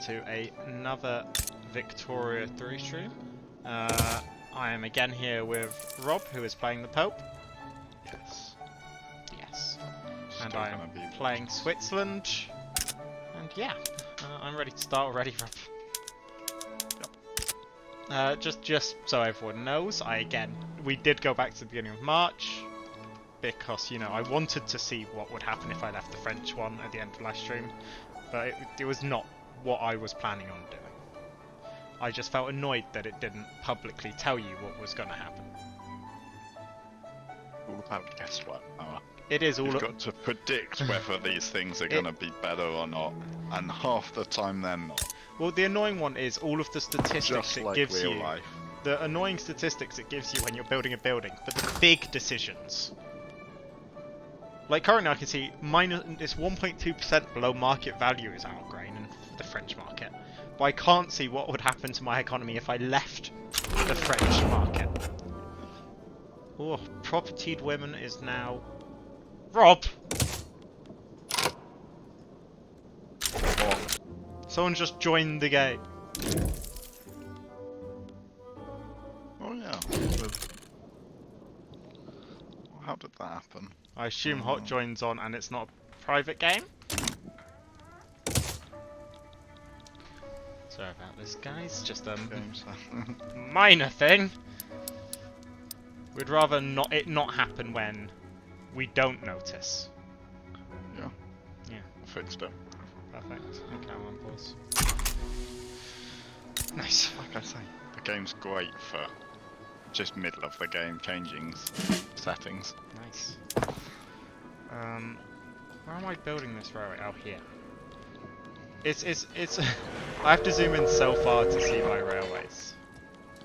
to another Victoria 3 stream. I am again here with Rob, who is playing the Pope. Yes. Yes. And I am playing Switzerland. And yeah, I'm ready to start already, Rob. Yep. Just so everyone knows, we did go back to the beginning of March. Because, you know, I wanted to see what would happen if I left the French one at the end of last stream. But it was not what I was planning on doing. I just felt annoyed that it didn't publicly tell you what was going to happen. All about guess what, Noah? It is all. You've got to predict whether these things are going to be better or not, and half the time they're not. Well, the annoying one is all of the statistics Just it like gives real you. life. The annoying statistics it gives you when you're building a building, but the big decisions. Like currently I can see it's 1.2% below market value is our grain in the French market. But I can't see what would happen to my economy if I left the French market. Oh, propertied women is now... Rob! What? Someone just joined the game. Oh yeah. How did that happen? I assume Hot joins on and it's not a private game? Sorry about this, guys. Just a minor thing. We'd rather it not happen when we don't notice. Yeah. Yeah. I fixed it. Perfect. Okay, I'm on pause. Nice. Like I say, the game's great for just middle of the game changing settings. Nice. Where am I building this railway? Oh, here. It's I have to zoom in so far to see my railways.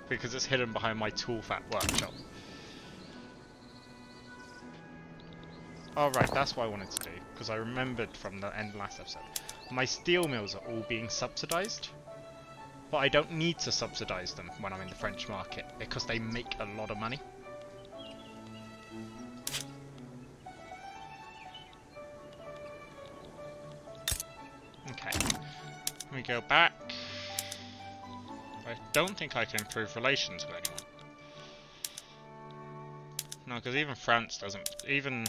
Because it's hidden behind my tool fat workshop. Oh right, that's what I wanted to do. Because I remembered from the end of last episode. My steel mills are all being subsidised. But I don't need to subsidise them when I'm in the French market. Because they make a lot of money. Okay, let me go back. I don't think I can improve relations with anyone. No, because even France doesn't, even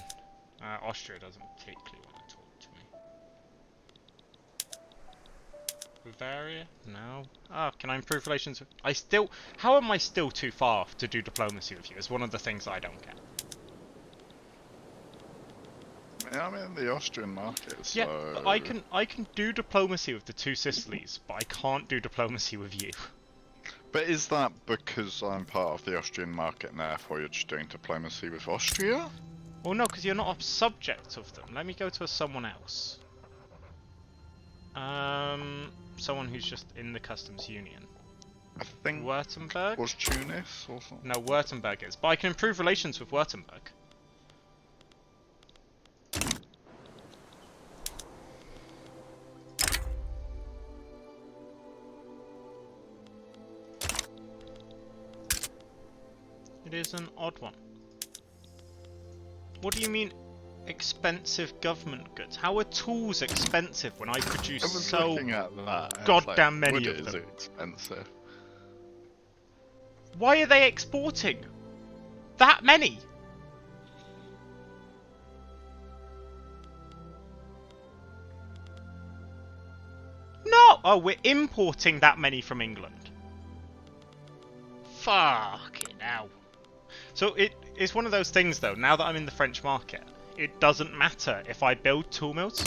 Austria doesn't particularly want to talk to me. Bavaria? No. Ah, can I improve relations with... How am I still too far off to do diplomacy with you? Is one of the things I don't get. Yeah, I'm in the Austrian market, so... Yeah, but I can do diplomacy with the two Sicilies, but I can't do diplomacy with you. But is that because I'm part of the Austrian market and therefore you're just doing diplomacy with Austria? Well, no, because you're not a subject of them. Let me go to someone else. Someone who's just in the customs union. I think... Württemberg? Was Tunis or something? No, Württemberg is. But I can improve relations with Württemberg. It is an odd one. What do you mean, expensive government goods? How are tools expensive when I produce so looking at that, goddamn like, many wood of them? is expensive. Why are they exporting that many? No! Oh, we're importing that many from England. Fucking hell. So it's one of those things though, now that I'm in the French market, it doesn't matter if I build tool mills.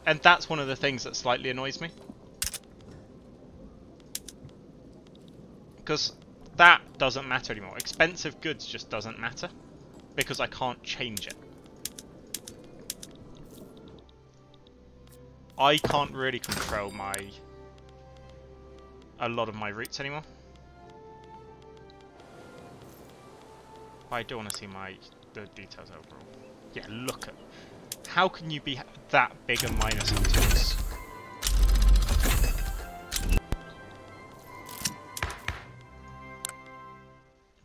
And that's one of the things that slightly annoys me. Because that doesn't matter anymore. Expensive goods just doesn't matter. Because I can't change it. I can't really control a lot of my routes anymore. I do want to see the details overall. Yeah, look at... How can you be that big a minus on tools?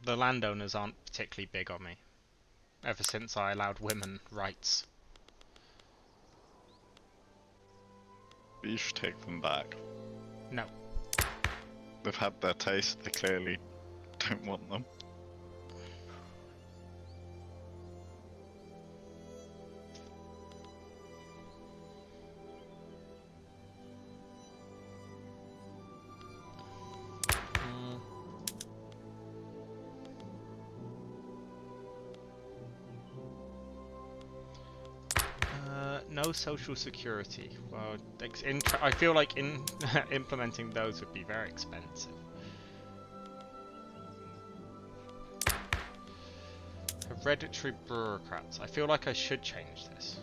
The landowners aren't particularly big on me. Ever since I allowed women rights. You should take them back. No. They've had their taste, they clearly don't want them. No social security. Well, I feel like implementing those would be very expensive. Hereditary bureaucrats. I feel like I should change this,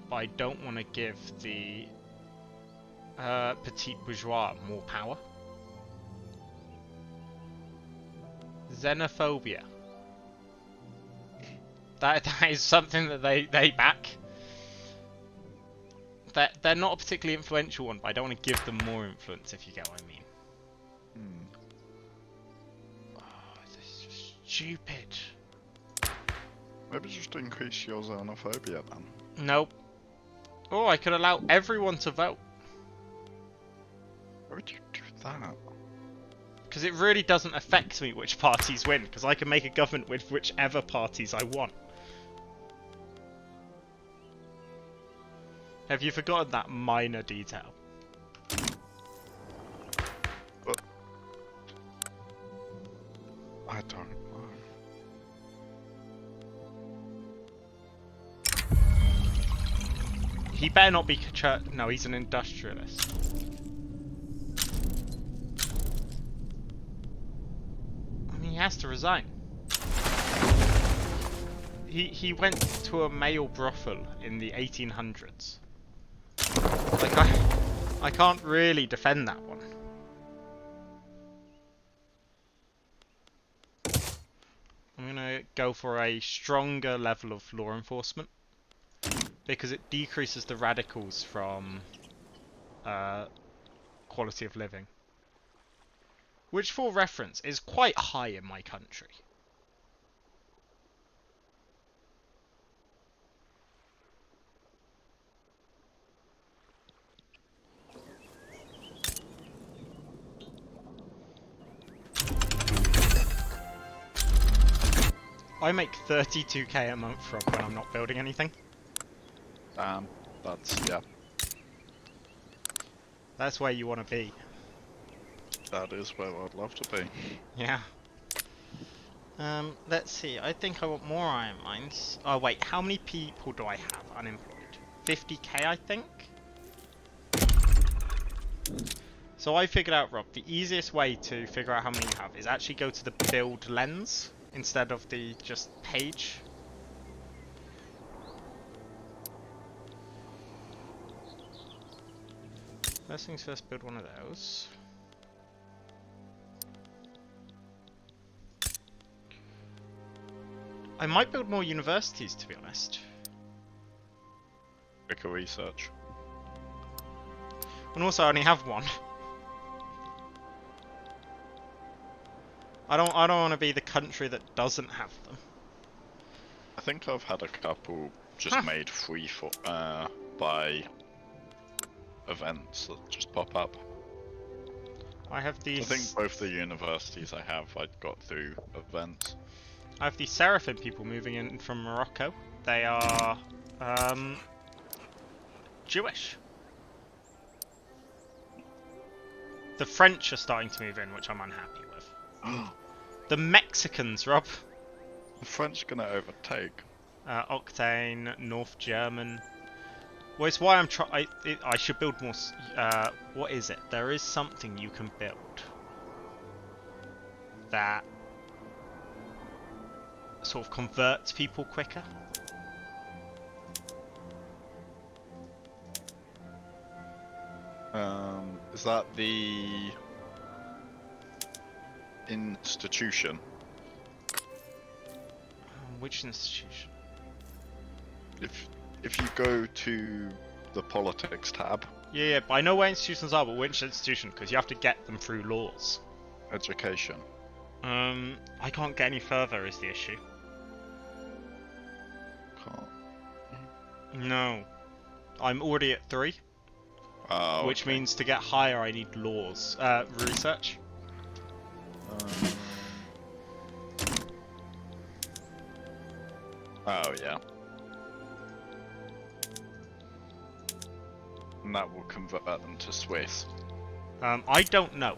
but I don't want to give the petit bourgeois more power. Xenophobia. That is something that they back. They're not a particularly influential one, but I don't want to give them more influence, if you get what I mean. Oh, this is stupid. Maybe just increase your xenophobia then. Nope. Oh, I could allow everyone to vote. Why would you do that? Because it really doesn't affect me which parties win, because I can make a government with whichever parties I want. Have you forgotten that minor detail? But I don't know. He better not be no, he's an industrialist. I mean, he has to resign. He went to a male brothel in the 1800s. Like, I can't really defend that one. I'm gonna go for a stronger level of law enforcement, because it decreases the radicals from quality of living. Which, for reference, is quite high in my country. I make 32k a month from when I'm not building anything. Yeah. That's where you want to be. That is where I'd love to be. Yeah. Let's see. I think I want more iron mines. Oh wait, how many people do I have unemployed? 50k, I think. So I figured out, Rob, the easiest way to figure out how many you have is actually go to the build lens instead of the just page. First things first, build one of those. I might build more universities, to be honest. Quicker research. And also, I only have one. I don't want to be the country that doesn't have them. I think I've had a couple just made free for by events that just pop up. I have these. I think both the universities I got through events. I have these Seraphim people moving in from Morocco. They are Jewish. The French are starting to move in, which I'm unhappy with. The Mexicans, Rob. The French gonna overtake. Octane, North German. Well, it's why I'm I should build more. What is it? There is something you can build that sort of converts people quicker. Is that the institution? Which institution? If you go to the politics tab. Yeah, but I know where institutions are, but which institution? Because you have to get them through laws. Education. I can't get any further is the issue. Can't. No. I'm already at 3. which okay. means to get higher I need laws. Research. Um, oh yeah. And that will convert them to Swiss. I don't know.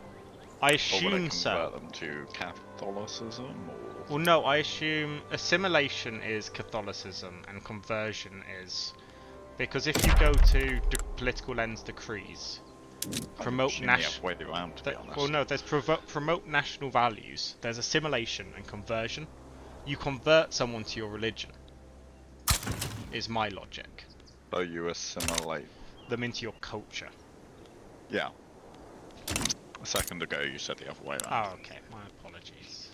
I Or would it assume convert so. them to Catholicism? Or... Well, no, I assume assimilation is Catholicism and conversion is... Because if you go to political lens decrees, promote national... way around, to be honest. Well, no, there's promote national values, there's assimilation and conversion. You convert someone to your religion, is my logic. So you assimilate them into your culture. Yeah. A second ago you said the other way around. Oh, okay. My apologies.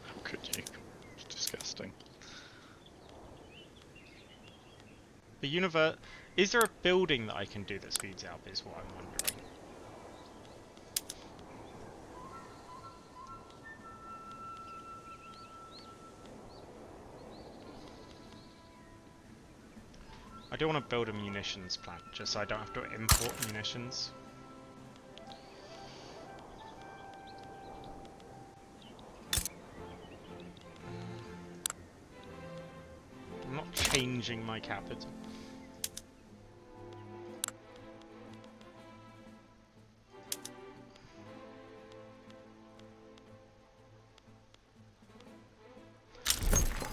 How could you? It's disgusting. The is there a building that I can do that speeds up is what I'm wondering. I do want to build a munitions plant, just so I don't have to import munitions. I'm not changing my capital.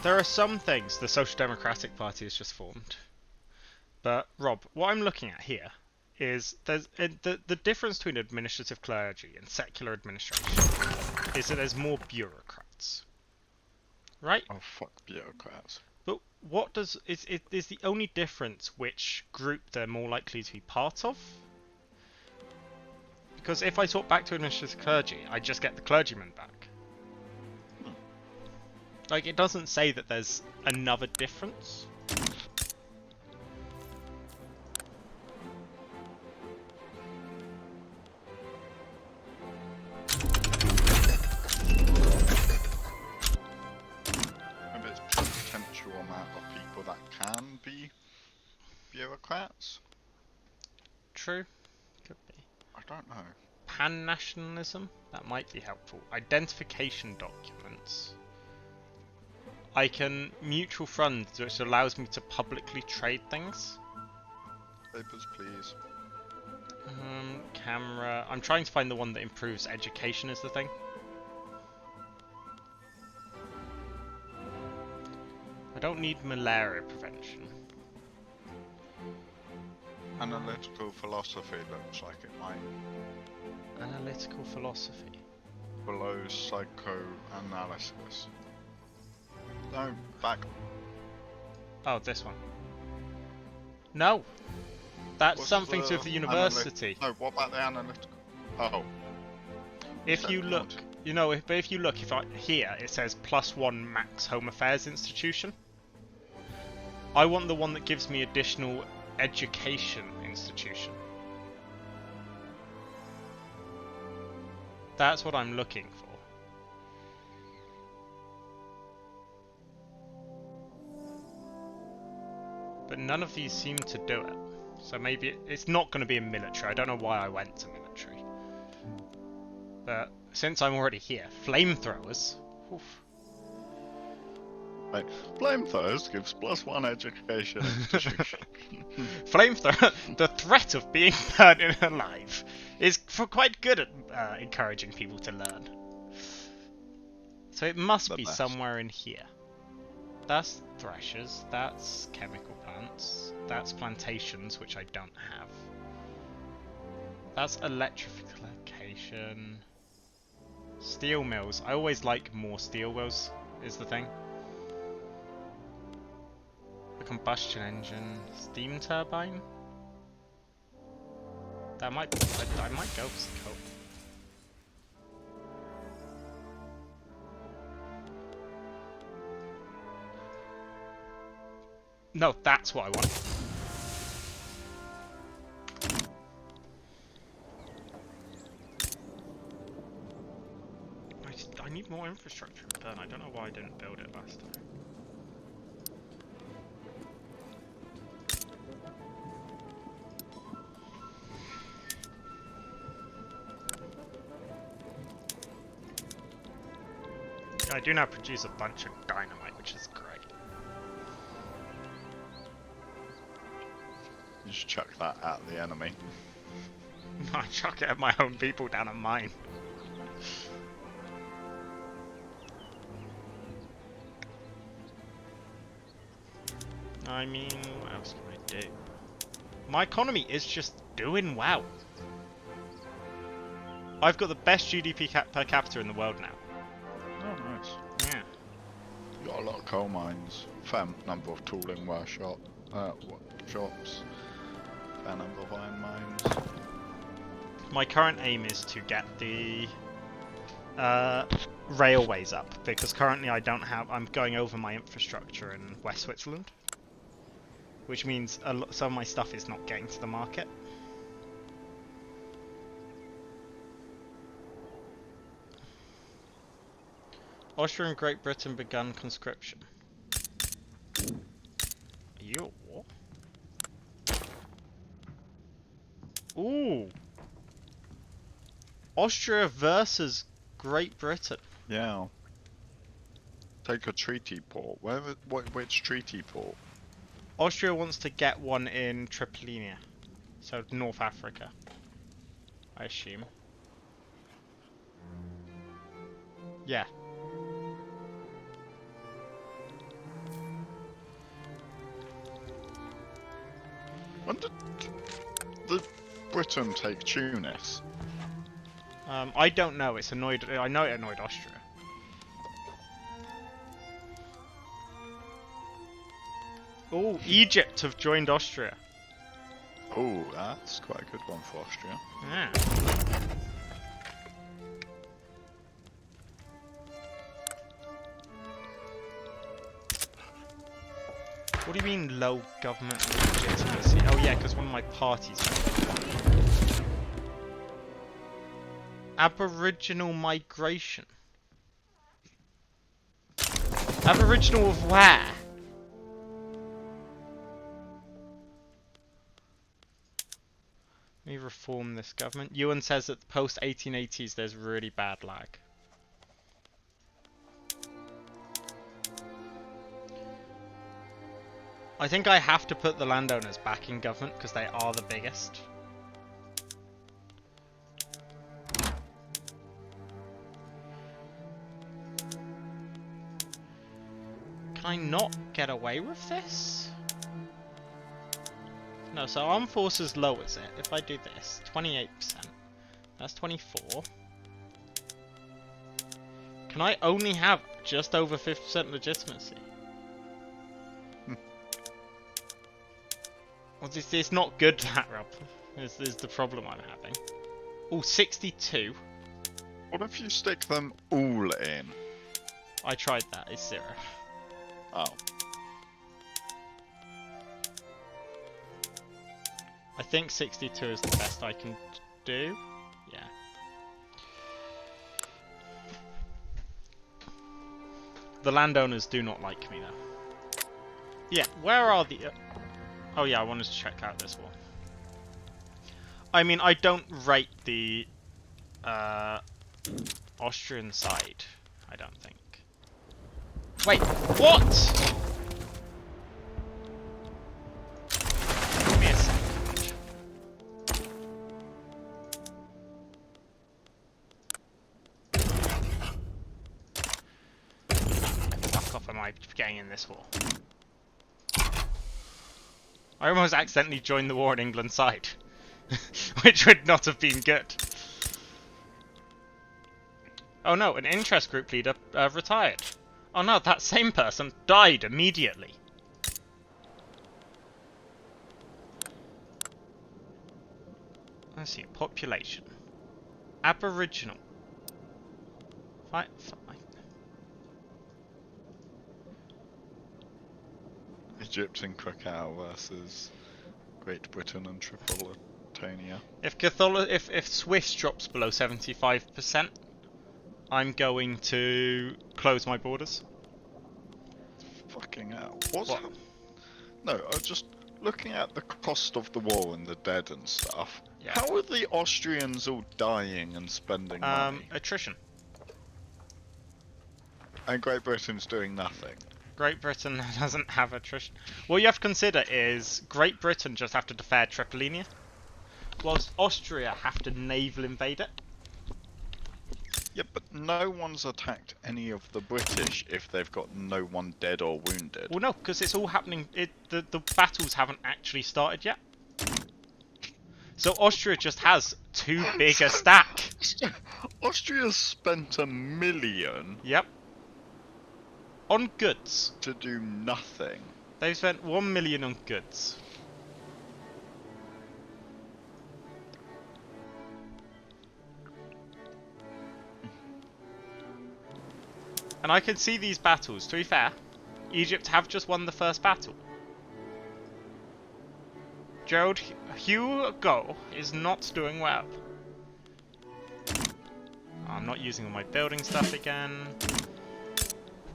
There are some things the Social Democratic Party has just formed. But, Rob, what I'm looking at here is the difference between administrative clergy and secular administration is that there's more bureaucrats. Right? Oh, fuck bureaucrats. But what does... Is the only difference which group they're more likely to be part of? Because if I talk back to administrative clergy, I just get the clergyman back. Like, it doesn't say that there's another difference. Maybe it's potential amount of people that can be bureaucrats? True. Could be. I don't know. Pan-nationalism? That might be helpful. Identification documents. I can mutual funds, which allows me to publicly trade things. Papers, please. Camera. I'm trying to find the one that improves education is the thing. I don't need malaria prevention. Analytical philosophy looks like it might. Analytical philosophy. Below psychoanalysis. No, back. Oh, this one. No! That's What's something to do with the university. No, what about the analytical? Oh. If you look, you know, but if you look, here it says +1 max Home Affairs institution. I want the one that gives me additional education institution. That's what I'm looking for. But none of these seem to do it. So maybe it's not going to be in military. I don't know why I went to military. But since I'm already here, flamethrowers. Oof. Right. Flamethrowers gives +1 education institution. Flamethrower, the threat of being burned alive, is quite good at encouraging people to learn. So it must be somewhere in here. That's threshers, that's chemical plants, that's plantations, which I don't have. That's electrification. Steel mills. I always like more steel mills, is the thing. A combustion engine. Steam turbine? That might be... I might go for coal. No, that's what I want. I need more infrastructure in Bern. I don't know why I didn't build it last time. I do now produce a bunch of dynamite, which is great. You just chuck that at the enemy. I chuck it at my own people down a mine. I mean, what else can I do? My economy is just doing well. I've got the best GDP per capita in the world now. Oh, nice. Yeah. You got a lot of coal mines, fair number of tooling workshop, shops, fair number of iron mines. My current aim is to get the railways up, because currently I don't have. I'm going over my infrastructure in West Switzerland, which means some of my stuff is not getting to the market. Austria and Great Britain begun conscription. Are you at war? Ooh! Austria versus Great Britain. Yeah. Take a treaty port. Which treaty port? Austria wants to get one in Tripolinia, so North Africa, I assume. Yeah. When did the Britain take Tunis? I don't know. It's annoyed. I know it annoyed Austria. Oh, Egypt have joined Austria. Oh, that's quite a good one for Austria. Yeah. What do you mean low government legitimacy? Oh yeah, because one of my parties. Aboriginal migration. Aboriginal of where? Let me reform this government. Ewan says that post 1880s there's really bad lag. I think I have to put the landowners back in government because they are the biggest. Can I not get away with this? No, so armed forces lowers it. If I do this, 28%. That's 24. Can I only have just over 50% legitimacy? Well, this is not good, that, Rob. This is the problem I'm having. Oh, 62. What if you stick them all in? I tried that, it's 0. Oh. I think 62 is the best I can do. Yeah. The landowners do not like me, though. Yeah, where are the... Oh yeah, I wanted to check out this one. I mean, I don't rate the Austrian side, I don't think. Wait, what? Give me a second. Fuck off, am I getting in this war? I almost accidentally joined the war on England's side, which would not have been good. Oh no, an interest group leader retired. Oh no, that same person died immediately. Let's see, population. Aboriginal. Fine. Egyptian Krakow versus Great Britain and Tripolitania. If Swiss drops below 75%, I'm going to close my borders. Fucking hell. What? No, I was just looking at the cost of the war and the dead and stuff. Yeah. How are the Austrians all dying and spending money? Attrition. And Great Britain's doing nothing. Great Britain doesn't have attrition. What you have to consider is Great Britain just have to defend Tripolinia, whilst Austria have to naval invade it. Yeah, but no one's attacked any of the British if they've got no one dead or wounded. Well, no, because it's all happening. The battles haven't actually started yet. So Austria just has too big a stack. Austria's spent $1 million Yep. On goods. to do nothing. They've spent 1 million on goods. And I can see these battles. To be fair, Egypt have just won the first battle. Gerald Hugo is not doing well. I'm not using all my building stuff again.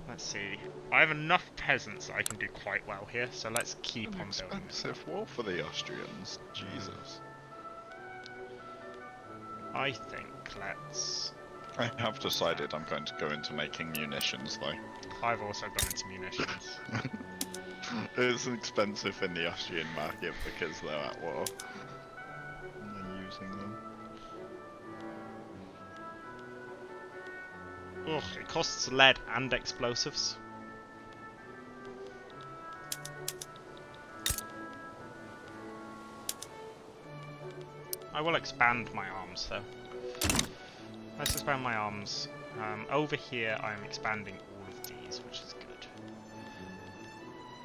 Let's see. I have enough peasants that I can do quite well here, so let's keep on building. Expensive war for the Austrians. Jesus. I think let's... I have decided I'm going to go into making munitions, though. I've also gone into munitions. It's expensive in the Austrian market because they're at war. And they're using them. Ugh, it costs lead and explosives. I will expand my arms though. Let's expand my arms. Over here I'm expanding all of these, which is good.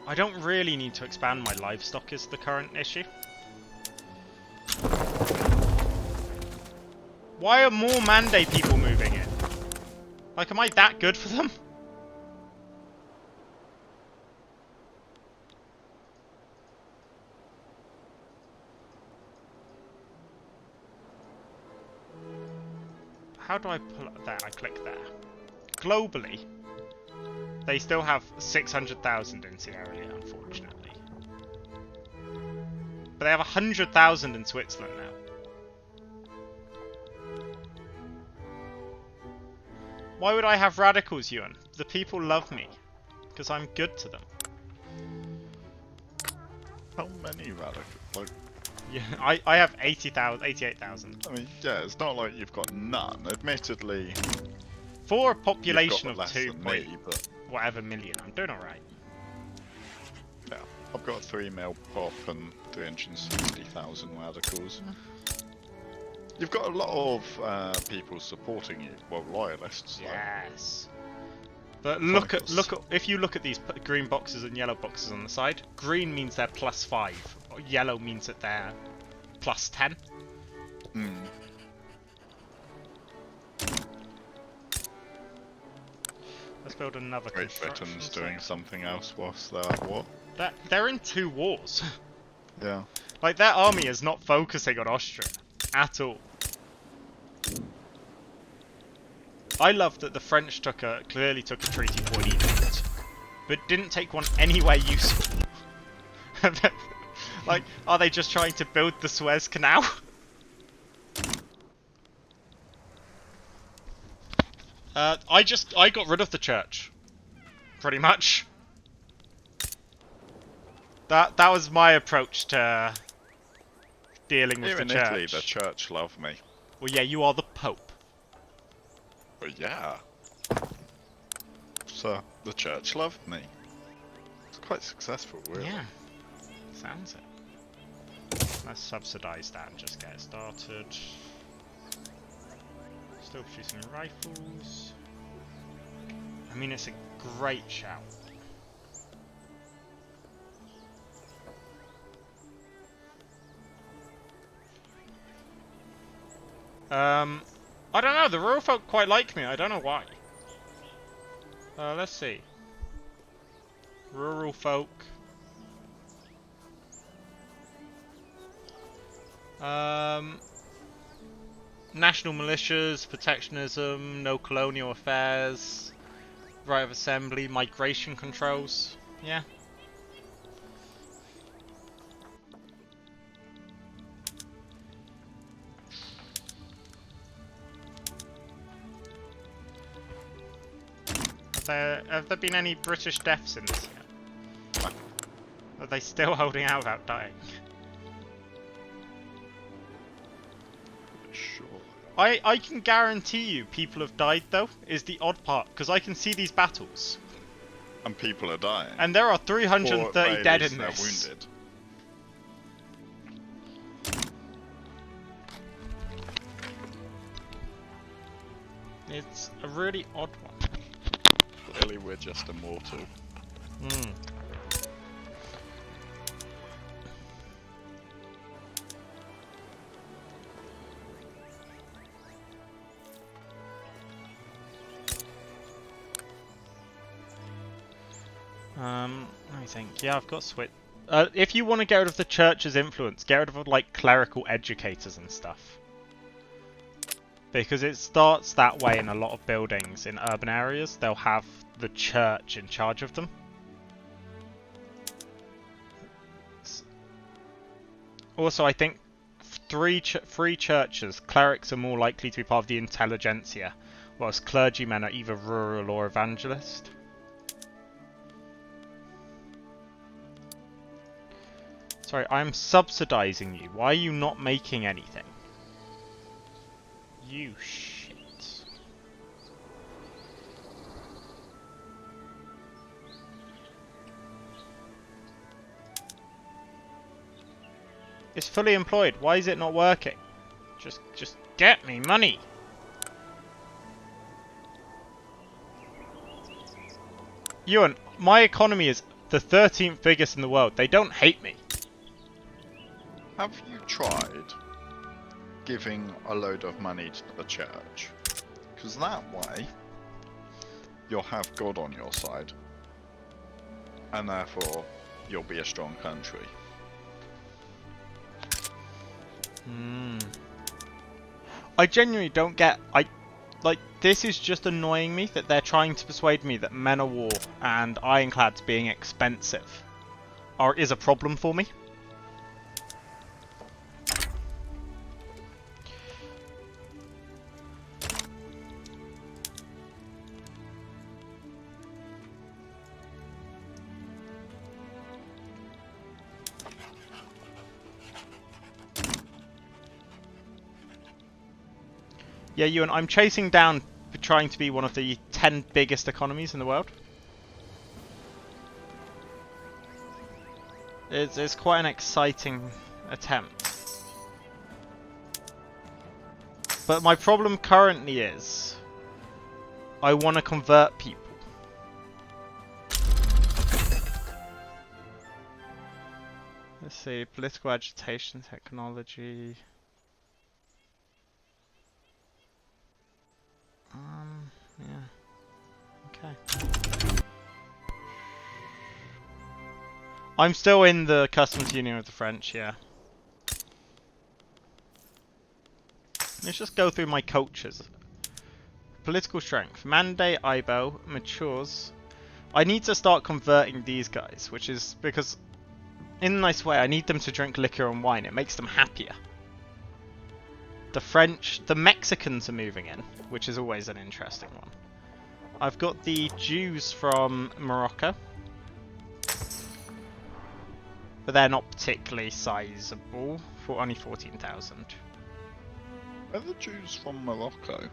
I don't really need to expand my livestock is the current issue. Why are more Mande people moving in? Like, am I that good for them? How do I pull up there? I click there. Globally, they still have 600,000 in Sierra Leone, unfortunately. But they have 100,000 in Switzerland now. Why would I have radicals, Ewan? The people love me. Because I'm good to them. How many radicals? Like, Yeah, I have 80,000, 88,000. I mean, yeah, it's not like you've got none. Admittedly, For a you've population got of less 2 than point me, but whatever million, I'm doing alright. yeah, I've got 3 mil pop and 360,000 radicals. You've got a lot of people supporting you, well, loyalists. Though. Yes. But look at if you look at these green boxes and yellow boxes on the side, green means they're +5, or yellow means that they're +10. Mm. Let's build another Great construction Britain's site. doing something else whilst they're at war. They're in 2 wars. Yeah. Like, their army is not focusing on Austria at all. I love that the French clearly took a treaty point Egypt, but didn't take one anywhere useful. Like, are they just trying to build the Suez Canal? I got rid of the church, pretty much. That was my approach to dealing with Here the in church. Italy, the church love me. Well, yeah, you are the Pope. But yeah. So, the church loved me. It's quite successful, really. Yeah, sounds it. Let's subsidize that and just get it started. Still producing rifles. I mean, it's a great shout. I don't know, the rural folk quite like me, I don't know why. Let's see. Rural folk. National militias, protectionism, no colonial affairs, right of assembly, migration controls. Yeah. Have there been any British deaths in this yet? Are they still holding out without dying? Sure. I can guarantee you people have died though, is the odd part, because I can see these battles. And people are dying. And there are Or 330 at dead least in they're this. wounded. It's a really odd one. Clearly we're just immortal. Hmm. Let me think. Yeah, I've got switch. If you want to get rid of the church's influence, get rid of like clerical educators and stuff. Because it starts that way in a lot of buildings in urban areas. They'll have the church in charge of them. Also, I think three churches, clerics are more likely to be part of the intelligentsia, whilst clergymen are either rural or evangelist. Sorry, I'm subsidizing you. Why are you not making anything? You shit. It's fully employed. Why is it not working? Just get me money. Ewan, my economy is the 13th biggest in the world. They don't hate me. Have you tried giving a load of money to the church? Because that way, you'll have God on your side. And therefore, you'll be a strong country. I genuinely don't get... this is just annoying me that they're trying to persuade me that Men of War and Ironclads being expensive is a problem for me. Yeah, Ewan, I'm chasing down trying to be one of the 10 biggest economies in the world. It's quite an exciting attempt. But my problem currently is I want to convert people. Let's see, political agitation technology. Yeah. Okay. I'm still in the customs union with the French, yeah. Let's just go through my cultures. Political strength. Mande Ibo matures. I need to start converting these guys, which is because, in a nice way, I need them to drink liquor and wine. It makes them happier. The French, the Mexicans are moving in, which is always an interesting one. I've got the Jews from Morocco, but they're not particularly sizable, for only 14,000. Are the Jews from Morocco?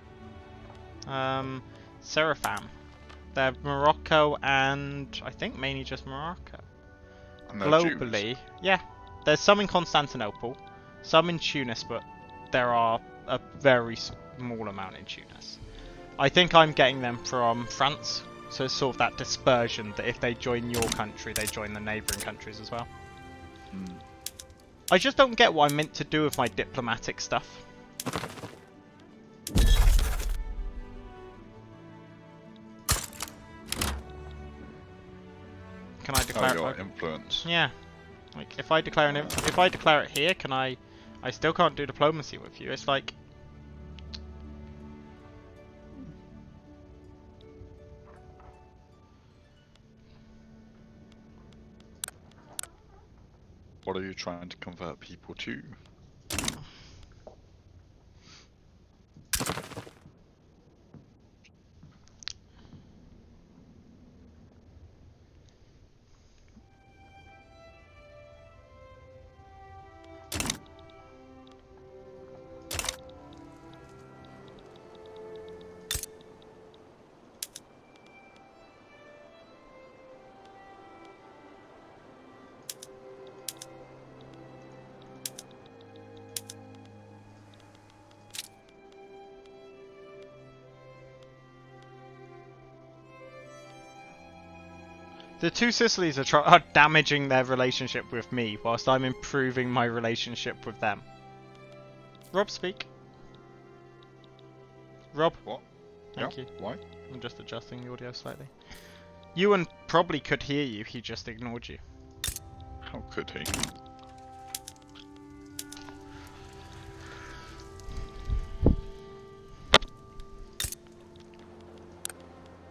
Seraphim. They're Morocco and I think mainly just Morocco. And they're Globally, Jews? yeah. There's some in Constantinople, some in Tunis, but there are a very small amount in Tunis. I think I'm getting them from France, so it's sort of that dispersion that if they join your country, they join the neighbouring countries as well. I just don't get what I'm meant to do with my diplomatic stuff. Can I declare your influence? Yeah. Like if I declare it here, can I still can't do diplomacy with you. It's like What are you trying to convert people to? The two Sicilies are damaging their relationship with me, whilst I'm improving my relationship with them. Rob, speak. Rob? What? Thank you. Why? I'm just adjusting the audio slightly. Ewan probably could hear you, he just ignored you. How could he?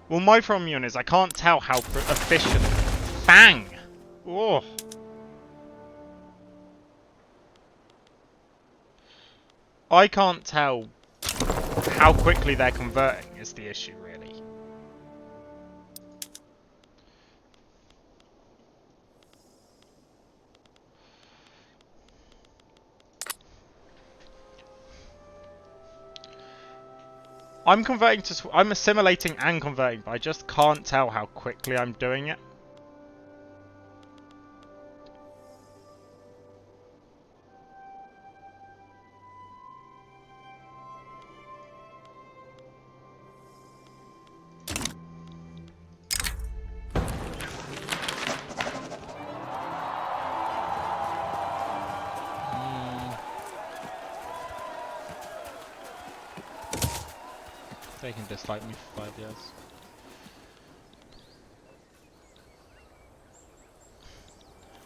Well, my problem, Ewan, is I can't tell how efficient... Bang! Oh. I can't tell how quickly they're converting is the issue, really. I'm converting to... I'm assimilating and converting, but I just can't tell how quickly I'm doing it. They can dislike me for 5 years.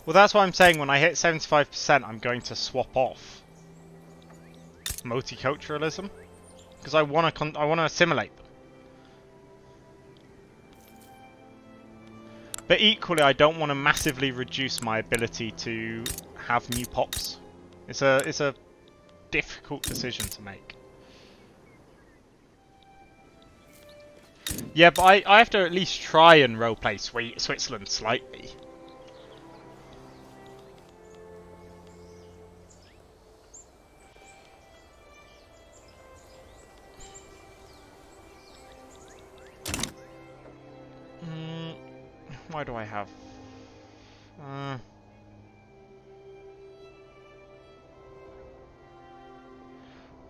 Well, that's what I'm saying. When I hit 75%, I'm going to swap off multiculturalism because I want to assimilate them. But equally, I don't want to massively reduce my ability to have new pops. It's a difficult decision to make. Yeah, but I have to at least try and roleplay Switzerland slightly. Why do I have... I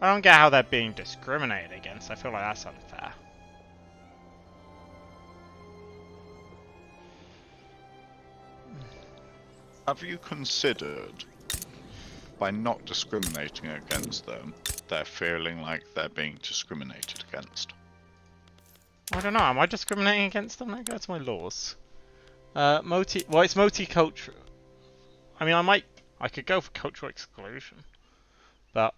don't get how they're being discriminated against. I feel like that's unfair. Have you considered, by not discriminating against them, they're feeling like they're being discriminated against? I don't know, am I discriminating against them? Maybe that's my laws. Well, it's multicultural. I mean, I could go for cultural exclusion, but...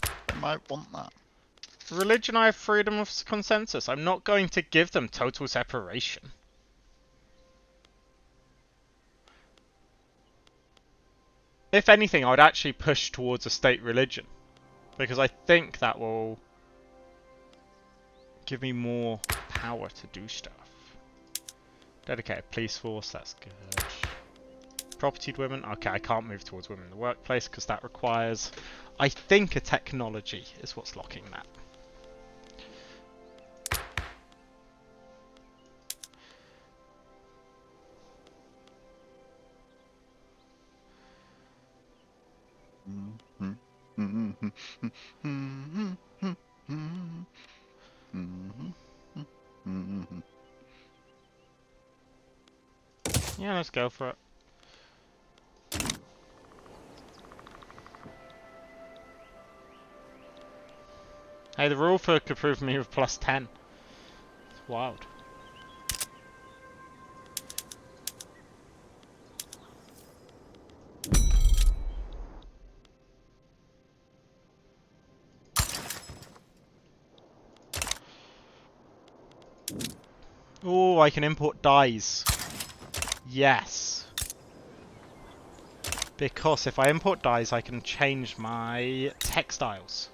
They might want that. Religion, I have freedom of consensus. I'm not going to give them total separation. If anything, I would actually push towards a state religion, because I think that will give me more power to do stuff. Dedicated police force, that's good. Propertied women, okay, I can't move towards women in the workplace because that requires, I think, a technology is what's locking that. Yeah, let's go for it. Hey, the rule for could prove me with +10. It's wild. Oh, I can import dyes. Yes. Because if I import dyes, I can change my textiles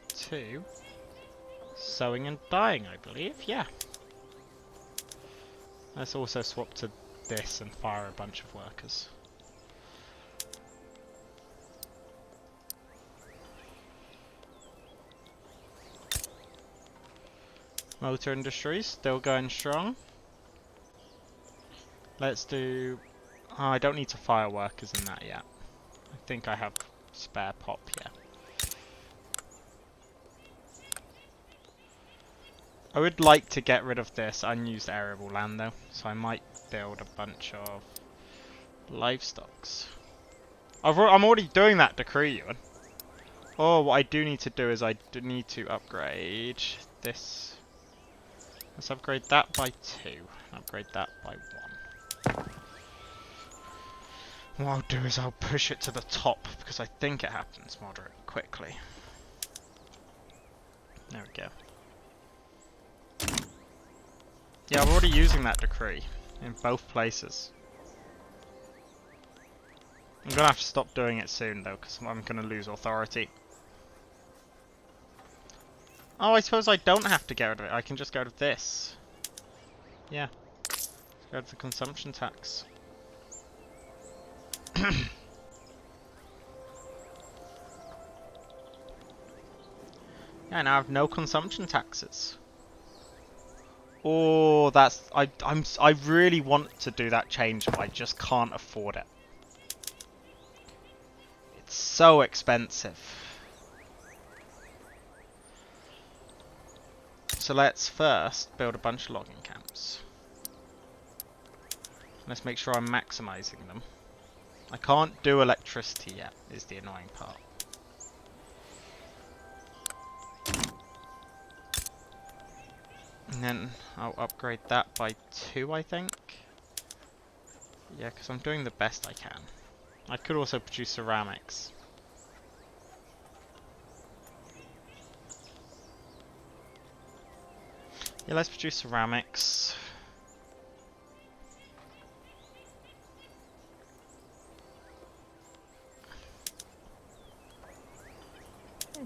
to sewing and dyeing, I believe. Yeah. Let's also swap to this and fire a bunch of workers. Motor industry still going strong. Let's do... Oh, I don't need to fire workers in that yet. I think I have spare pop, yeah. I would like to get rid of this unused arable land though, so I might build a bunch of livestocks. I'm already doing that decree, Ewan. Oh, what I do need to do is I do need to upgrade this. Let's upgrade that by 2. Upgrade that by 1. What I'll do is I'll push it to the top because I think it happens moderate quickly. There we go. Yeah, I'm already using that decree in both places. I'm gonna have to stop doing it soon though, because I'm gonna lose authority. Oh, I suppose I don't have to get rid of it. I can just go to this. Yeah. Go to the consumption tax. Yeah, now I have no consumption taxes. Oh, that's I really want to do that change, but I just can't afford it. It's so expensive. So let's first build a bunch of logging camps. Let's make sure I'm maximizing them. I can't do electricity yet, is the annoying part. And then I'll upgrade that by 2, I think. Yeah, because I'm doing the best I can. I could also produce ceramics. Yeah, let's produce ceramics.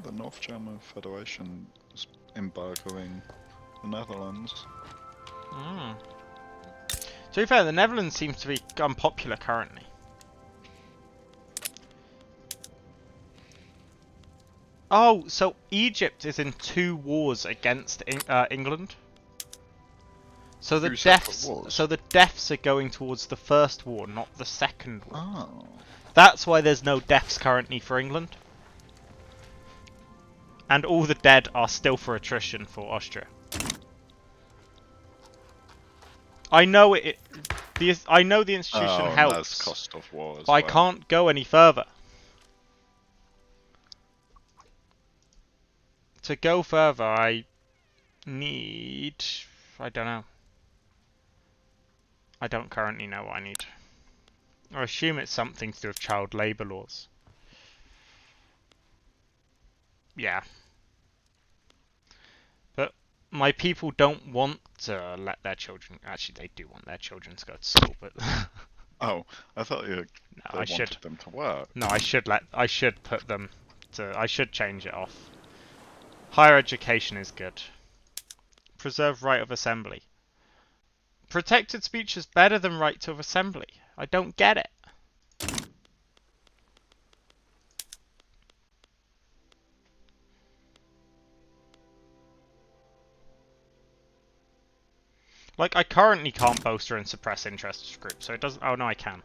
The North German Federation is embargoing the Netherlands. Mm. To be fair, the Netherlands seems to be unpopular currently. Oh, so Egypt is in 2 wars against England. So the deaths are going towards the first war, not the second war. Oh. That's why there's no deaths currently for England. And all the dead are still for attrition for Austria. I know I know the institution helps. That's cost of war as but I can't go any further. To go further, I need... I don't know. I don't currently know what I need. I assume it's something to do with child labour laws. Yeah. But my people don't want to let their children... Actually, they do want their children to go to school, but... Oh, I thought no, they wanted them to work. No, I should put them to... I should change it off. Higher education is good. Preserve right of assembly. Protected speech is better than right of assembly. I don't get it. Like, I currently can't bolster and suppress interest groups, so it doesn't... Oh, no, I can.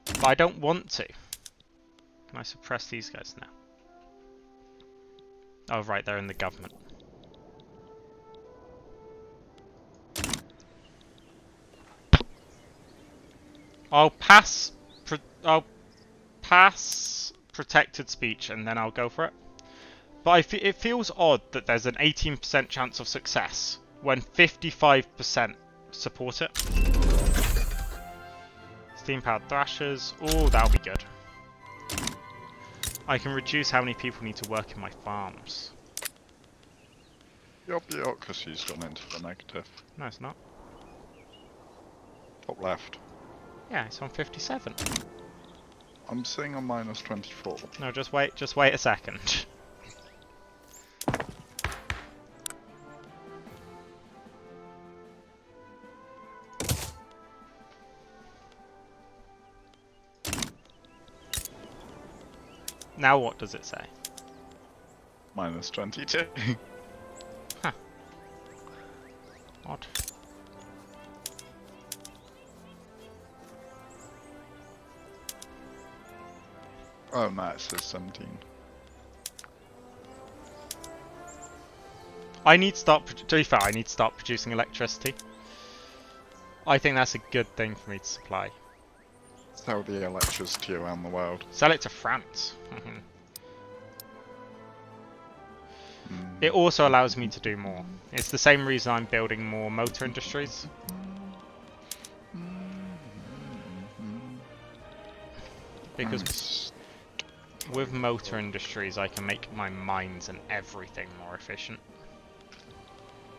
But I don't want to. Can I suppress these guys now? Oh, right, they're in the government. I'll pass protected speech and then I'll go for it. But it feels odd that there's an 18% chance of success when 55% support it. Steam-powered thrashers. Oh, that'll be good. I can reduce how many people need to work in my farms. Your bureaucracy's gone into the negative. No, it's not. Top left. Yeah, it's on 57. I'm seeing a minus 24. No, just wait a second. Now what does it say? Minus 22. Huh. Odd. Oh, no, it says 17. I need to start. To be fair, I need to start producing electricity. I think that's a good thing for me to supply. Sell the electricity around the world. Sell it to France. It also allows me to do more. It's the same reason I'm building more motor industries. Because with motor industries I can make my mines and everything more efficient.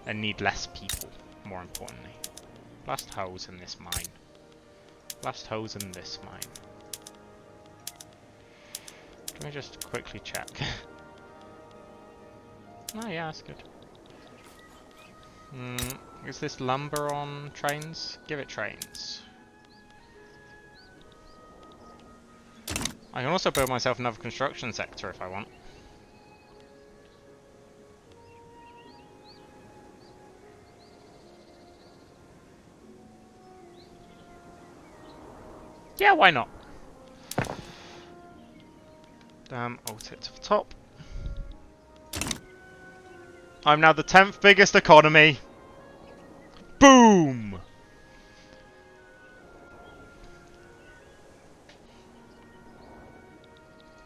And need less people, more importantly. Blast holes in this mine. Blast holes in this mine. Let me just quickly check. Oh yeah, that's good. Is this lumber on trains? Give it trains. I can also build myself another construction sector if I want. Yeah, why not? Alt it to the top. I'm now the 10th biggest economy. Boom!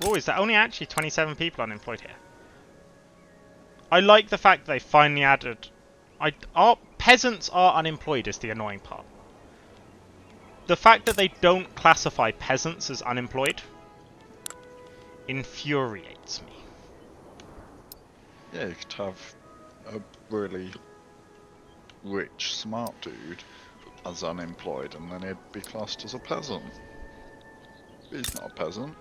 Oh, is there only actually 27 people unemployed here? I like the fact they finally added... peasants are unemployed is the annoying part. The fact that they don't classify peasants as unemployed infuriates me. Yeah, you could have a really rich, smart dude as unemployed, and then he'd be classed as a peasant. He's not a peasant.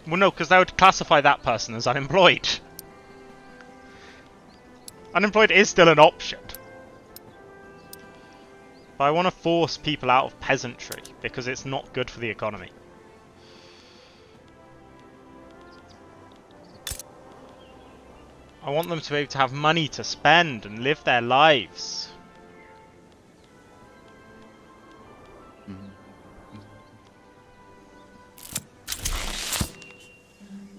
Well, no, because they would classify that person as unemployed. Unemployed is still an option. But I want to force people out of peasantry, because it's not good for the economy. I want them to be able to have money to spend and live their lives.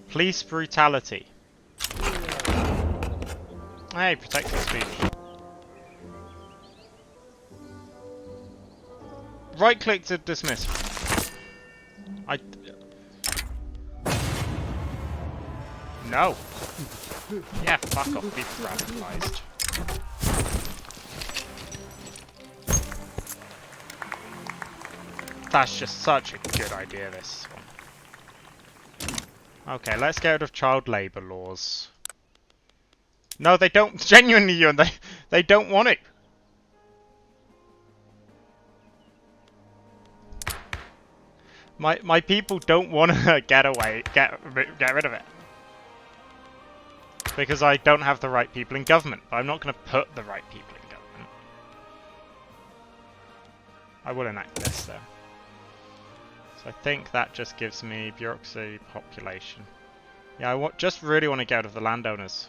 Police brutality. Hey, protected speech. Right click to dismiss. No. Yeah, fuck off, be radicalized. That's just such a good idea, this one. Okay, let's get rid of child labour laws. No, they don't. Genuinely, Ewan, they don't want it. My people don't want to get rid of it. Because I don't have the right people in government. But I'm not going to put the right people in government. I will enact this, though. So I think that just gives me bureaucracy, population. Yeah, I just really want to get out of the landowners.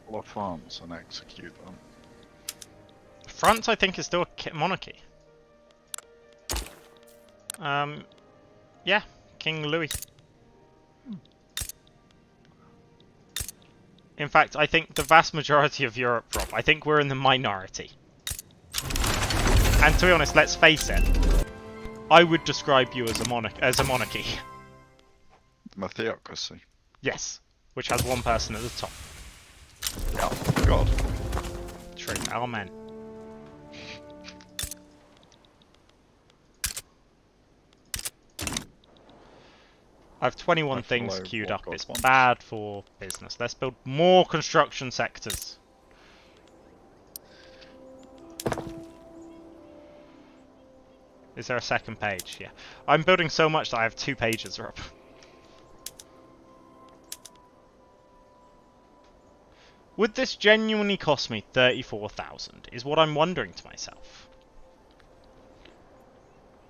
Or France and execute them. France, I think, is still a monarchy. Yeah, King Louis. In fact, I think the vast majority of Europe, Rob, I think we're in the minority. And to be honest, let's face it, I would describe you as a monarchy. A theocracy. Yes, which has one person at the top. Yeah, God. True, amen. I have 21 things queued up. It's bad for business. Let's build more construction sectors. Is there a second page? Yeah. I'm building so much that I have 2 pages, Rob. Would this genuinely cost me 34,000? Is what I'm wondering to myself.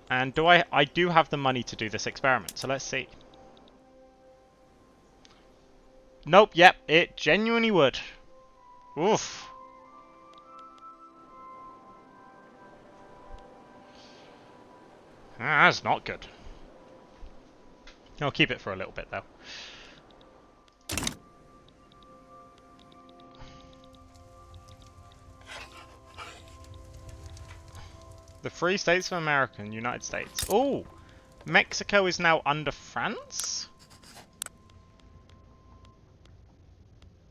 And I do have the money to do this experiment, so let's see. Nope, yep, it genuinely would. Oof. That's not good. I'll keep it for a little bit though. The Free States of America and United States. Oh! Mexico is now under France?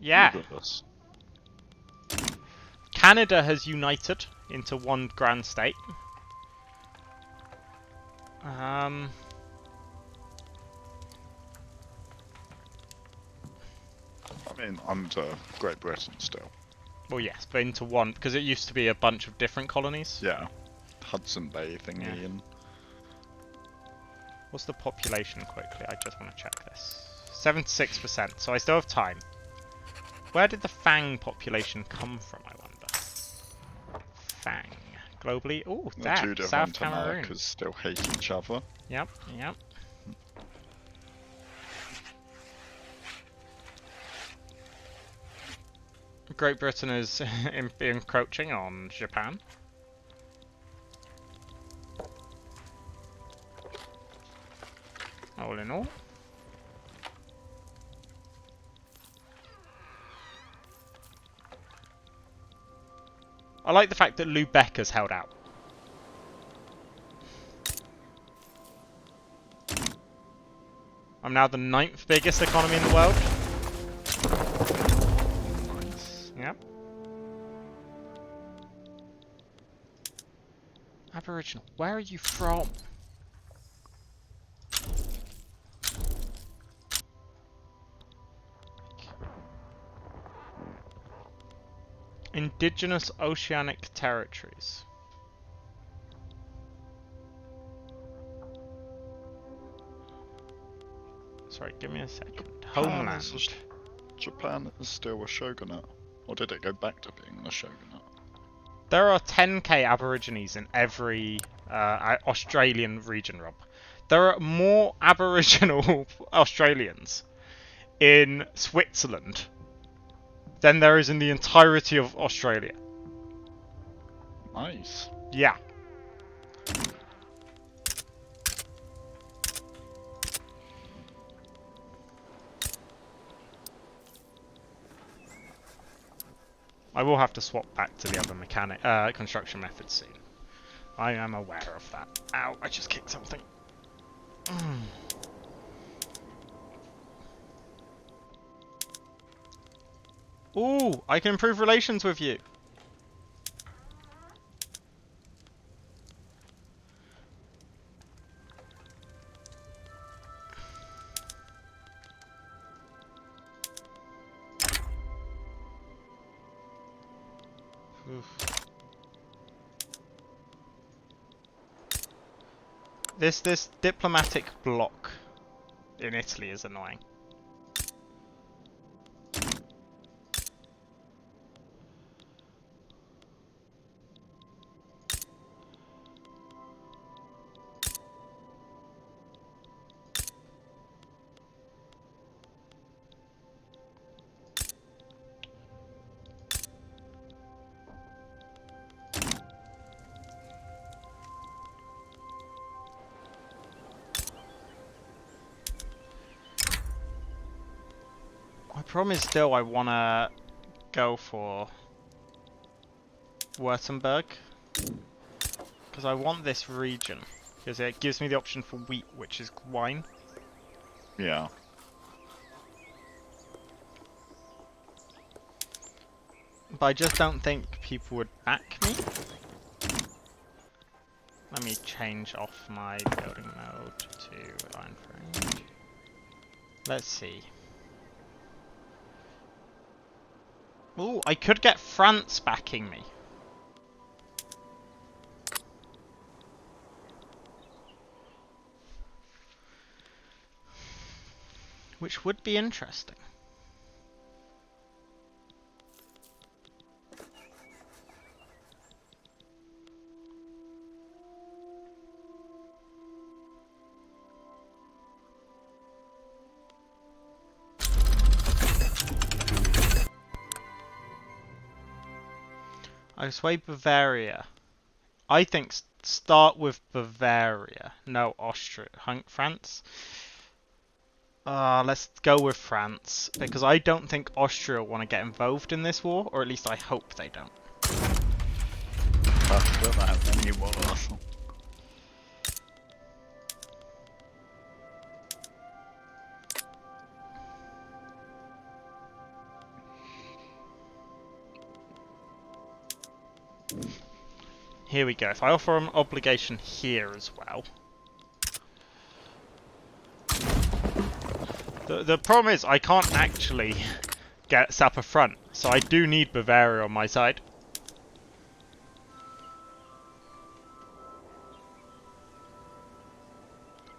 Yeah. Look at us. Canada has united into one grand state. I mean, under Great Britain still. Well, yes, but into one, because it used to be a bunch of different colonies. Yeah. Hudson Bay thingy Yeah. and... What's the population quickly? I just want to check this. 76%, so I still have time. Where did the Fang population come from, I wonder? Fang. Globally? Ooh, The that, two South different Cameroon. Americas still hate each other. Yep, yep. Great Britain is encroaching on Japan. All in all. I like the fact that Lubeck has held out. I'm now the 9th biggest economy in the world. Nice. Yep. Aboriginal, where are you from? Indigenous Oceanic Territories. Sorry, give me a second. Homeland. Japan is still a shogunate. Or did it go back to being a shogunate? There are 10k Aborigines in every Australian region, Rob. There are more Aboriginal Australians in Switzerland than there is in the entirety of Australia. Nice. Yeah. I will have to swap back to the other construction methods soon. I am aware of that. Ow, I just kicked something. Ooh, I can improve relations with you. Oof. This diplomatic block in Italy is annoying. My problem is still I want to go for Württemberg because I want this region because it gives me the option for wheat, which is wine. Yeah. But I just don't think people would back me. Let me change off my building mode to line frame. Let's see. Ooh, I could get France backing me. Which would be interesting. I sway Bavaria. I think start with Bavaria. No, Austria. France? Let's go with France, because I don't think Austria want to get involved in this war, or at least I hope they don't. Don't have any more. Here we go. If I offer an obligation here as well. The problem is I can't actually sap a front, so I do need Bavaria on my side.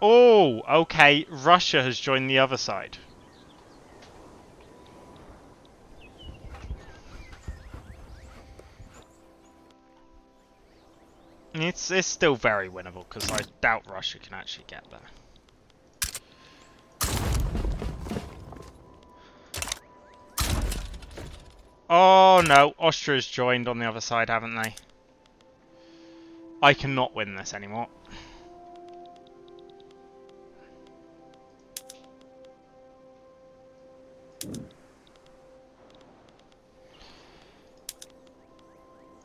Oh, okay. Russia has joined the other side. It's still very winnable, because I doubt Russia can actually get there. Oh no, Austria's joined on the other side, haven't they? I cannot win this anymore.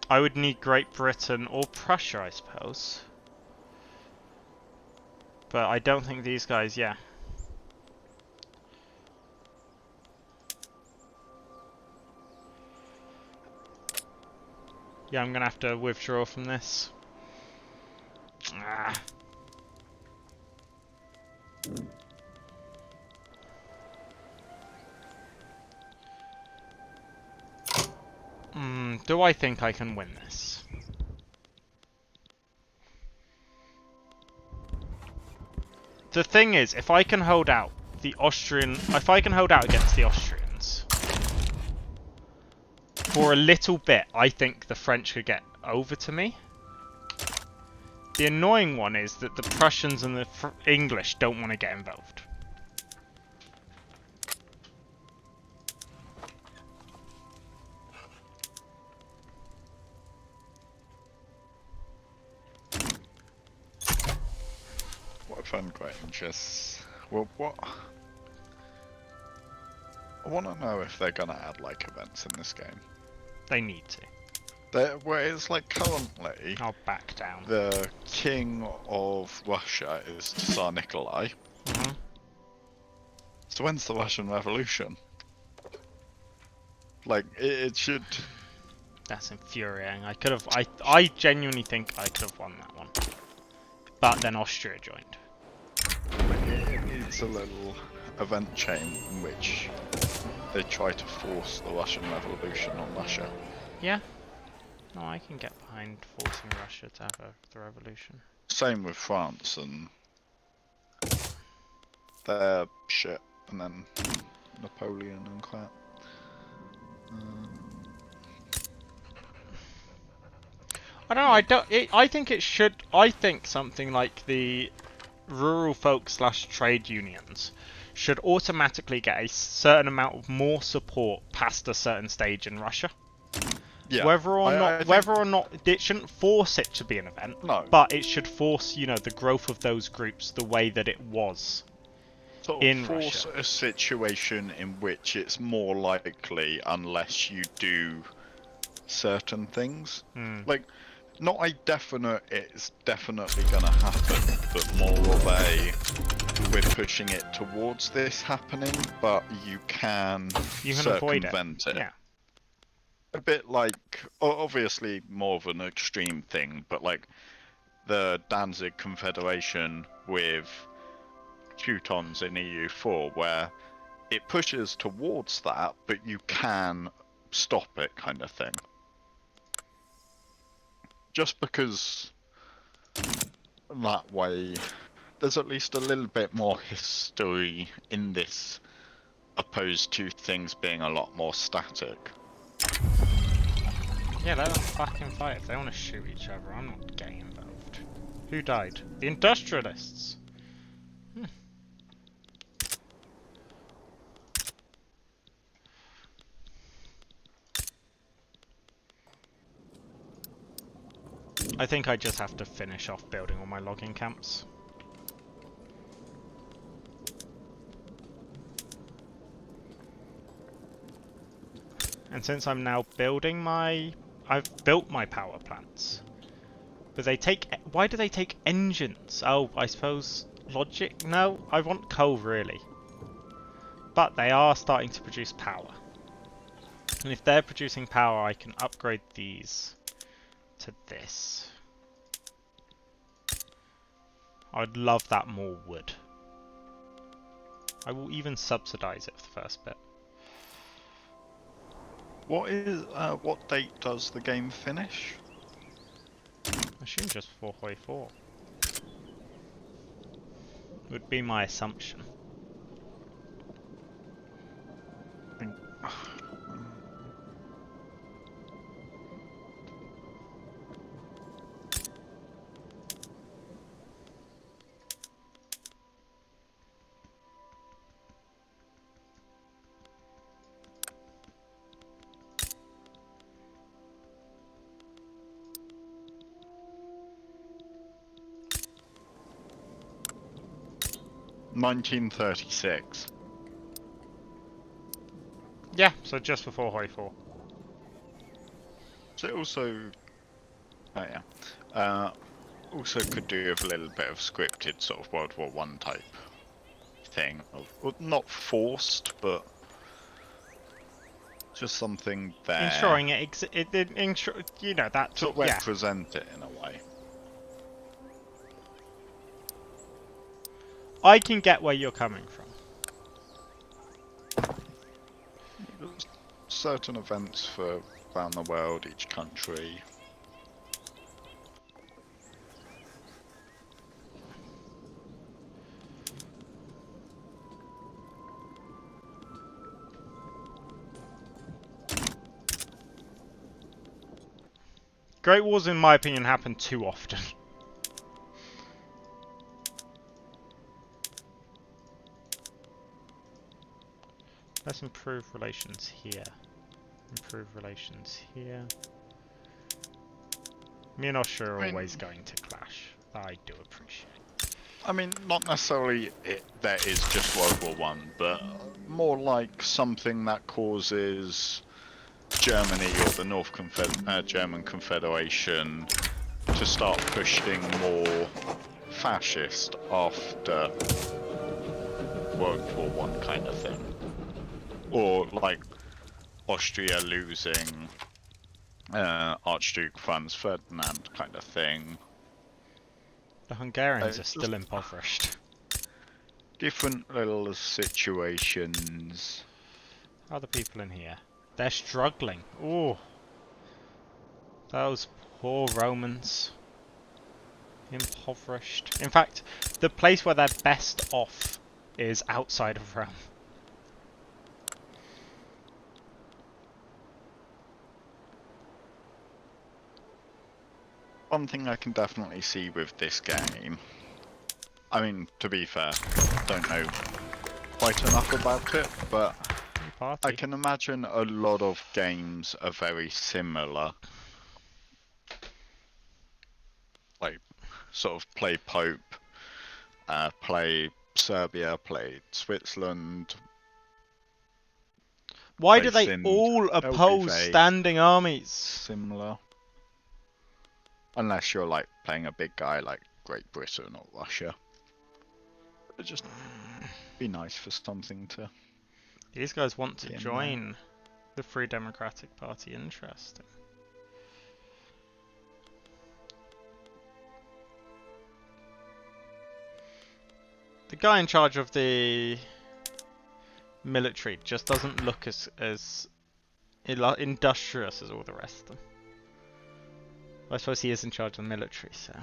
I would need Great Britain or Prussia, I suppose. But I don't think these guys, yeah. Yeah, I'm gonna have to withdraw from this. Ah. Do I think I can win this? The thing is, if I can hold out if I can hold out against the Austrians for a little bit, I think the French could get over to me. The annoying one is that the Prussians and the English don't want to get involved. What I find quite interesting. Well, what? I want to know if they're gonna add like events in this game. They need to. Where it's like currently, I'll back down. the king of Russia is Tsar Nikolai. Mm-hmm. So when's the Russian Revolution? Like, it should... That's infuriating. I genuinely think I could have won that one. But then Austria joined. It needs a little event chain in which they try to force the Russian Revolution on Russia. Yeah. No, I can get behind forcing Russia to have the revolution. Same with France and their shit, and then Napoleon and crap. I don't know. I think it should. I think something like the rural folk / trade unions should automatically get a certain amount of more support past a certain stage in Russia. Yeah. Whether or I not it shouldn't force it to be an event, No. but it should force, the growth of those groups the way that it was sort in of force Russia. a situation in which it's more likely unless you do certain things. Like, not a definite it's definitely gonna happen, but more of a we're pushing it towards this happening, but you can avoid circumvent it. Yeah. A bit like, obviously more of an extreme thing, but like the Danzig Confederation with Teutons in EU4, where it pushes towards that, but you can stop it, kind of thing. Just because that way there's at least a little bit more history in this, opposed to things being a lot more static. Yeah, let them fucking fight. If they want to shoot each other, I'm not getting involved. Who died? The industrialists. I think I just have to finish off building all my logging camps. And since I'm now building I've built my power plants. But they take... Why do they take engines? Oh, I suppose logic? No, I want coal really. But they are starting to produce power. And if they're producing power, I can upgrade these to this. I'd love that more wood. I will even subsidize it for the first bit. What date does the game finish? I assume just before Hoi 4. Would be my assumption. think, 1936. Yeah, so just before Hoi 4. So it also, oh yeah, also could do with a little bit of scripted sort of World War One type thing, well, not forced, but just something there. Ensuring you know, that to yeah. represent it in a way. I can get where you're coming from. There's certain events for around the world, each country. Great Wars, in my opinion, happen too often. Let's improve relations here. Improve relations here. Me and Austria are always going to clash. I do appreciate. I mean, not necessarily there is just World War One, but more like something that causes Germany or the German Confederation to start pushing more fascist after World War One kind of thing. Or like Austria losing Archduke Franz Ferdinand kind of thing. The Hungarians are still impoverished. Different little situations. How are the people in here? They're struggling. Ooh. Those poor Romans. Impoverished. In fact, the place where they're best off is outside of Rome. One thing I can definitely see with this game, I mean, to be fair, don't know quite enough about it, but I can imagine a lot of games are very similar. Like, sort of play Pope, play Serbia, play Switzerland. Why do they all oppose standing armies? Similar. Unless you're like playing a big guy like Great Britain or Russia. It'd just be nice for something to... These guys want to join the Free Democratic Party. Interesting. The guy in charge of the military just doesn't look as industrious as all the rest of them. I suppose he is in charge of the military, so...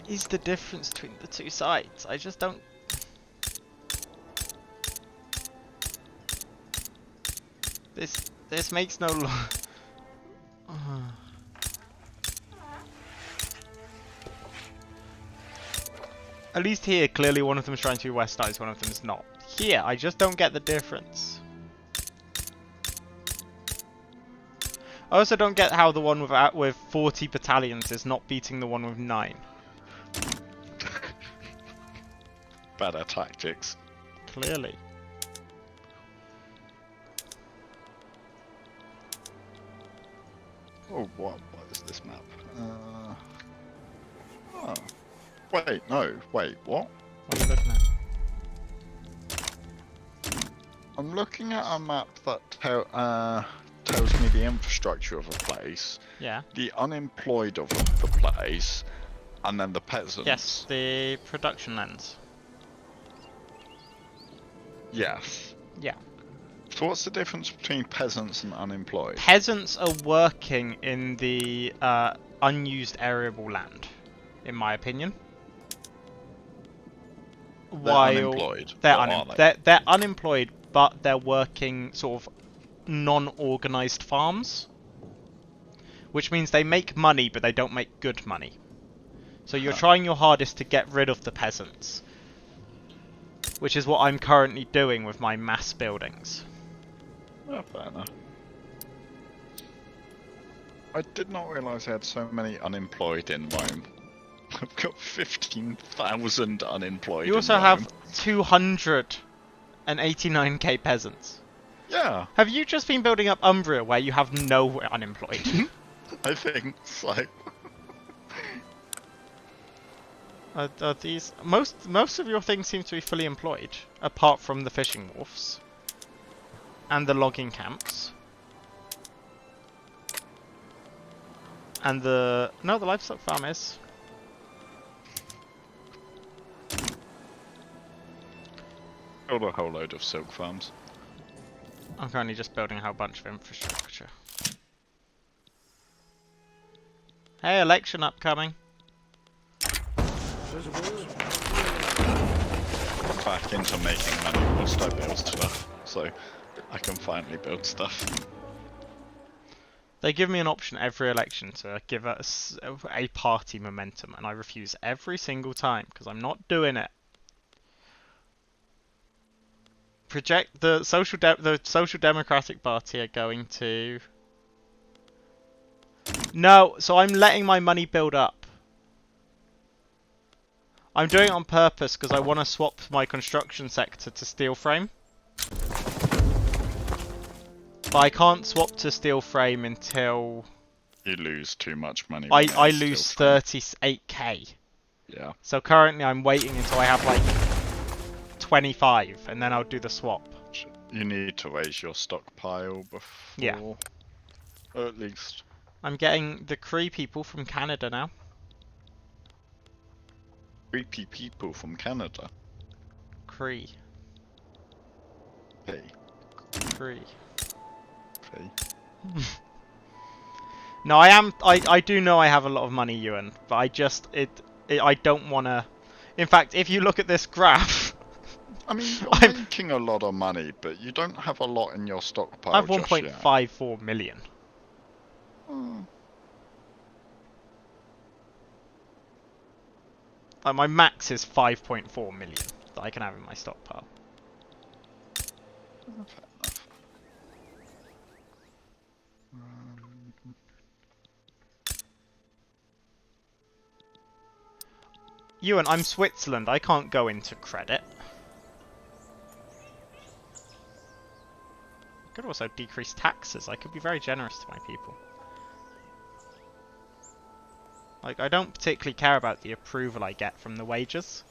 What is the difference between the two sides? I just don't... This makes no At least here, clearly one of them is trying to be westernized, one of them is not. Here, I just don't get the difference. I also don't get how the one with 40 battalions is not beating the one with 9. Better tactics. Clearly. Oh, what is this map? Oh. Wait, no. Wait, what? What are you looking at? I'm looking at a map that tells me the infrastructure of a place, Yeah. the unemployed of the place, and then the peasants. Yes, the production lens. Yes. Yeah. So what's the difference between peasants and unemployed? Peasants are working in the unused arable land, in my opinion. They're unemployed. They're unemployed, but they're working sort of non-organized farms, which means they make money, but they don't make good money. So you're trying your hardest to get rid of the peasants, which is what I'm currently doing with my mass buildings. Oh, fair enough. I did not realise I had so many unemployed in Rome. I've got 15,000 unemployed. You also have 289k peasants. Yeah. Have you just been building up Umbria where you have no unemployed? I think so. Are these most of your things seem to be fully employed, apart from the fishing wharfs and the logging camps and the livestock farm is. Build a whole load of silk farms. I'm currently just building a whole bunch of infrastructure. Hey, election upcoming. Back into making money whilst I build stuff, so I can finally build stuff. They give me an option every election to give us a party momentum, and I refuse every single time because I'm not doing it. Project the Social Democratic Party are going to. No, so I'm letting my money build up. I'm doing it on purpose because I want to swap my construction sector to steel frame. But I can't swap to steel frame until You lose too much money. I lose 38k. Yeah. So currently I'm waiting until I have like 25 and then I'll do the swap. You need to raise your stockpile before. Yeah. Or at least. I'm getting the Cree people from Canada now. Creepy people from Canada. Cree. Hey. Cree. Hey. No, I do know I have a lot of money, Ewan, but I don't want to. In fact, if you look at this graph, I mean, you're making a lot of money, but you don't have a lot in your stockpile. I have 1.54 million. Like my max is 5.4 million that I can have in my stockpile. Fair enough. Ewan, I'm Switzerland. I can't go into credit. I could also decrease taxes. I could be very generous to my people. Like, I don't particularly care about the approval I get from the wages.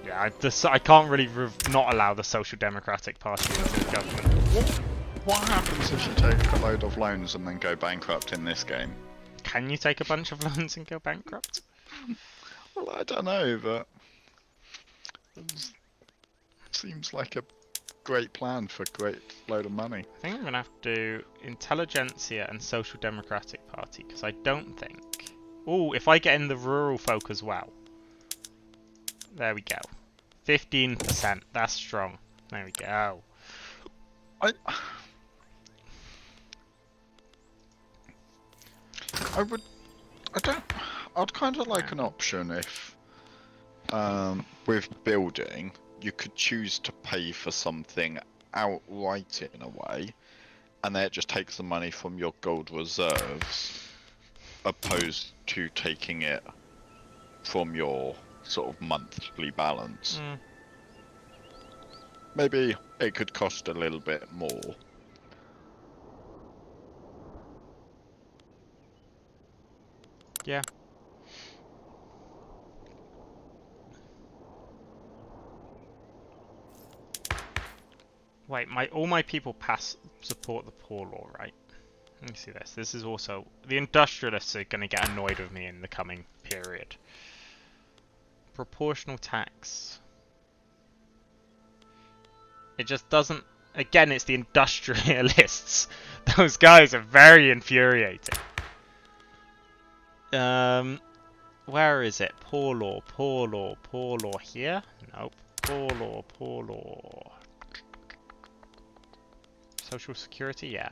Yeah, I can't really not allow the Social Democratic Party into the government. What happens if you take a load of loans and then go bankrupt in this game? Can you take a bunch of loans and go bankrupt? Well, I don't know, but it seems like a great plan for a great load of money. I think I'm going to have to do Intelligentsia and Social Democratic Party, because I don't think Oh, if I get in the rural folk as well. There we go. 15%. That's strong. There we go. I would. I don't. I'd kind of like an option if, with building, you could choose to pay for something outright in a way, and then it just takes the money from your gold reserves, opposed to taking it from your sort of monthly balance. Maybe it could cost a little bit more. Yeah. Wait, all my people support the poor law, right? Let me see this. This is also the industrialists are going to get annoyed with me in the coming period. Proportional tax. It just doesn't. Again, it's the industrialists. Those guys are very infuriating. Where is it? Poor law, poor law, poor law here? Nope. Poor law, poor law. Social security, yeah.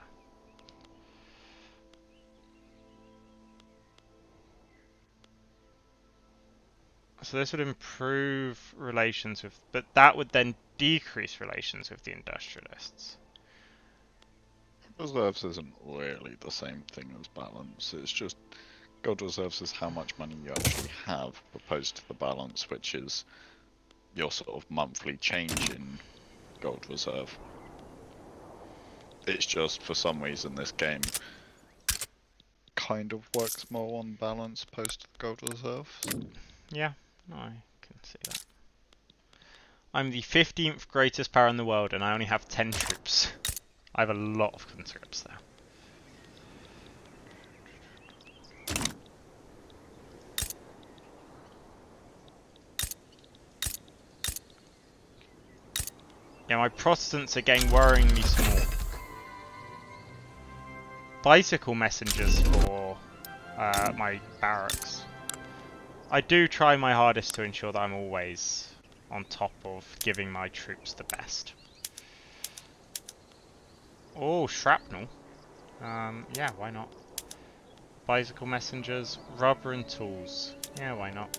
So this would improve relations with, but that would then decrease relations with the industrialists. Reserves isn't really the same thing as balance. It's just gold reserves is how much money you actually have, opposed to the balance, which is your sort of monthly change in gold reserve. It's just, for some reason, this game kind of works more on balance opposed to the gold reserve. Yeah, no, I can see that. I'm the 15th greatest power in the world, and I only have 10 troops. I have a lot of conscripts there. Yeah, my Protestants are getting worryingly small. Bicycle messengers for my barracks. I do try my hardest to ensure that I'm always on top of giving my troops the best. Oh, shrapnel. Yeah, why not? Bicycle messengers, rubber and tools. Yeah, why not?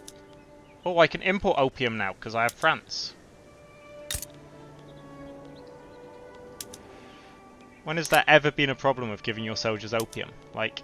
Oh, I can import opium now because I have France. When has there ever been a problem with giving your soldiers opium? Like...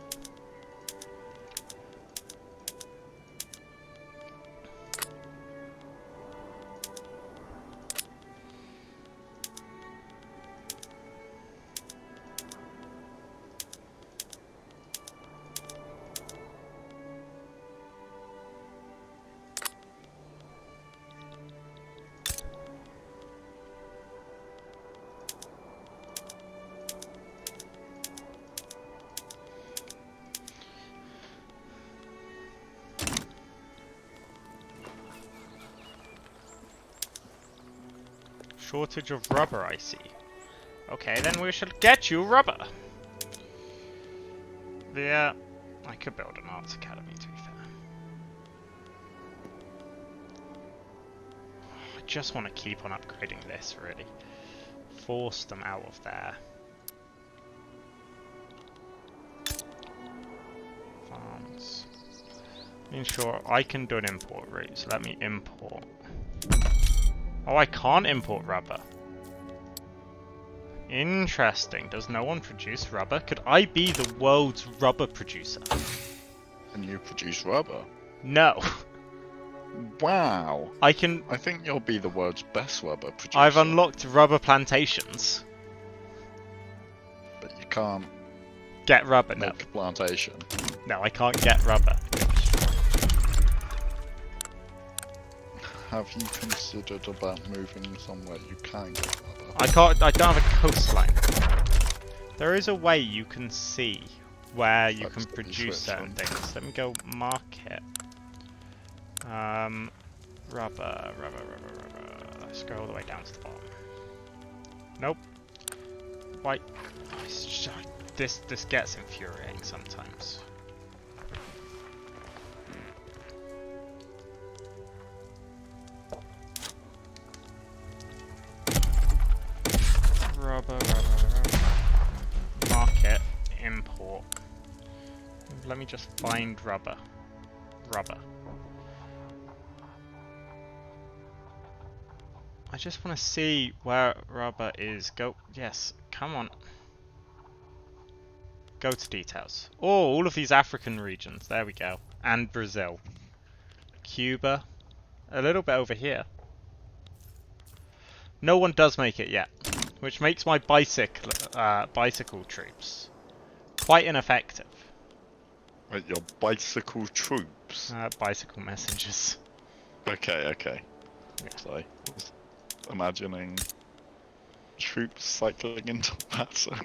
Shortage of rubber, I see. Okay, then we shall get you rubber. Yeah, I could build an arts academy, to be fair. I just want to keep on upgrading this, really. Force them out of there. Farms. Ensure I can do an import route, so let me import. Oh, I can't import rubber. Interesting. Does no one produce rubber? Could I be the world's rubber producer? And you produce rubber? No. Wow. I think you'll be the world's best rubber producer. I've unlocked rubber plantations. But you can't get rubber, make a plantation. No, I can't get rubber. Have you considered about moving somewhere you can get rubber? I don't have a coastline. There is a way you can see where you can produce certain things. Let me go market. Rubber. Let's go all the way down to the bottom. Nope. Why? This gets infuriating sometimes. Let me just find rubber. Rubber. I just want to see where rubber is. Go. Yes, come on. Go to details. Oh, all of these African regions. There we go. And Brazil. Cuba. A little bit over here. No one does make it yet. Which makes my bicycle troops quite ineffective. Wait, your bicycle troops? Bicycle messengers. Okay, okay. Yeah. So, I was imagining troops cycling into battle.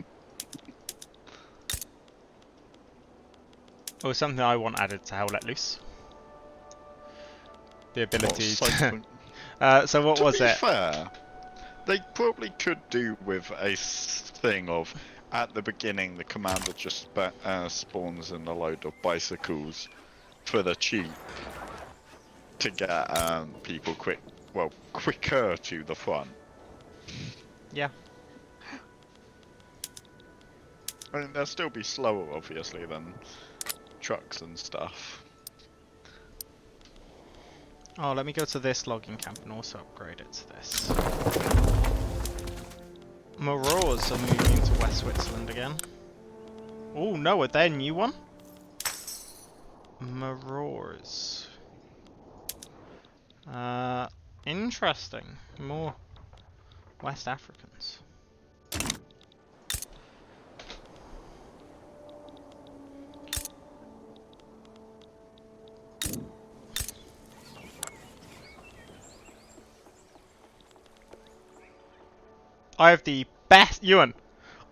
Oh, something I want added to Hell Let Loose. The ability to... so what was it? To be fair, they probably could do with a thing of, at the beginning, the commander just spawns in a load of bicycles for the cheap to get people quicker to the front. Yeah. I mean, they'll still be slower, obviously, than trucks and stuff. Oh, let me go to this logging camp and also upgrade it to this. Marauders are moving into West Switzerland again. Oh no, are they a new one? Marauders. Interesting. More West Africans. I have the best, Ewan,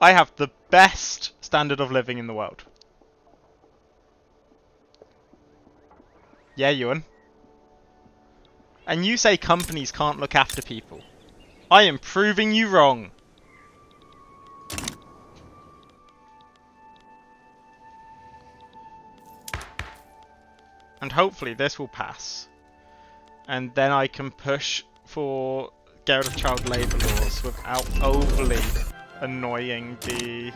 I have the best standard of living in the world. Yeah, Ewan. And you say companies can't look after people. I am proving you wrong. And hopefully this will pass. And then I can push for get rid of child labour laws without overly annoying the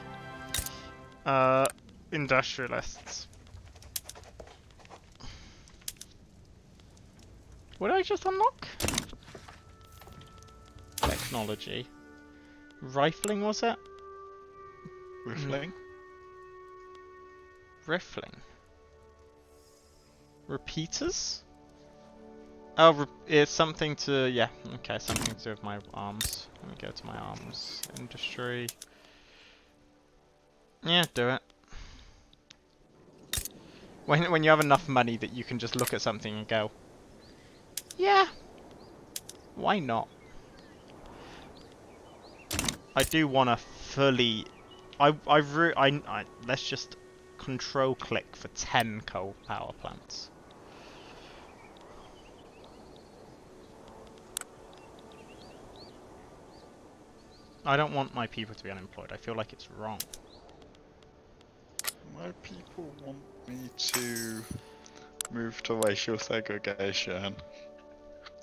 industrialists. What did I just unlock? Technology. Rifling, was it? Rifling? Rifling. Repeaters? Oh, it's something to... yeah, okay, something to do with my arms. Let me go to my arms. Industry. Yeah, do it. When you have enough money that you can just look at something and go, yeah, why not? I do want to fully... let's just control click for 10 coal power plants. I don't want my people to be unemployed. I feel like it's wrong. My people want me to move to racial segregation.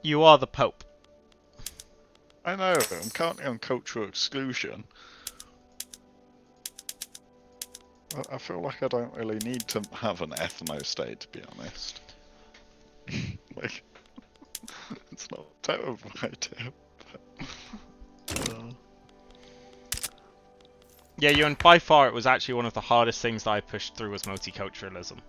You are the Pope. I know, I'm currently on cultural exclusion. I feel like I don't really need to have an ethno-state, to be honest. Like, it's not a terrible idea, but... Yeah, you and by far it was actually one of the hardest things that I pushed through was multiculturalism.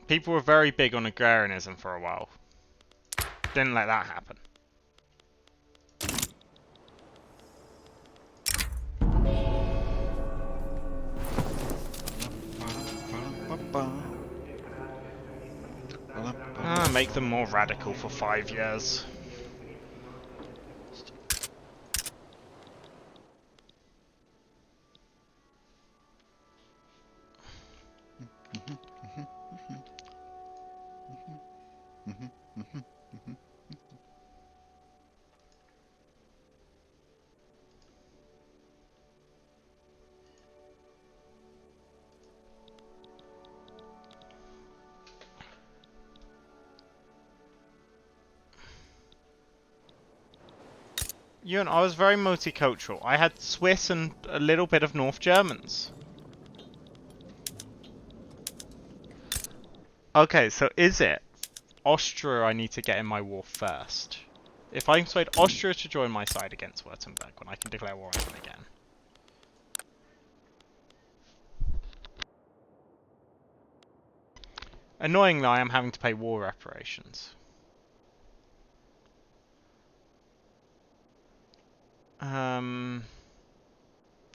People were very big on agrarianism for a while. Didn't let that happen. Make them more radical for 5 years. Ewan, I was very multicultural. I had Swiss and a little bit of North Germans. Okay, so is it Austria I need to get in my war first? If I can persuade Austria to join my side against Württemberg, when I can declare war on them again. Annoyingly, I am having to pay war reparations.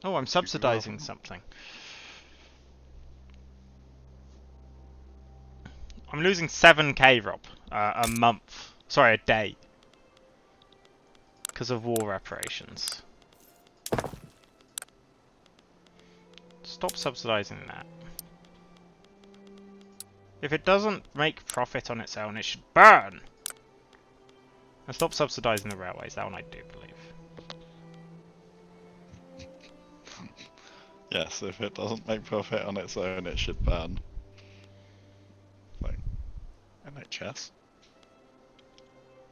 Oh, I'm subsidizing something. I'm losing 7k, Rob, a month. Sorry, a day. Because of war reparations. Stop subsidizing that. If it doesn't make profit on its own, it should burn! And stop subsidizing the railways, that one I do believe. Yes, if it doesn't make profit on its own, it should burn. Like, NHS?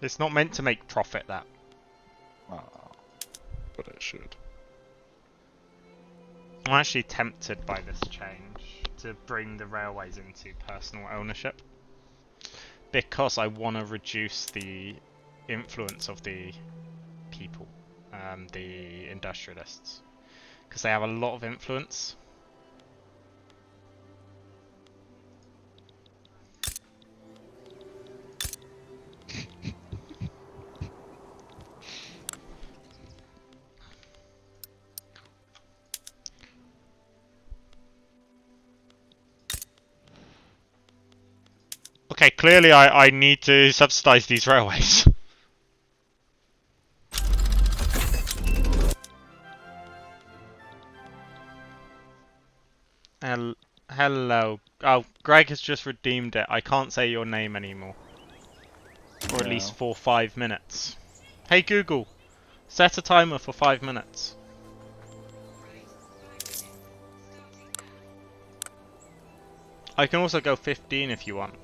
It's not meant to make profit, that. Ah, but it should. I'm actually tempted by this change to bring the railways into personal ownership. Because I want to reduce the influence of the people, the industrialists. Because they have a lot of influence. Okay, clearly I need to subsidize these railways. Hello. Oh, Greg has just redeemed it. I can't say your name anymore. Or at least for 5 minutes. Hey Google, set a timer for 5 minutes. I can also go 15 if you want.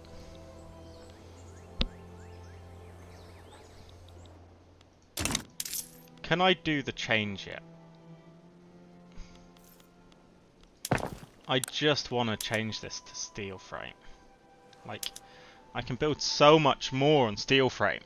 Can I do the change yet? I just want to change this to steel frame. Like, I can build so much more on steel frame.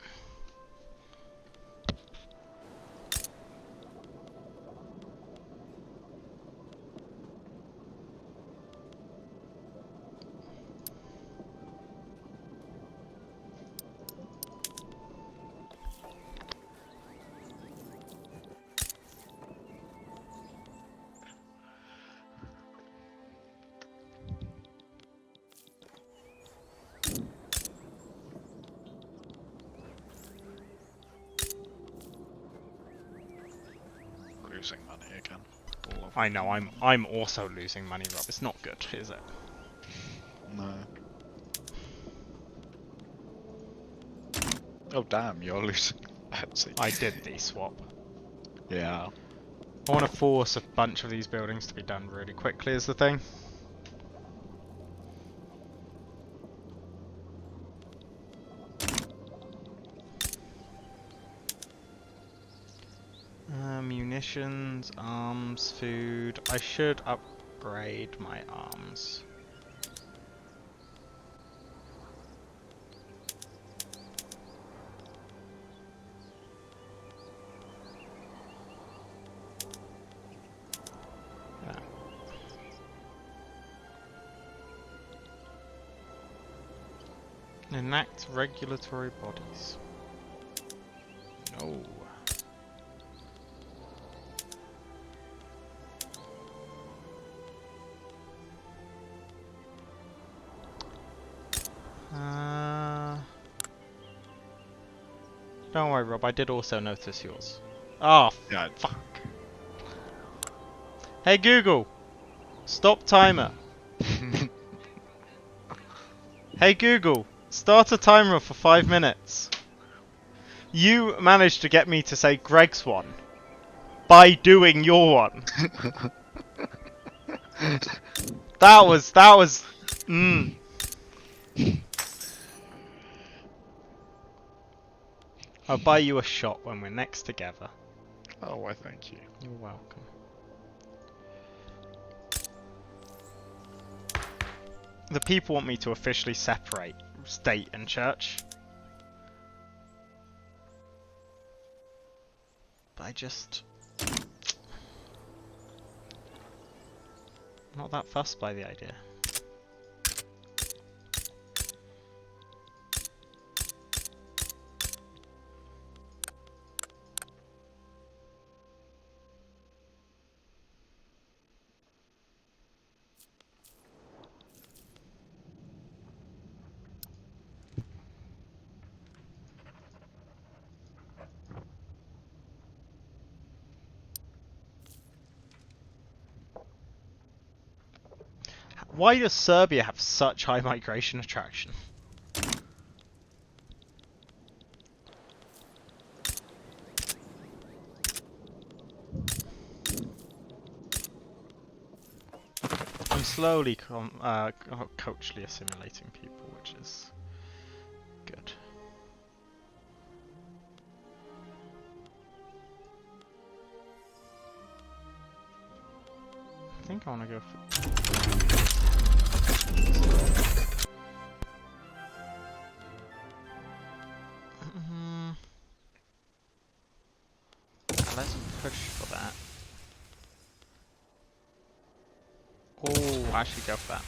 Losing money again. I know, I'm also losing money, Rob. It's not good, is it? No. Oh damn, you're losing Etsy. I did the swap. Yeah. I want to force a bunch of these buildings to be done really quickly is the thing. Munitions, arms, food. I should upgrade my arms. Enact regulatory bodies. No. Don't worry, Rob. I did also notice yours. Oh, Yeah. fuck. Hey Google, stop timer. Hey Google, start a timer for 5 minutes. You managed to get me to say Greg's one by doing your one. That was. I'll buy you a shot when we're next together. Oh, why thank you. You're welcome. The people want me to officially separate state and church. But I just... I'm not that fussed by the idea. Why does Serbia have such high migration attraction? I'm slowly culturally assimilating people, which is good. I think I want to go for... Let's push for that. Oh, I should go for that.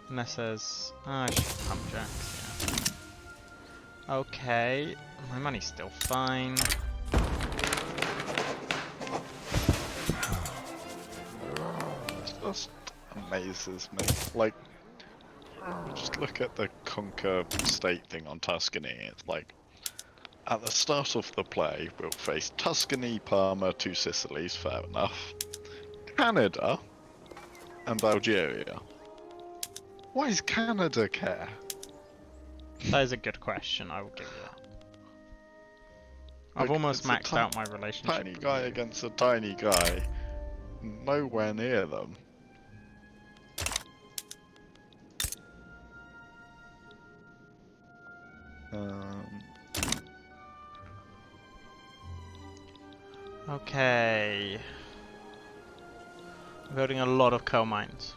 Unless there's... I should pump jacks, yeah. Okay, my money's still fine. It just amazes me. Like, just look at the conquer state thing on Tuscany. It's like, at the start of the play, we'll face Tuscany, Parma, two Sicilies, fair enough. Canada, and Algeria. Why does Canada care? That is a good question, I will give you that. I've Like, almost it's a maxed out my relationship. Tiny guy against a tiny guy. Nowhere near them. Okay. I'm building a lot of coal mines.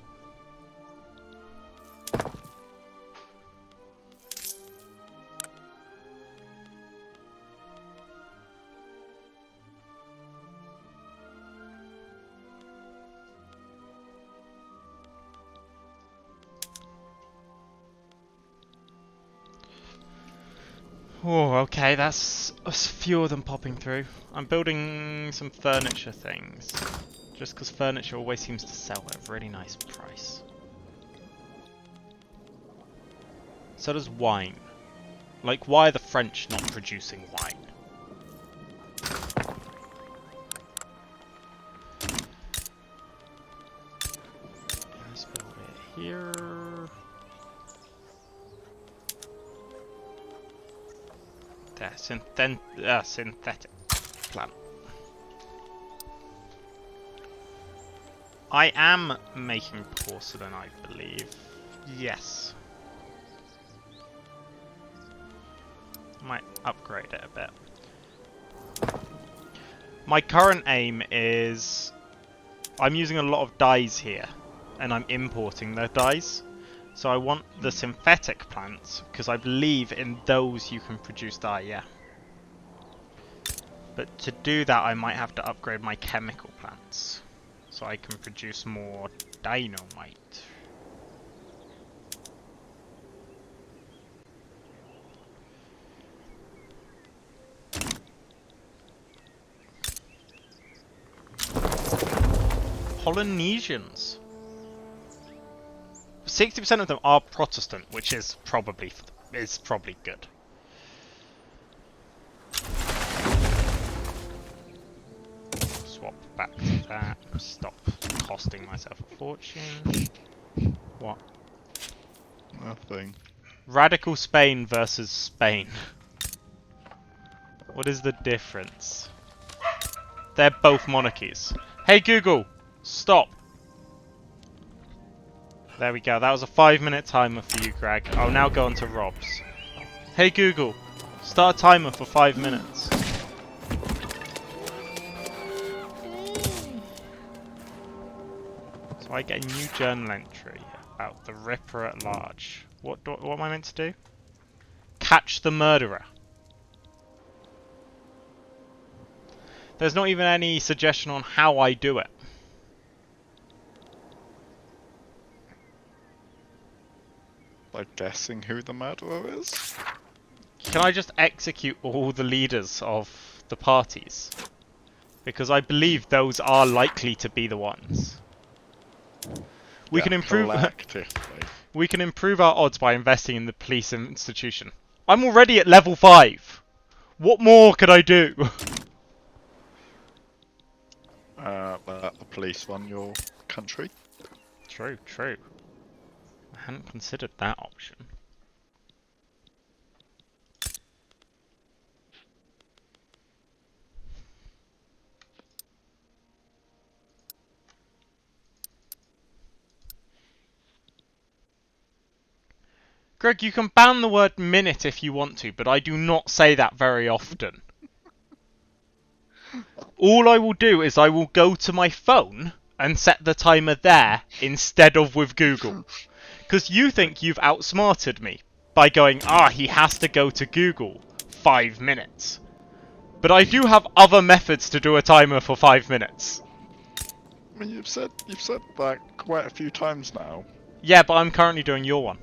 Oh, okay, that's a few of them popping through. I'm building some furniture things. Just because furniture always seems to sell at a really nice price. So does wine. Like, why are the French not producing wine? Let's build it here. There, synthetic plant. I am making porcelain, I believe. Yes. Might upgrade it a bit. My current aim is... I'm using a lot of dyes here, and I'm importing the dyes. So I want the synthetic plants, because I believe in those you can produce dye, yeah. But to do that I might have to upgrade my chemical plants, so I can produce more dynamite. Polynesians. 60% of them are Protestant, which is probably good. Swap back to that. Stop costing myself a fortune. What? Nothing. Radical Spain versus Spain. What is the difference? They're both monarchies. Hey Google, stop. There we go. That was a 5-minute timer for you, Greg. I'll now go on to Rob's. Hey Google, start a timer for 5 minutes. I get a new journal entry about the Ripper at large. What am I meant to do? Catch the murderer. There's not even any suggestion on how I do it. By guessing who the murderer is? Can I just execute all the leaders of the parties? Because I believe those are likely to be the ones. We can improve. Collectively. We can improve our odds by investing in the police institution. I'm already at level 5. What more could I do? Let the police run your country. True, true. I hadn't considered that option. Greg, you can ban the word minute if you want to, but I do not say that very often. All I will do is I will go to my phone and set the timer there instead of with Google. Because you think you've outsmarted me by going, he has to go to Google 5 minutes. But I do have other methods to do a timer for 5 minutes. I mean, you've said that quite a few times now. Yeah, but I'm currently doing your one.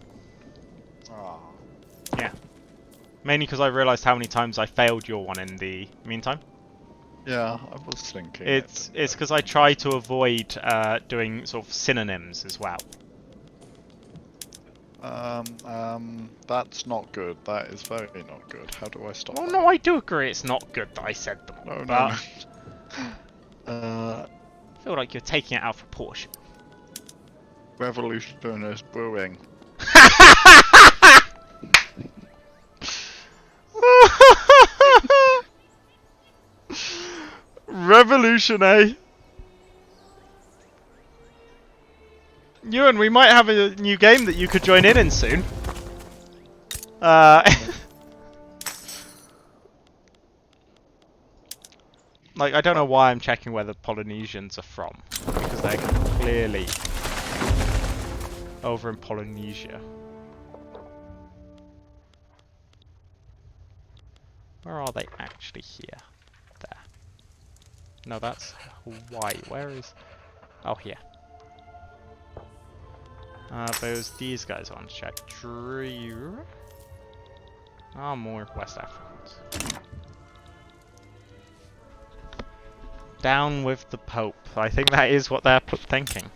Ah. Yeah. Mainly because I realised how many times I failed your one in the meantime. Yeah, I was thinking. It's because I try to avoid doing sort of synonyms as well. That's not good. That is very not good. How do I stop Oh that? no, I do agree it's not good that I said them. No, but no. I feel like you're taking it out of proportion. Revolution is brewing. Revolution, eh? Ewan, we might have a new game that you could join in soon. Like, I don't know why I'm checking where the Polynesians are from. Because they're clearly over in Polynesia. Where are they actually here? There. No, that's Hawaii. Where is... Oh, here. But it was these guys I want to check. Oh, more West Africans. Down with the Pope. I think that is what they're thinking.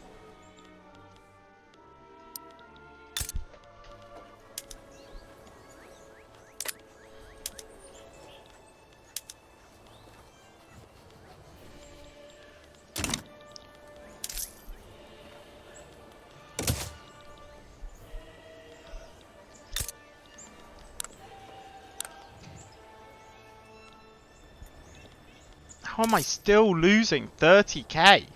How am I still losing 30k?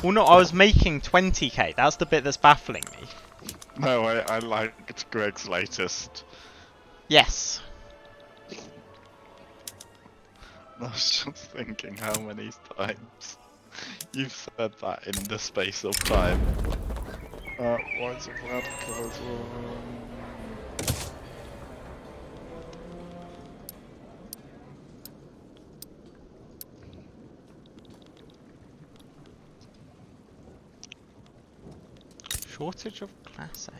Well, no, I was making 20k. That's the bit that's baffling me. No, I liked Greg's latest. Yes. I was just thinking how many times you've said that in the space of time. Why is it radical as well? Shortage of Class A.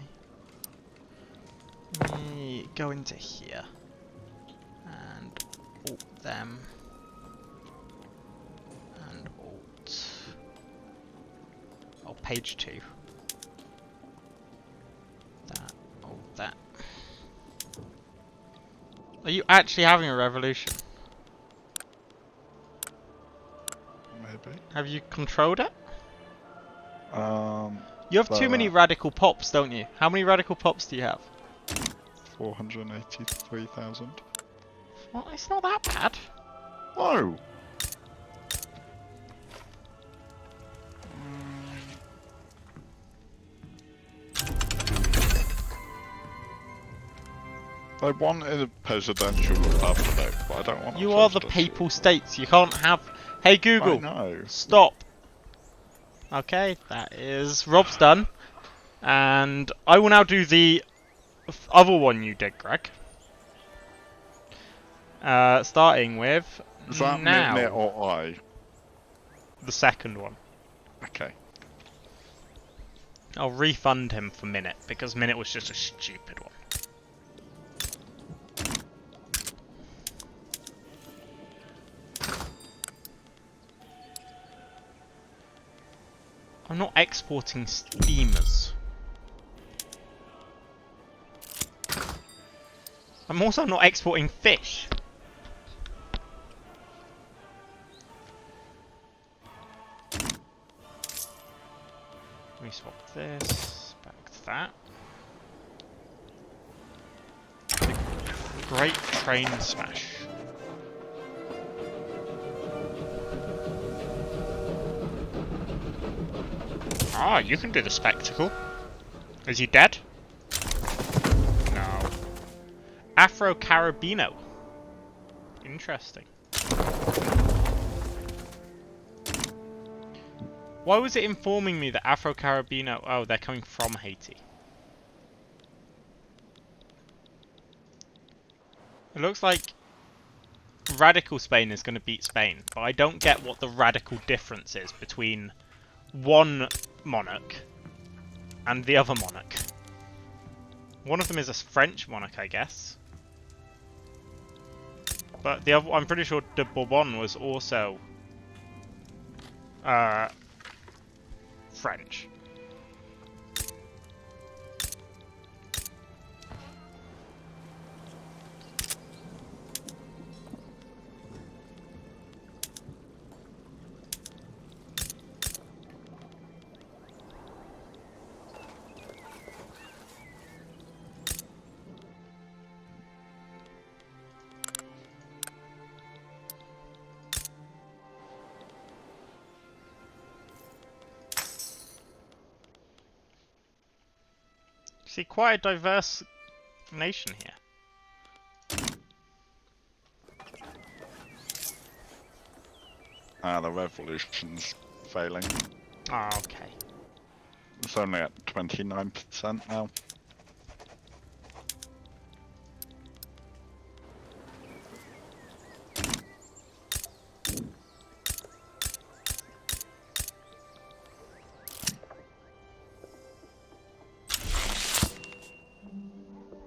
Let me go into here. And alt them. And alt. Oh, page 2. That, alt that. Are you actually having a revolution? Maybe. Have you controlled it? You have too but, many radical pops, don't you? How many radical pops do you have? 483,000. Well, it's not that bad. No! I want a presidential republic, but I don't want. You a are the presidential Papal States. You can't have. Hey Google, I know. stop. Okay, that is Rob's done, and I will now do the other one you did, Greg. Starting with Is that now Minute or I? the second one. Okay. I'll refund him for Minute because Minute was just a stupid one. I'm not exporting steamers. I'm also not exporting fish. Let me swap this back to that. The Great Train Smash. Ah, you can do the spectacle. Is he dead? No. Afro Carabino. Interesting. Why was it informing me that Afro Carabino... Oh, they're coming from Haiti. It looks like Radical Spain is going to beat Spain, but I don't get what the radical difference is between one monarch and the other monarch. One of them is a French monarch, I guess. But the other, I'm pretty sure de Bourbon was also French. See, quite a diverse nation here. The revolution's failing. Ah, okay. It's only at 29% now.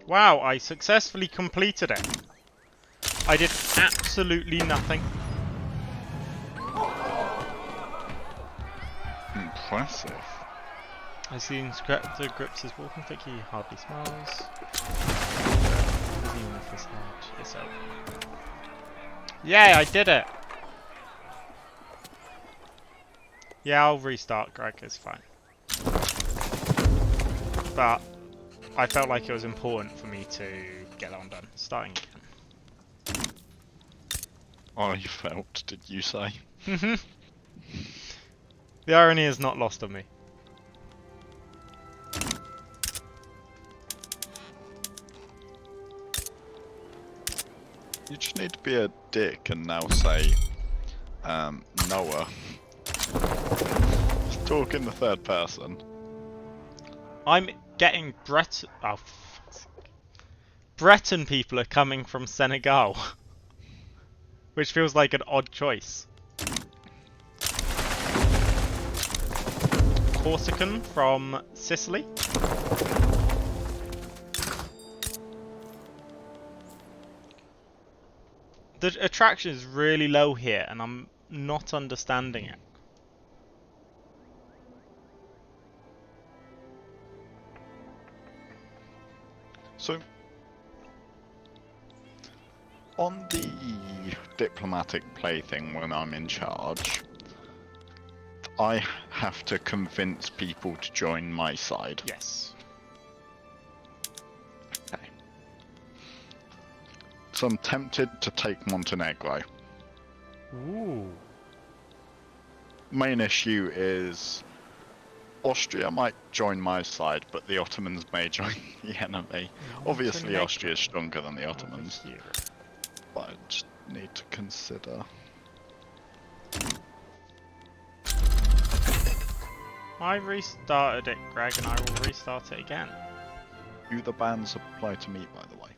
Wow, I successfully completed it. I did absolutely nothing. Impressive. I see Inspector grips his walking stick, he hardly smiles. Doesn't even lift his head. It's over. Yay, I did it! Yeah, I'll restart, Greg, it's fine. But I felt like it was important for me to get that one done. Starting again. I felt, did you say? The irony is not lost on me. You just need to be a dick and now say, Noah. Just talk in the third person. I'm getting Breton... Oh, Breton people are coming from Senegal. Which feels like an odd choice. Corsican from Sicily. The attraction is really low here, and I'm not understanding it. So, on the diplomatic plaything when I'm in charge, I have to convince people to join my side. Yes. Okay. So I'm tempted to take Montenegro. Ooh. Main issue is Austria might join my side, but the Ottomans may join the enemy. Obviously, Montenegro Austria is stronger than the over Ottomans, here. but I just need to consider. I restarted it, Greg, and I will restart it again. Do the bans apply to me, by the way?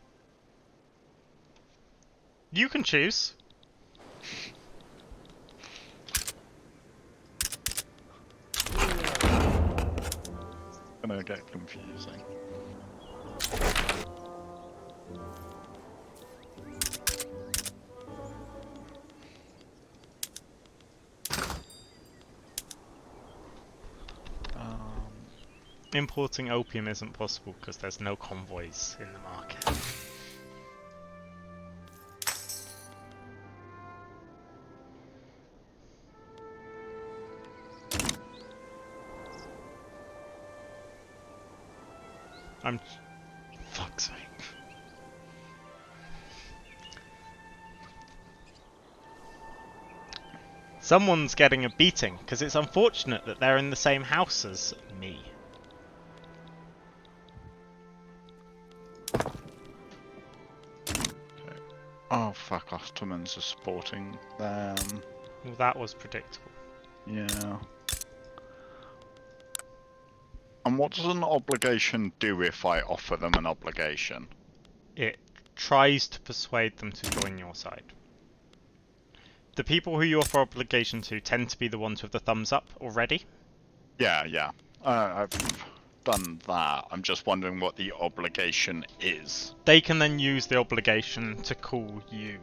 You can choose. Gonna get confusing. Importing opium isn't possible because there's no convoys in the market. Fuck's sake. Someone's getting a beating because it's unfortunate that they're in the same house as me. Oh fuck, Ottomans are supporting them. Well, that was predictable. Yeah. And what does an obligation do if I offer them an obligation? It tries to persuade them to join your side. The people who you offer obligation to tend to be the ones with the thumbs up already. Yeah, yeah. I've done that. I'm just wondering what the obligation is. They can then use the obligation to call you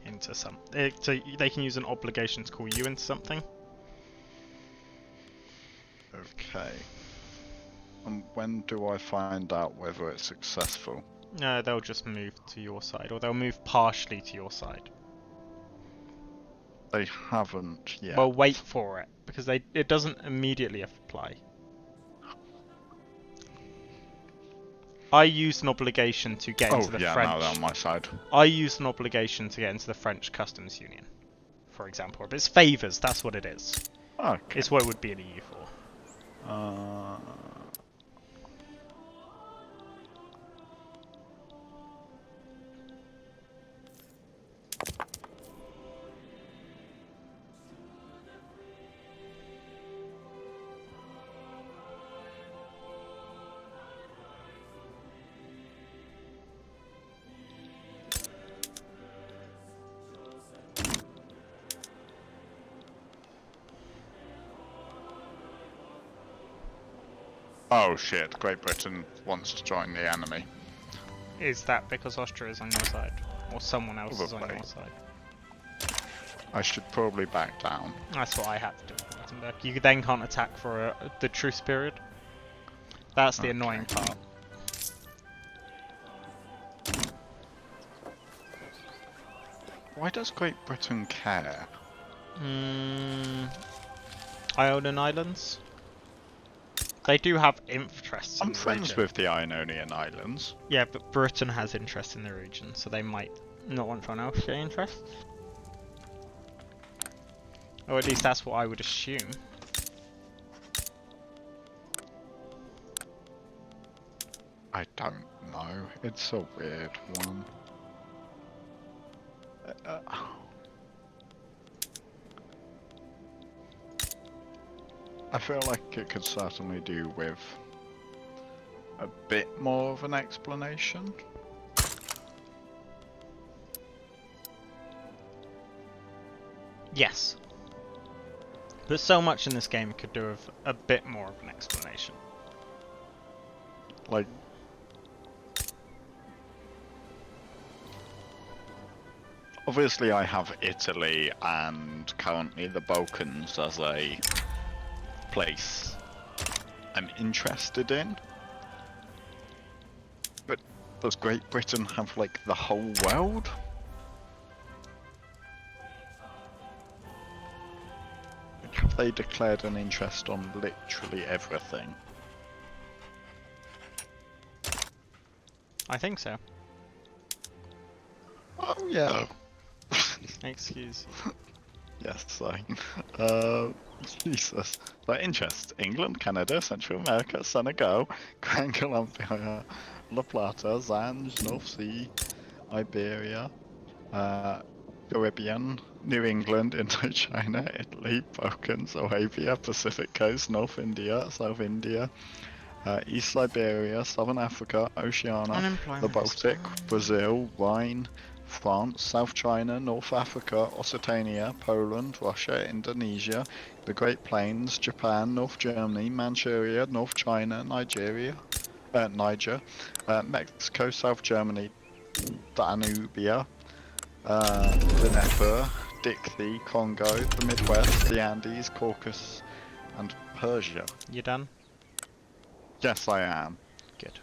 into something. They can use an obligation to call you into something. Okay. And when do I find out whether it's successful? No, they'll just move to your side, or they'll move partially to your side. They haven't yet. Well, wait for it, because it doesn't immediately apply. I used an obligation to get into the French. Now they're on my side. I used an obligation to get into the French customs union, for example. But it's favours, that's what it is. Okay. It's what it would be an EU for. Oh shit, Great Britain wants to join the enemy. Is that because Austria is on your side? Or someone else is on Probably. your side? I should probably back down. That's what I had to do with Wittenberg. You then can't attack for the truce period. That's the annoying part. Why does Great Britain care? Ionian Islands? They do have interests in I'm the friends region. with the Ionian Islands. Yeah, but Britain has interest in the region, so they might not want someone else to get interest. Or at least that's what I would assume. I don't know. It's a weird one. I feel like it could certainly do with a bit more of an explanation. Yes. But so much in this game could do with a bit more of an explanation. Like, obviously I have Italy and currently the Balkans as a place I'm interested in. But does Great Britain have like the whole world? Like, have they declared an interest on literally everything? I think so. Oh yeah. Excuse. Yes, so, Jesus. So interest, England, Canada, Central America, Senegal, Gran Colombia, La Plata, Zanj, North Sea, Iberia, Caribbean, New England, Indochina, Italy, Balkans, Arabia, Pacific Coast, North India, South India, East Siberia, Southern Africa, Oceania, the Unemployment is Baltic, fine. Brazil, Rhine, France, South China, North Africa, Occitania, Poland, Russia, Indonesia, the Great Plains, Japan, North Germany, Manchuria, North China, Niger, Mexico, South Germany, Danubia, Dnieper, Dixie, Congo, the Midwest, the Andes, Caucasus, and Persia. You done? Yes, I am. Good.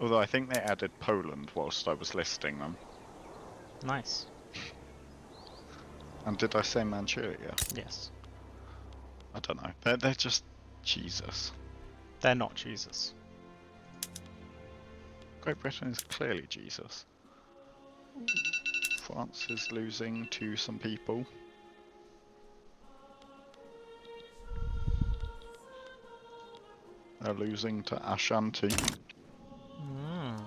Although I think they added Poland whilst I was listing them. Nice. And did I say Manchuria? Yes. I don't know. They're just Jesus. They're not Jesus. Great Britain is clearly Jesus. France is losing to some people. They're losing to Ashanti. Mm.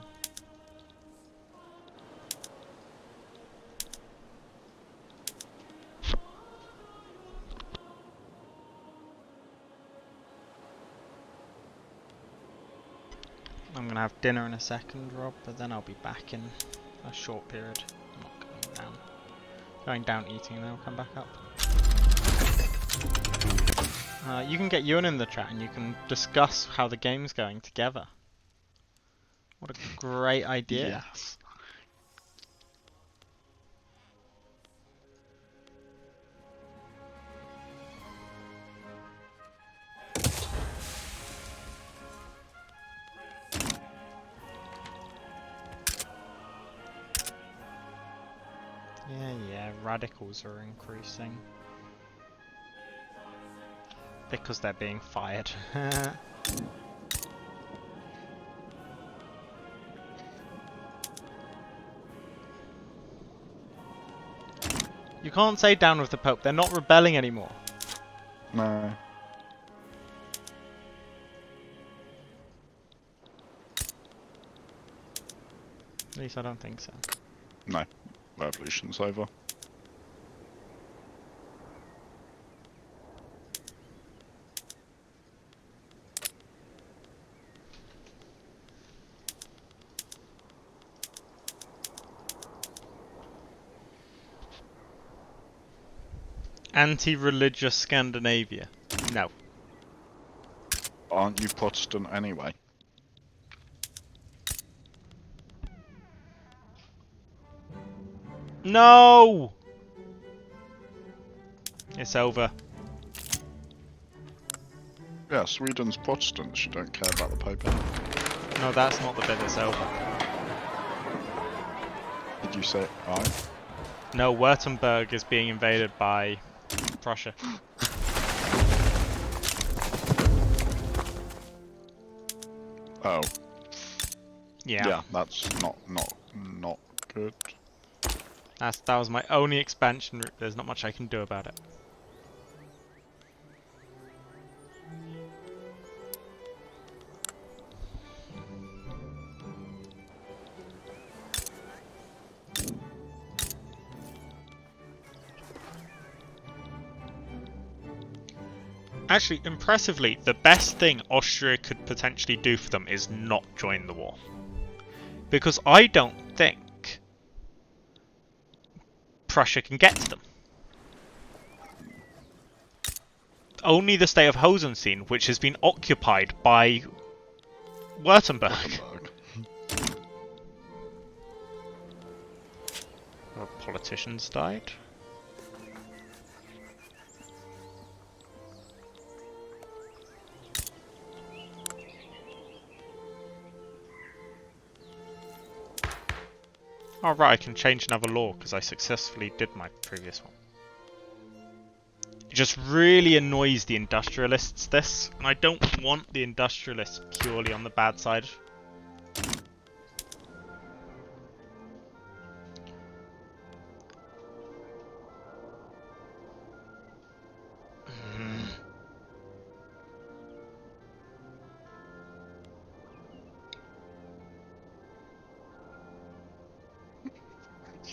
I'm gonna have dinner in a second, Rob, but then I'll be back in a short period. I'm not going down. Going down eating, then I'll come back up. You can get Ewan in the chat and you can discuss how the game's going together. What a great idea. Yes. Yeah, radicals are increasing. Because they're being fired. You can't say down with the Pope, they're not rebelling anymore. No. At least I don't think so. No. Revolution's over. Anti-religious Scandinavia. No. Aren't you Protestant anyway? No! It's over. Yeah, Sweden's Protestants. You don't care about the Pope anymore. No, that's not the bit that's over. Did you say it right? No, Württemberg is being invaded by Prussia. Oh. Yeah. Yeah, that's not good. That was my only expansion route. There's not much I can do about it. Actually, impressively, the best thing Austria could potentially do for them is not join the war. Because I don't think Prussia can get to them. Only the state of Hosenstein, which has been occupied by Württemberg. Politicians died. Oh right, I can change another law because I successfully did my previous one. It just really annoys the industrialists, this, and I don't want the industrialists purely on the bad side.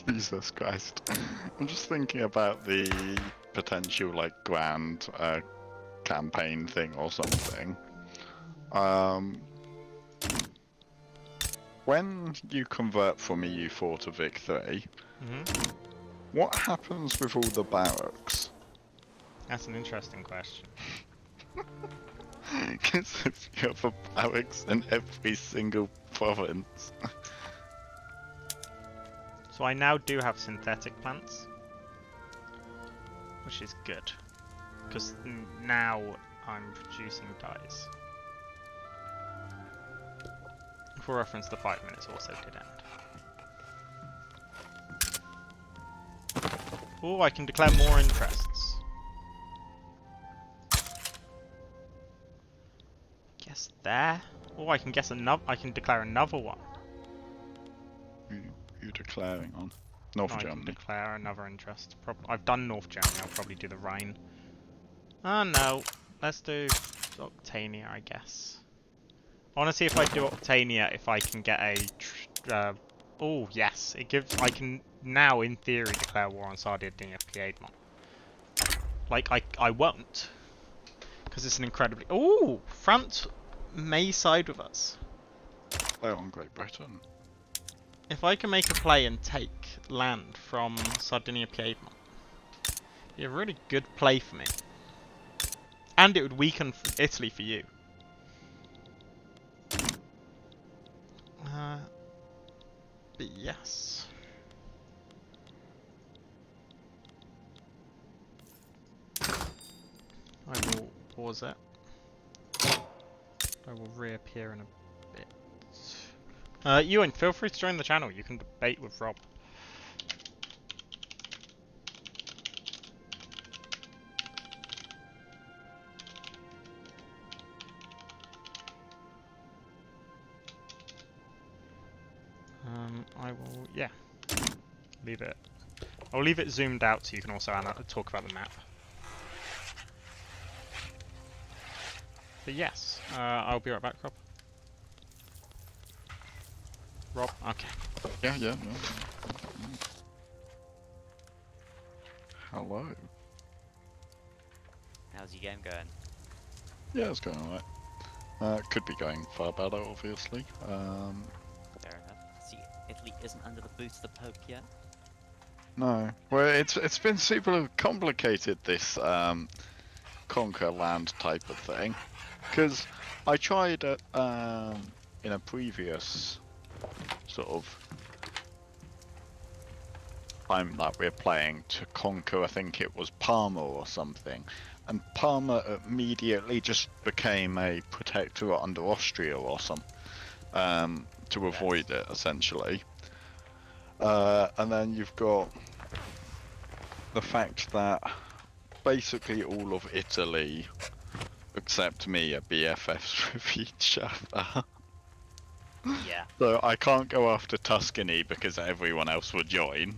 Jesus Christ. I'm just thinking about the potential, like, grand campaign thing or something. When you convert from EU4 to Vic3, what happens with all the barracks? That's an interesting question. Because if you have a barracks in every single province. So I now do have synthetic plants, which is good, because now I'm producing dyes. For reference, the 5 minutes also did end. Oh, I can declare more interests. Guess there. Oh, I can guess another. I can declare another one. You're declaring on North I Germany. can declare another interest. I've done North Germany. I'll probably do the Rhine. Oh no, let's do Octania, I guess. I want to see if I do Octania, if I can get a... oh, yes. It gives... I can now, in theory, declare war on Sardinia Piedmont. Like, I won't. Because it's an incredibly... Oh! France may side with us. They're on Great Britain. If I can make a play and take land from Sardinia Piedmont, it'd be a really good play for me. And it would weaken Italy for you. But yes. I will pause it. I will reappear in a bit. Ewan, feel free to join the channel. You can debate with Rob. I will, yeah, leave it. I'll leave it zoomed out so you can also talk about the map. But yes, I'll be right back, Rob. Rob, okay. Yeah. Hello. How's your game going? Yeah, it's going alright. Could be going far better, obviously. Fair enough. See, Italy isn't under the boot of the Pope yet. No. Well, it's been super complicated, this conquer land type of thing, because I tried it in a previous sort of time that we're playing to conquer. I think it was Parma or something, and Parma immediately just became a protectorate under Austria or something to avoid it, essentially. And then you've got the fact that basically all of Italy, except me, are BFFs with each other. Yeah. So I can't go after Tuscany because everyone else would join.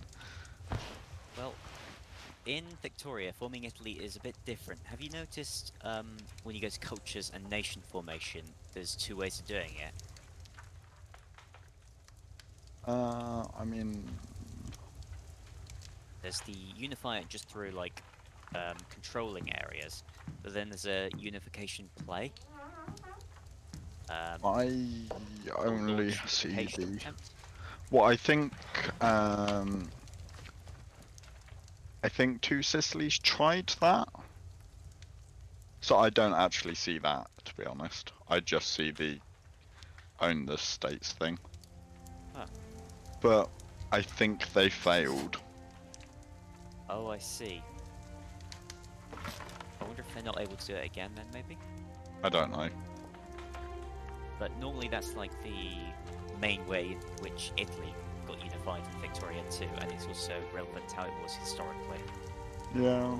Well, in Victoria, forming Italy is a bit different. Have you noticed when you go to cultures and nation formation, there's 2 ways of doing it? I mean, There's the unify it just through like controlling areas, but then there's a unification play. I or only launch see unification the. attempt. Well, I think Two Sicilies tried that. So I don't actually see that, to be honest. I just see the own the states thing. Huh. But I think they failed. Oh, I see. I wonder if they're not able to do it again then, maybe? I don't know. But normally that's like the main way in which Italy got unified in Victoria too, and it's also relevant to how it was historically. Yeah.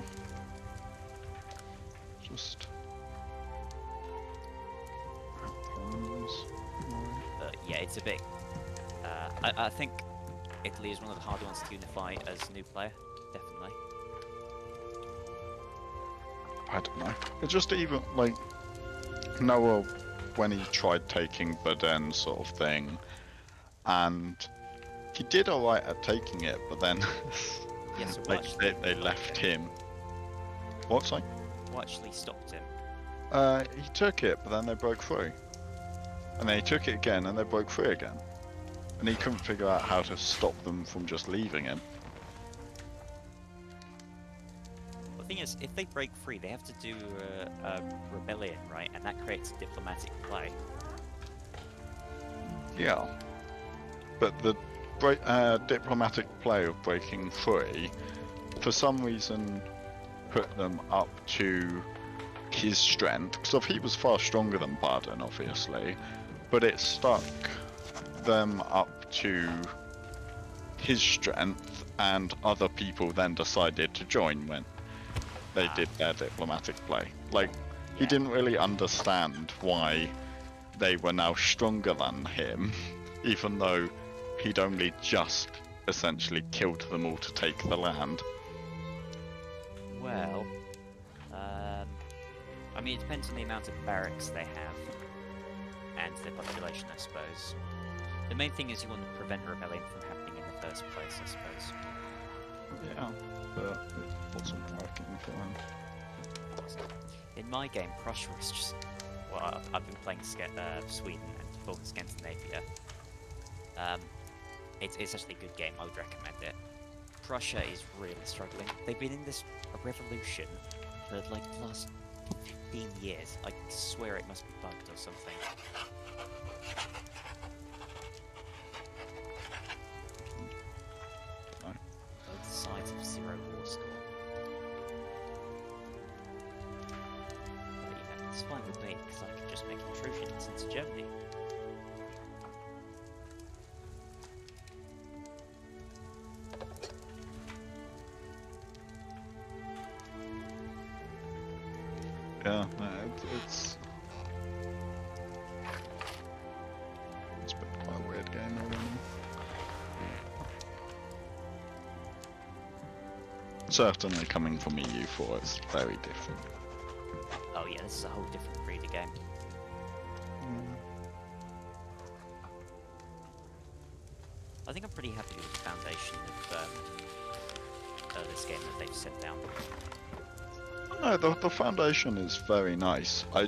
Just. But yeah, it's a bit... I think Italy is one of the harder ones to unify as a new player, definitely. I don't know. It's just even, like, Noah, when he tried taking Baden sort of thing, and he did alright at taking it, but then Yeah, so like, they left him. What, sorry? What actually stopped him? He took it, but then they broke through. And then he took it again, and they broke through again. And he couldn't figure out how to stop them from just leaving him. The thing is, if they break free, they have to do a rebellion, right? And that creates a diplomatic play. Yeah. But the diplomatic play of breaking free, for some reason, put them up to his strength. Because he was far stronger than Barden, obviously. But it stuck them up to his strength, and other people then decided to join when they did their diplomatic play. Like, he Yeah. didn't really understand why they were now stronger than him, even though he'd only just essentially killed them all to take the land. Well, I mean, it depends on the amount of barracks they have and their population, I suppose. The main thing is you want to prevent rebellion from happening in the first place, I suppose. Yeah, but it wasn't working for him. In my game, Prussia is just... Well, I've been playing Sweden and full Scandinavia. It's actually a good game, I would recommend it. Prussia is really struggling. They've been in this revolution for like the last 15 years. I swear it must be bugged or something. Both sides have 0 war score. But yeah, it's fine with me, because I can just make intrusions into Germany. Yeah, no, it's been quite a weird game already. Certainly coming from EU4, it's very different. Oh yeah, this is a whole different breed of game. I think I'm pretty happy with the foundation of this game that they've set down. No, the foundation is very nice. I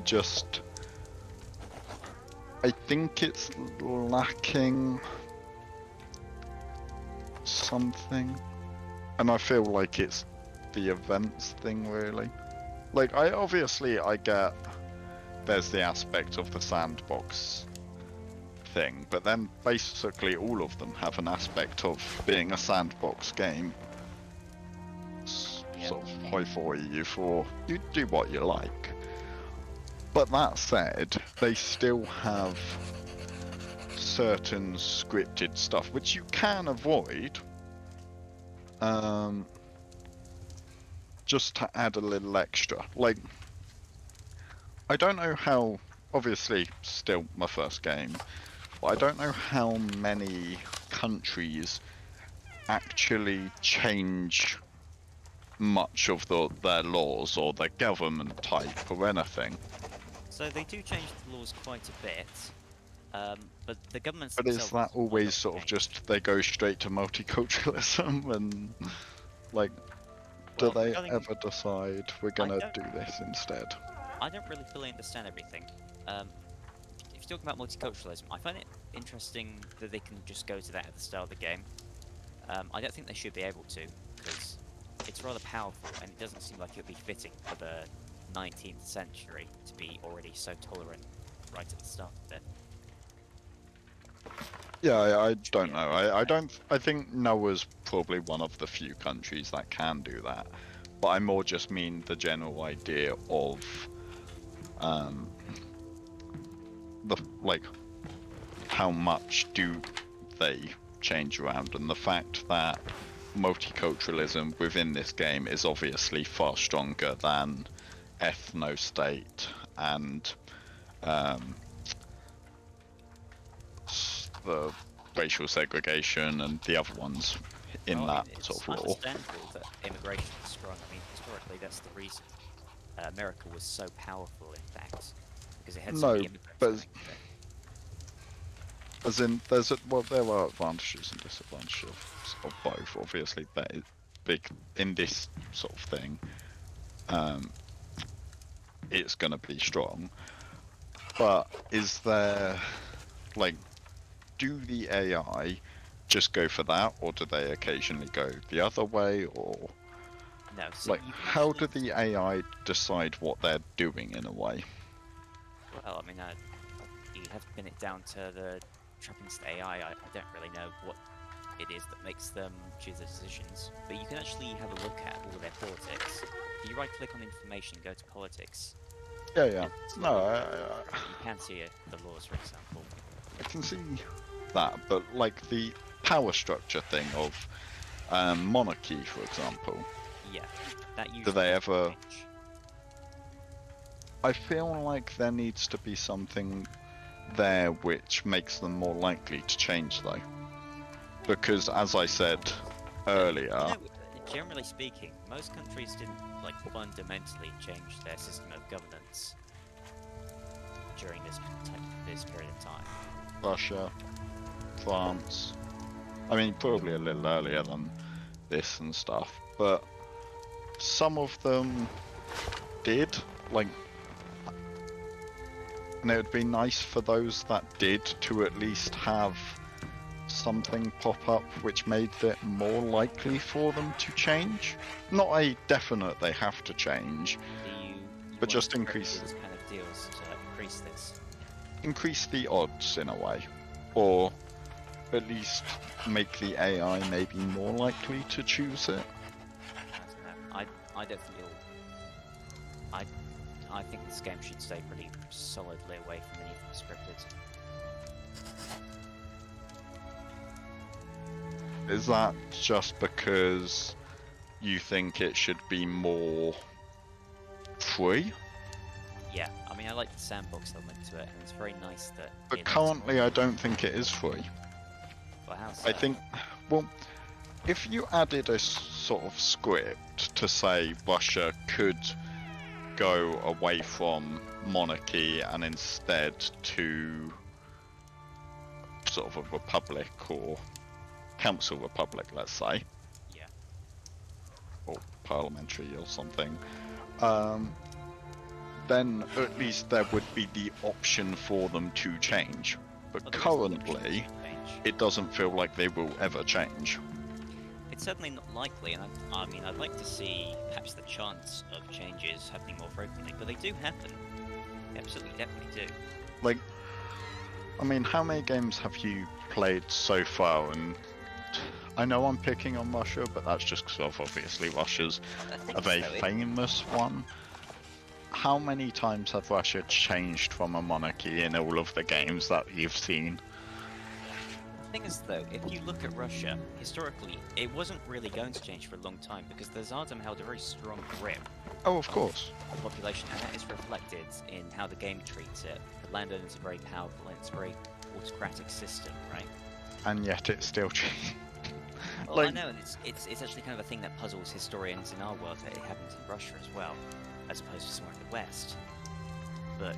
think it's lacking something. And I feel like it's the events thing, really. Like, I get there's the aspect of the sandbox thing, but then basically all of them have an aspect of being a sandbox game. Sort of high 4 EU4, you do what you like. But that said, they still have certain scripted stuff which you can avoid, just to add a little extra. Like, I don't know how, obviously still my first game, but I don't know how many countries actually change much of their laws or their government type or anything. So they do change the laws quite a bit, but the governments But is themselves that always sort of just they go straight to multiculturalism and like do Well, they regarding- ever decide we're gonna don't- do this instead? I don't really fully understand everything. If you're talking about multiculturalism, I find it interesting that they can just go to that at the start of the game. I don't think they should be able to, because it's rather powerful, and it doesn't seem like it would be fitting for the 19th century to be already so tolerant right at the start of it. Yeah, I don't know. I think Noah's probably one of the few countries that can do that. But I more just mean the general idea of the like how much do they change around, and the fact that multiculturalism within this game is obviously far stronger than ethno-state and the racial segregation and the other ones in Well, I that mean, sort of it's law. understandable that immigration is strong. I mean, historically, that's the reason America was so powerful, in fact, because it had so No, many immigrants. but- coming there. As in, there are advantages and disadvantages of both. Obviously, that is big in this sort of thing. It's going to be strong. But is there, like, do the AI just go for that, or do they occasionally go the other way, or No, so like you can how do actually- the AI decide what they're doing in a way? Well, I mean, you have to pin it down to the trappings of the AI. I don't really know what it is that makes them choose their decisions, but you can actually have a look at all their politics. If you right-click on information, go to politics. Yeah. and No, you can see the laws, for example. I can see that, but like the power structure thing of monarchy, for example, Yeah, that usually they doesn't ever- change. I feel like there needs to be something there which makes them more likely to change, though. Because, as I said earlier, You know, generally speaking, most countries didn't like fundamentally change their system of governance during this period of time. Russia, France, I mean, probably a little earlier than this and stuff, but some of them did, like, and it would be nice for those that did to at least have something pop up which made it more likely for them to change. Not a definite they have to change, You but want just to increase these kind of deals to increase this. increase the odds in a way, or at least make the AI maybe more likely to choose it. I don't know. I don't think you'll. I think this game should stay pretty solidly away from anything scripted. Is that just because you think it should be more free? Yeah, I mean, I like the sandbox element to it, and it's very nice that. But it's- currently I don't think it is free. Well, how's I that? think, well, if you added a sort of script to say Russia could go away from monarchy and instead to sort of a republic or council republic, let's say, Yeah. or parliamentary or something, then at least there would be the option for them to change. But Well, there is the option currently, to change. it doesn't feel like they will ever change. It's certainly not likely, and I mean, I'd like to see perhaps the chance of changes happening more frequently, but they do happen. They absolutely, definitely do. Like, I mean, how many games have you played so far? And I know I'm picking on Russia, but that's just because obviously Russia's I think a very so. famous one. How many times have Russia changed from a monarchy in all of the games that you've seen? The thing is, though, if you look at Russia, historically, it wasn't really going to change for a long time because the Tsardom held a very strong grip Oh, of course. on the population, and that is reflected in how the game treats it. The landowners are very powerful, and it's a very autocratic system, right? And yet it still changed. Well, I Like- know, and it's actually kind of a thing that puzzles historians in our world that it happens in Russia as well, as opposed to somewhere in the West. But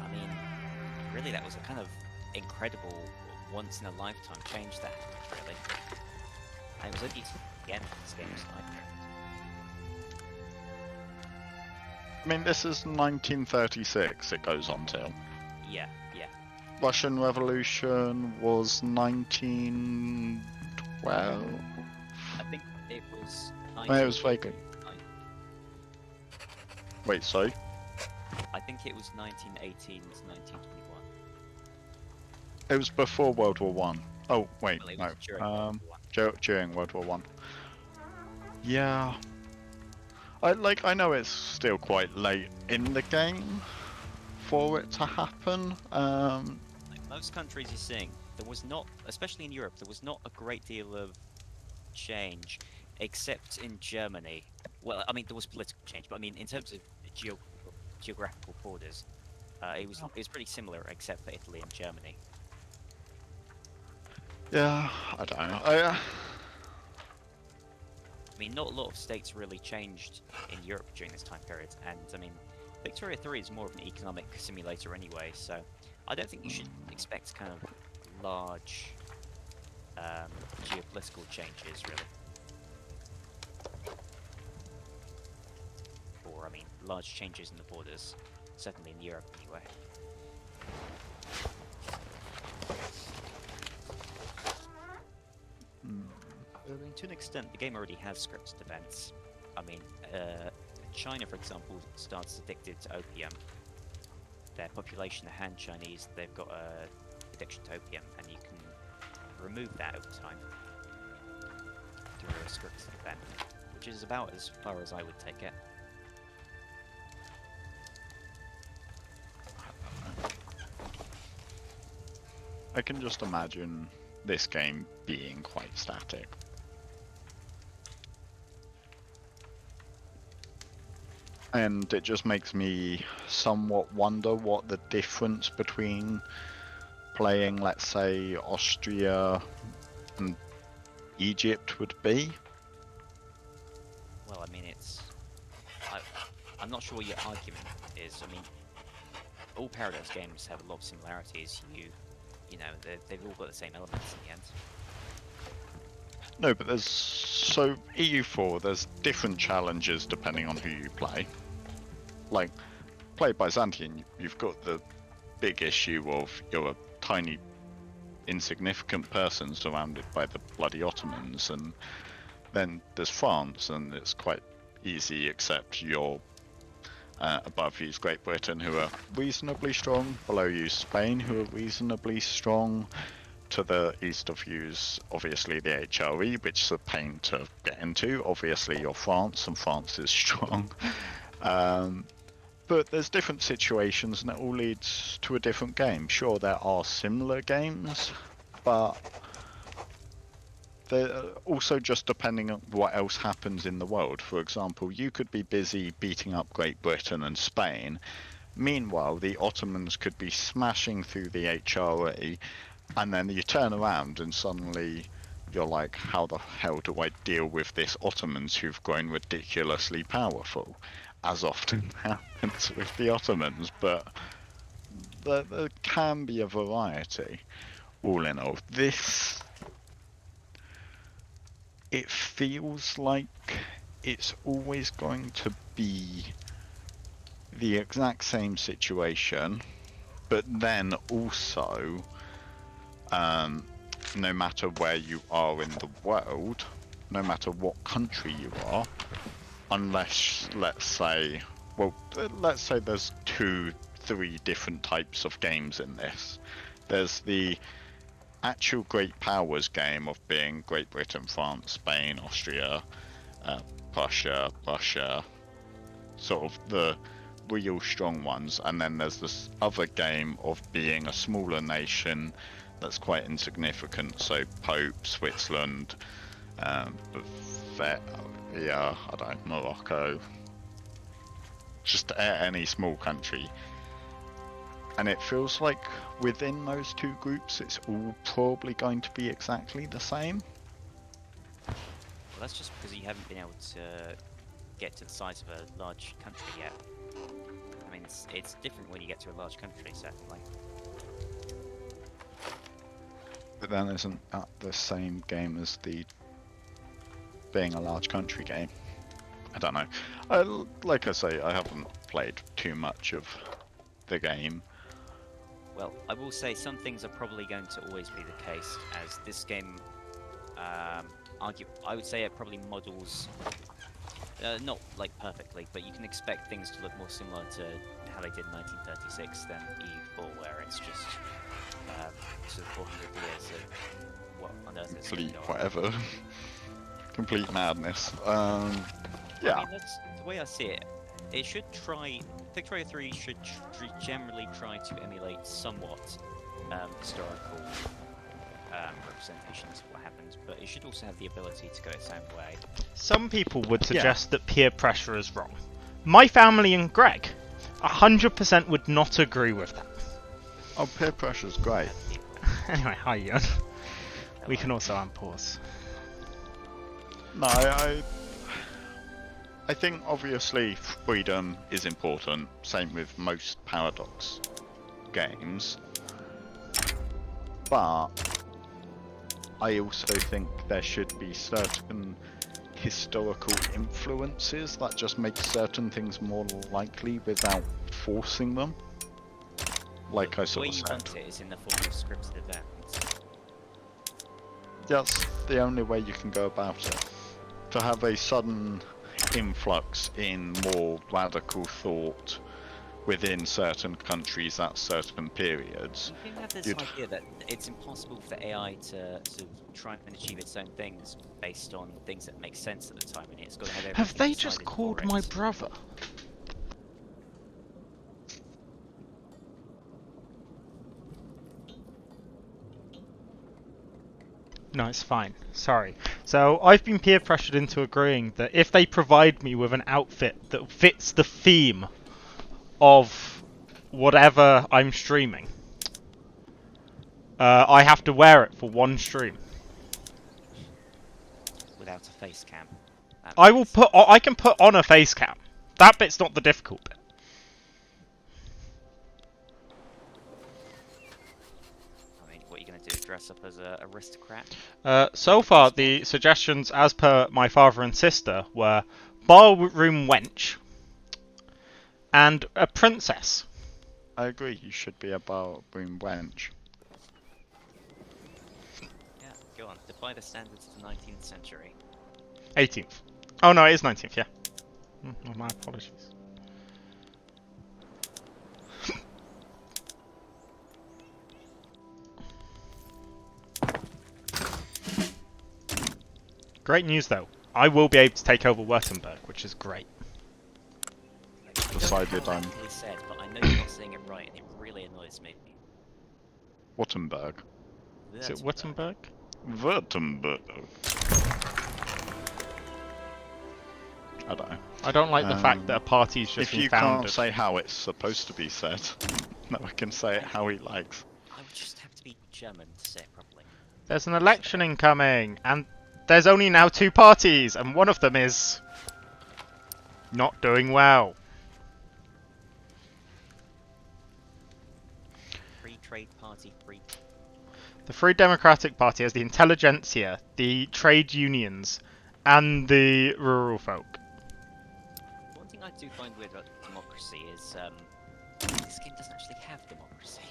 I mean, really, that was a kind of incredible, once-in-a-lifetime change that happened, really. And it was only again this game's like. I mean, this is 1936 it goes on till. Yeah. Russian Revolution was 1912. I think it was. it was vaguely. 1989. Wait, sorry? I think it was 1918 to 1921. It was before World War One. Oh, wait, Well, it no. was during World War One. During World War One. Yeah. I know it's still quite late in the game for it to happen. Like most countries you're seeing, there was not, especially in Europe, there was not a great deal of change, except in Germany. Well, I mean, there was political change, but I mean, in terms of geographical borders, it was pretty similar, except for Italy and Germany. Yeah, I don't know. I mean, not a lot of states really changed in Europe during this time period, and I mean, Victoria 3 is more of an economic simulator anyway, so I don't think you should expect kind of large geopolitical changes, really. Or, I mean, large changes in the borders, certainly in Europe anyway. I mean, to an extent, the game already has scripted events. I mean, China, for example, starts addicted to opium. Their population, the Han Chinese, they've got a addiction to opium, and you can remove that over time through a scripted event, which is about as far as I would take it. I can just imagine this game being quite static. And it just makes me somewhat wonder what the difference between playing, let's say, Austria and Egypt would be. Well, I mean, I'm not sure what your argument is. I mean, all Paradox games have a lot of similarities. You know, they've all got the same elements in the end. No, but so EU4, there's different challenges depending on who you play. Like, play Byzantium, you've got the big issue of you're a tiny, insignificant person surrounded by the bloody Ottomans, and then there's France, and it's quite easy, except you're above you's Great Britain, who are reasonably strong, below you's Spain, who are reasonably strong, to the east of you's obviously the HRE, which is a pain to get into. Obviously you're France, and France is strong. But there's different situations, and it all leads to a different game. Sure, there are similar games, but they're also just depending on what else happens in the world. For example, you could be busy beating up Great Britain and Spain. Meanwhile, the Ottomans could be smashing through the HRE, and then you turn around and suddenly you're like, how the hell do I deal with this Ottomans who've grown ridiculously powerful? As often happens with the Ottomans, but there can be a variety. All in all, this, it feels like it's always going to be the exact same situation, but then also, no matter where you are in the world, no matter what country you are, unless, let's say there's 2-3 different types of games in this. There's the actual great powers game of being Great Britain, France, Spain, Austria, Prussia, Russia, sort of the real strong ones, and then there's this other game of being a smaller nation that's quite insignificant, so Pope, Switzerland, Morocco, just any small country. And it feels like within those two groups it's all probably going to be exactly the same. Well, that's just because you haven't been able to get to the size of a large country yet. I mean, it's different when you get to a large country, certainly. But then isn't that the same game as the being a large country game? I don't know. Like I say, I haven't played too much of the game. Well, I will say some things are probably going to always be the case, as this game, I would say it probably models, not like perfectly, but you can expect things to look more similar to how they did in 1936 than EU4, where it's just sort of 400 years of what on earth is Complete going on. whatever. Complete madness. Yeah. I mean, that's the way I see it. It should try. Victoria 3 should generally try to emulate somewhat historical representations of what happened, but it should also have the ability to go its own way. Some people would suggest that peer pressure is wrong. My family and Greg 100% would not agree with that. Oh, peer pressure's great. Anyway, hi Ian. We can also unpause. No, I think obviously freedom is important, same with most Paradox games. but I also think there should be certain historical influences that just make certain things more likely without forcing them. Like I The sort way of you said. want it is in the form of scripted events. That's the only way you can go about it. To have a sudden influx in more radical thought within certain countries at certain periods. You can have this You'd- idea that it's impossible for the AI to sort of try and achieve its own things based on things that make sense at the time, and it's got to have everything Have they just decided called for my it. brother? No, it's fine. Sorry. So, I've been peer pressured into agreeing that if they provide me with an outfit that fits the theme of whatever I'm streaming, I have to wear it for one stream. Without a face cam. That I will makes put. sense. I can put on a face cam. That bit's not the difficult bit. I mean, what are you going to do? Dress up as a aristocrat? So far, the suggestions, as per my father and sister, were ballroom wench and a princess. I agree, you should be a ballroom wench. Yeah, go on. Defy the standards of the 19th century. 18th. Oh no, it is 19th. Yeah. Oh, my apologies. Great news though. I will be able to take over Württemberg, which is great. Decided I'm Correctly said, but I know you're not saying it right, and it really annoys me. Württemberg. Is it Württemberg? Württemberg. I don't know. I don't like the fact that a party's just If been you founded. can't say how it's supposed to be said, no one can say it how he likes. I would just have to be German to say it properly. There's an election incoming, and there's only now 2 parties, and one of them is not doing well. Free Trade Party, free. The Free Democratic Party has the intelligentsia, the trade unions, and the rural folk. One thing I do find weird about democracy is this game doesn't actually have democracy.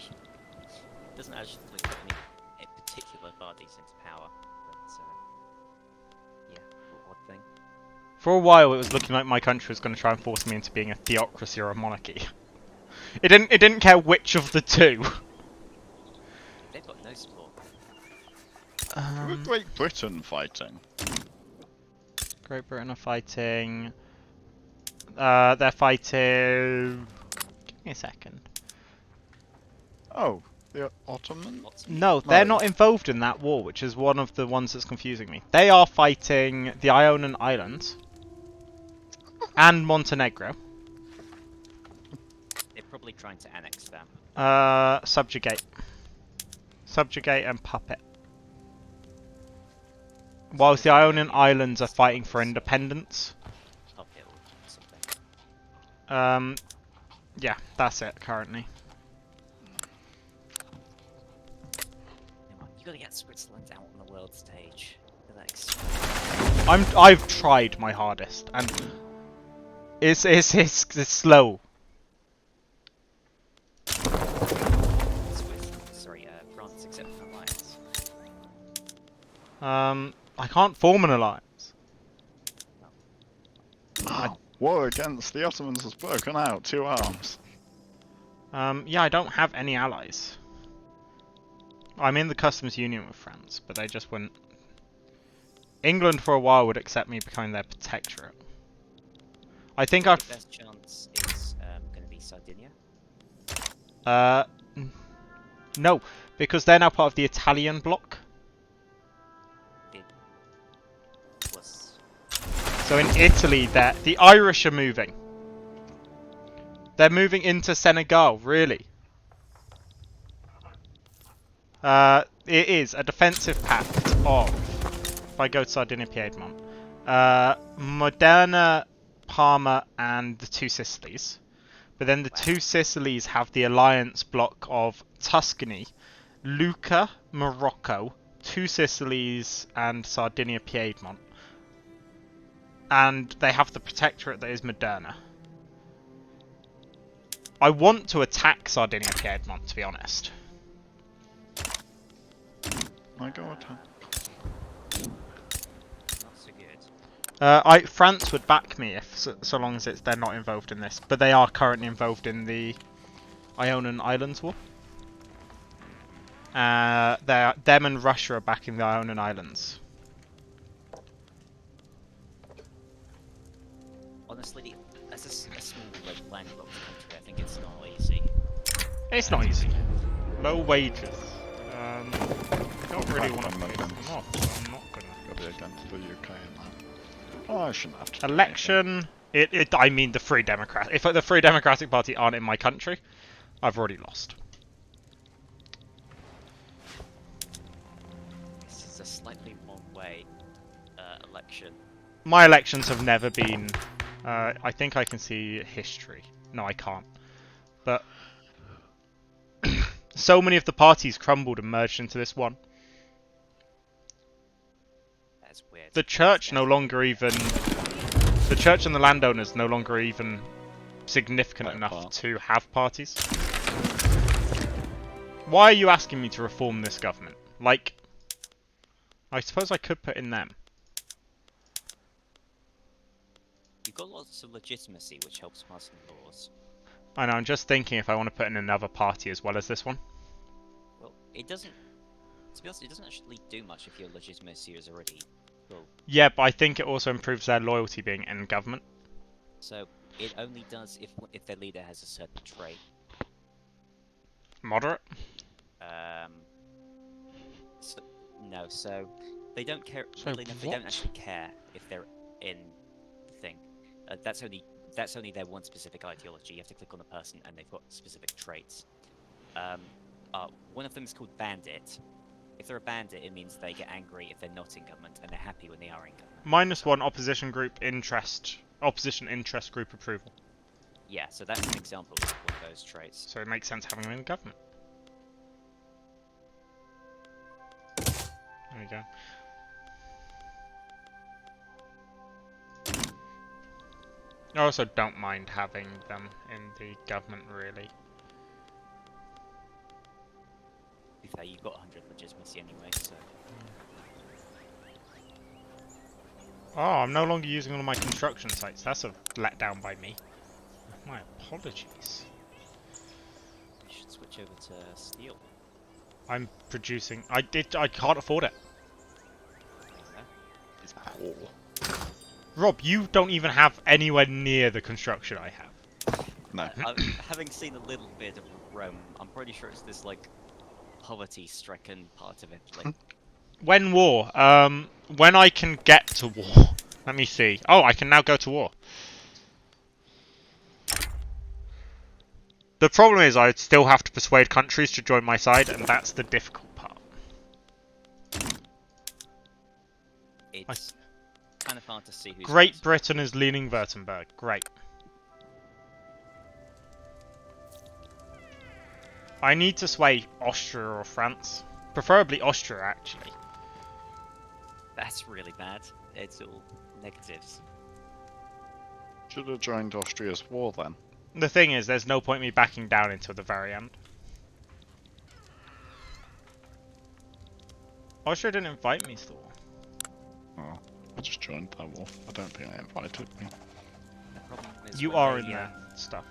It doesn't actually put any particular parties into power. But yeah, odd thing. For a while, it was looking like my country was going to try and force me into being a theocracy or a monarchy. It didn't care which of the two. They've got no support. Who are Great Britain fighting? Great Britain are fighting. They're fighting. Give me a second. Oh, the Ottoman? Lots of No, they're No. not involved in that war, which is one of the ones that's confusing me. They are fighting the Ionian Islands and Montenegro. They're probably trying to annex them. Subjugate. Subjugate and puppet. Whilst the Ionian Islands are fighting for independence. Uphill or something. Yeah, that's it currently. Come on, you gotta get Switzerland out on the world stage. Look at that excitement. I've tried my hardest, and it's slow. France accept an alliance. I can't form an alliance. War against the Ottomans has broken out. 2 arms. Yeah, I don't have any allies. I'm in the customs union with France, but they just wouldn't. England for a while would accept me becoming their protectorate. I think The I've. best chance is going to be Sardinia. No, because they're now part of the Italian bloc. Was So in Italy, the Irish are moving. They're moving into Senegal, really. It is a defensive pact of, if I go to Sardinia Piedmont, Modena, Parma, and the 2 Sicilies. But then the 2 Sicilies have the alliance block of Tuscany, Lucca, Morocco, two Sicilies, and Sardinia Piedmont. And they have the protectorate that is Moderna. I want to attack Sardinia Piedmont, to be honest. I go attack. Not so good. France would back me if so long as they're not involved in this, but they are currently involved in the Ionian Islands War. Them and Russia are backing the Ionian Islands. Honestly, as a small, like, landlocked country, I think it's not easy. It's not easy. Low wages. Don't really want to I'm pay them against- off, so I'm not gonna. Gotta be against the UK in that. Oh, I shouldn't have to. do anything. Election. I mean the Free Democrat. If the Free Democratic Party aren't in my country, I've already lost. This is a slightly one-way election. My elections have never been. I think I can see history. No, I can't. But so many of the parties crumbled and merged into this one. That's weird. The church no longer even. The church and the landowners no longer even significant Play a enough part. to have parties. Why are you asking me to reform this government? Like, I suppose I could put in them. You've got lots of legitimacy, which helps passing laws. I know, I'm just thinking if I want to put in another party as well as this one. Well, it doesn't. To be honest, it doesn't actually do much if your legitimacy is already full. Yeah, but I think it also improves their loyalty being in government. So it only does if their leader has a certain trait. Moderate? So, no, so they don't care. So They don't what? actually care if they're in the thing. That's only their one specific ideology. You have to click on the person, and they've got specific traits. One of them is called bandit. If they're a bandit, it means they get angry if they're not in government, and they're happy when they are in government. -1 opposition group interest. Opposition interest group approval. Yeah, so that's an example of one of those traits. So it makes sense having them in government. There you go. I also don't mind having them in the government, really. To be fair, you've got 100 legitimacy anyway, so... Oh, I'm no longer using all of my construction sites. That's a letdown by me. My apologies. You should switch over to steel. I'm producing. I can't afford it. Yeah. It's poor. Rob, you don't even have anywhere near the construction I have. No. Having seen a little bit of Rome, I'm pretty sure it's this, like, poverty-stricken part of Italy. When war? When I can get to war. Let me see. Oh, I can now go to war. The problem is I still have to persuade countries to join my side, and that's the difficult part. It's kind of hard to see who's... Great Britain is leaning Württemberg. Great. I need to sway Austria or France. Preferably Austria, actually. That's really bad. It's all negatives. Should have joined Austria's war then. The thing is, there's no point me backing down until the very end. Austria didn't invite me to the war. Oh, I just joined that war. I don't think they invited me. The problem is You when are they, in their stuff.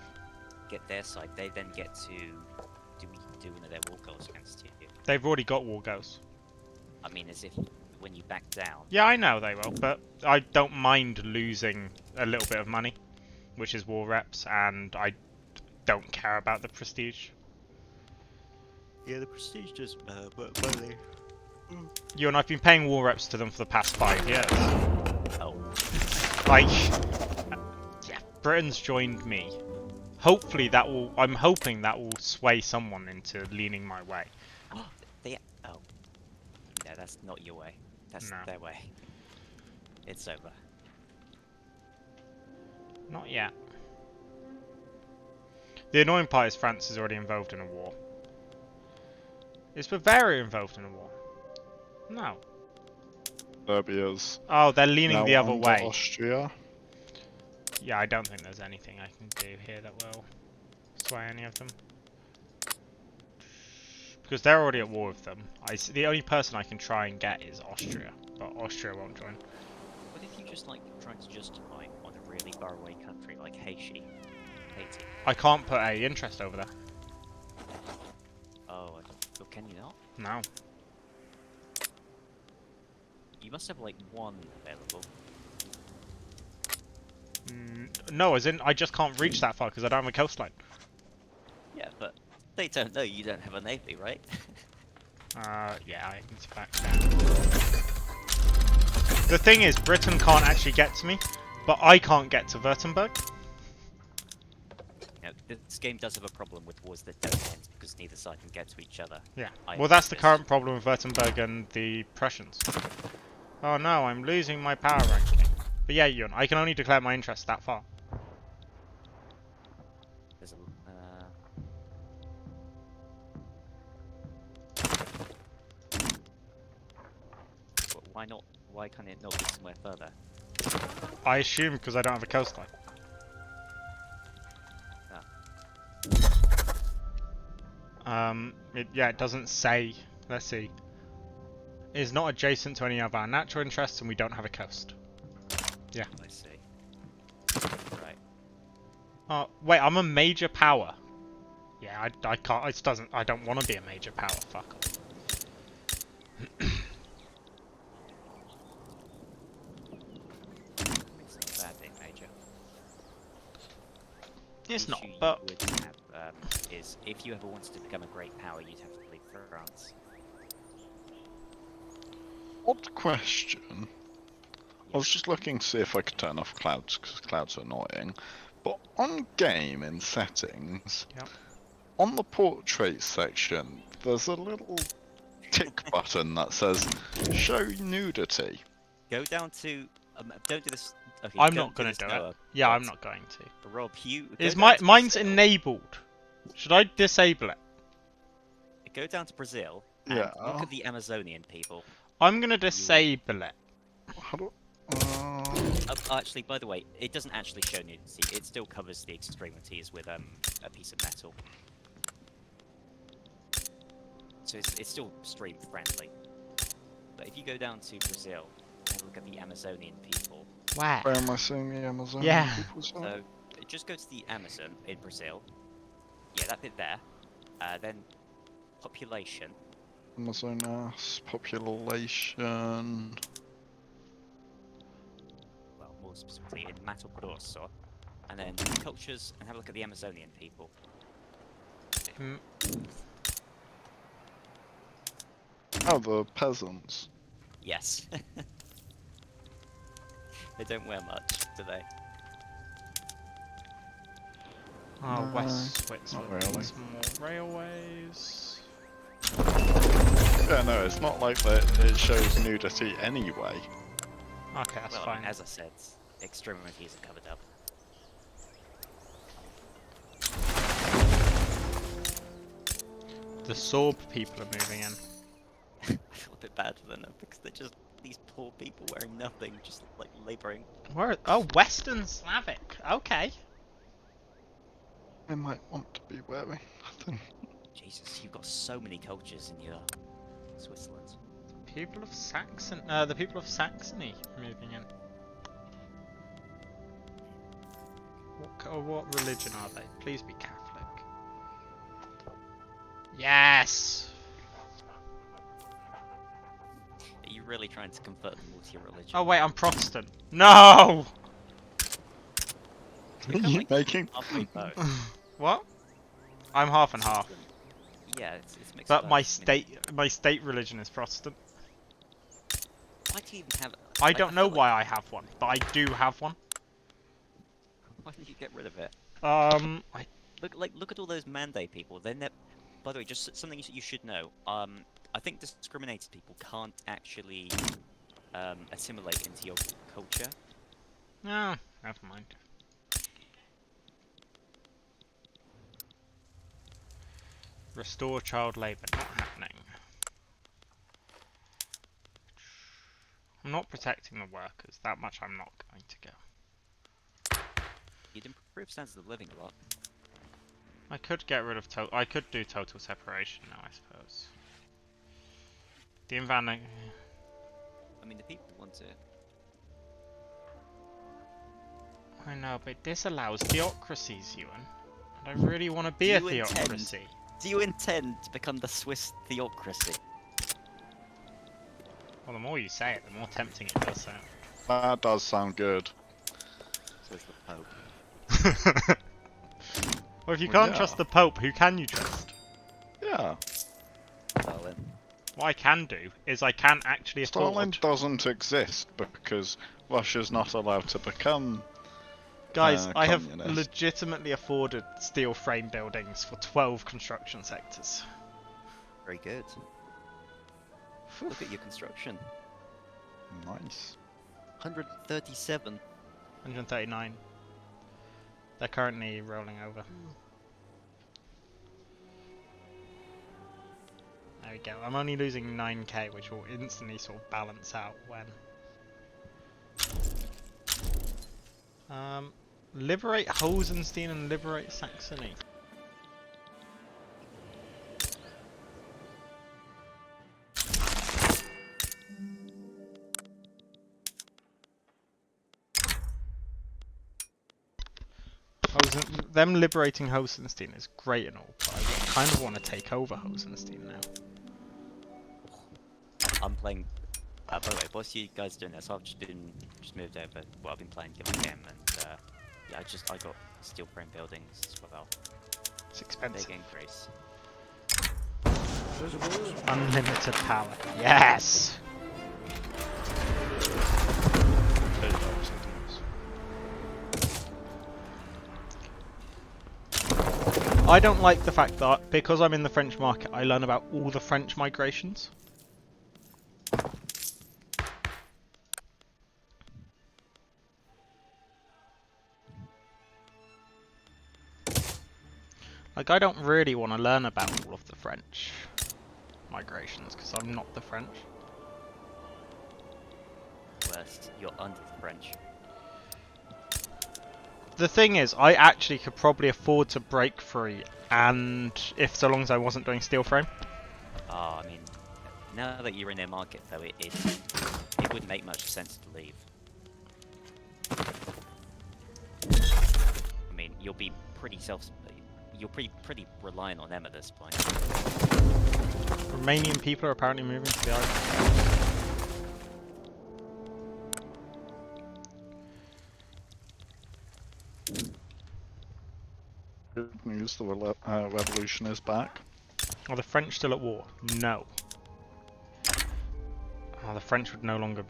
get their side, they then get to do one of their war goals against you. They've already got war goals. I mean, as if when you back down, Yeah, I know they will, but I don't mind losing a little bit of money, which is war reps, and I don't care about the prestige. yeah, the prestige does but money. You and I've been paying war reps to them for the past 5 years. Oh, Like, yeah, Britain's joined me. Hopefully that will. I'm hoping that will sway someone into leaning my way. they. Oh, no, that's not your way. That's No. their way. It's over. Not yet. The annoying part is France is already involved in a war. Is Bavaria involved in a war? No. Serbia's Oh, they're leaning now the other under way. Austria. Yeah, I don't think there's anything I can do here that will sway any of them. Because they're already at war with them. The only person I can try and get is Austria, but Austria won't join. What if you just like try to justify on a really far away country like Haiti? I can't put a interest over there. Oh, oh, can you not? No. You must have like one available. No, as in I just can't reach that far because I don't have a coastline. Yeah, but they don't know you don't have a navy, right? Yeah, I need to back down. The thing is, Britain can't actually get to me, but I can't get to Württemberg. You know, this game does have a problem with wars that don't end because neither side can get to each other. Yeah. I Well, that's the this. current problem with Württemberg and the Prussians. Oh no, I'm losing my power ranking. But yeah, Yun, I can only declare my interest that far. There's a, why not? Why can't it not be somewhere further? I assume because I don't have a coastline. Yeah, it doesn't say. Let's see. It is not adjacent to any of our natural interests, and we don't have a coast. Yeah. I see. Right. Oh, wait, I'm a major power. Yeah, I can't. It doesn't. I don't want to be a major power. Fuck off. It's not bad being major. It's The not, issue you but would have, is if you ever wanted to become a great power, you'd have to leave France. Odd question. I was just looking to see if I could turn off clouds, because clouds are annoying. But on game in settings, Yep. on the portrait section, there's a little tick button that says show nudity. Go down to. Don't do this. Okay, I'm don't not gonna this do now, it. Yeah, I'm but not going to. Rob, you. Is go down to mine's Brazil. enabled? Should I disable it? Go down to Brazil and Yeah. look at the Amazonian people. I'm gonna disable it. How do, Actually, by the way, it doesn't actually show nudity. It still covers the extremities with a piece of metal. So it's still stream friendly. But if you go down to Brazil and look at the Amazonian people, Where? where am I seeing the Amazon Yeah. people? Sorry? so just go to the Amazon in Brazil. Yeah, that bit there. Then population. Amazonas population. Well, more specifically in Mato Grosso. And then cultures, and have a look at the Amazonian people. Mm, Oh, the peasants. Yes. They don't wear much, do they? Oh, No, West Switzerland. not really. Some more railways. Yeah, no, it's not like that. It shows nudity anyway. Okay, that's Well, fine. as I said, extremities are covered up. The Sorb people are moving in. I feel a bit bad for them because they're just these poor people wearing nothing, just like labouring. Where? Oh, Western Slavic. Okay. I might want to be wearing nothing. Jesus, you've got so many cultures in your Switzerland. People of Saxon. The people of Saxony moving in. What religion are they? Please be Catholic. Yes. Are you really trying to convert them all to your religion? Oh wait, I'm Protestant. No. You're kinda like Making halfway both. What? I'm half and half. Yeah, it's mixed. But both, my I mean, state religion is Protestant. why do you even have? I like, don't know feel why like- I have one, but I do have one. Why did you get rid of it? I Look at all those Mande people. They're by the way, just something you should know. I think discriminated people can't actually assimilate into your culture. no, never mind. Restore child labour, not happening. I'm not protecting the workers. That much I'm not going to go. You'd improve standards of living a lot. I could get rid of I could do total separation now, I suppose. The environment. I mean, the people want it. I know, but this allows theocracies, Ewan. And I really want to be a Do you intend- theocracy. Do you intend to become the Swiss theocracy? Well, the more you say it, the more tempting it does sound. That does sound good. Says the Pope. Well, if you Well, can't yeah. trust the Pope, who can you trust? Yeah. Stalin. What I can do is I can actually Stalin afford... doesn't exist because Russia's not allowed to become. Guys, I have communist. legitimately afforded steel frame buildings for 12 construction sectors. Very good. Look at your construction. Nice. 137. 139. They're currently rolling over. There we go. I'm only losing 9k, which will instantly sort of balance out when... liberate Hosenstein and liberate Saxony. Them liberating Hosenstein is great and all, but I kind of want to take over Hosenstein now. I'm playing. By the way, what's you guys doing this? I've just moved over. Well, I've been playing Gimmick Game, and yeah, I got steel frame buildings as well. It's expensive. Big increase. Unlimited power. Yes! I don't like the fact that because I'm in the French market, I learn about all the French migrations. Like, I don't really want to learn about all of the French migrations because I'm not the French. Worst, you're under the French. The thing is, I actually could probably afford to break free, and if so long as I wasn't doing steel frame. Oh, I mean, now that you're in their market, though, it wouldn't make much sense to leave. I mean, you'll be pretty pretty reliant on them at this point. Romanian people are apparently moving to the island. Good news, the revolution is back. Are the French still at war? No. The French would no longer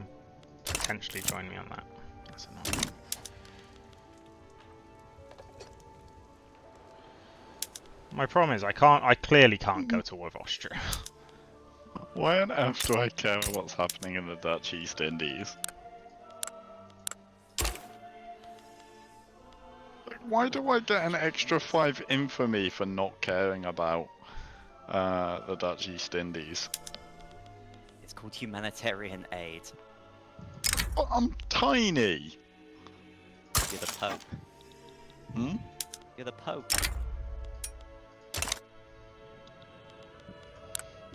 potentially join me on that. That's a no. My problem is I clearly can't go to war with Austria. Why on earth do I care what's happening in the Dutch East Indies? Like, why do I get an extra 5 infamy for not caring about the Dutch East Indies? It's called humanitarian aid. But I'm tiny! You're the Pope. Hmm? You're the Pope. I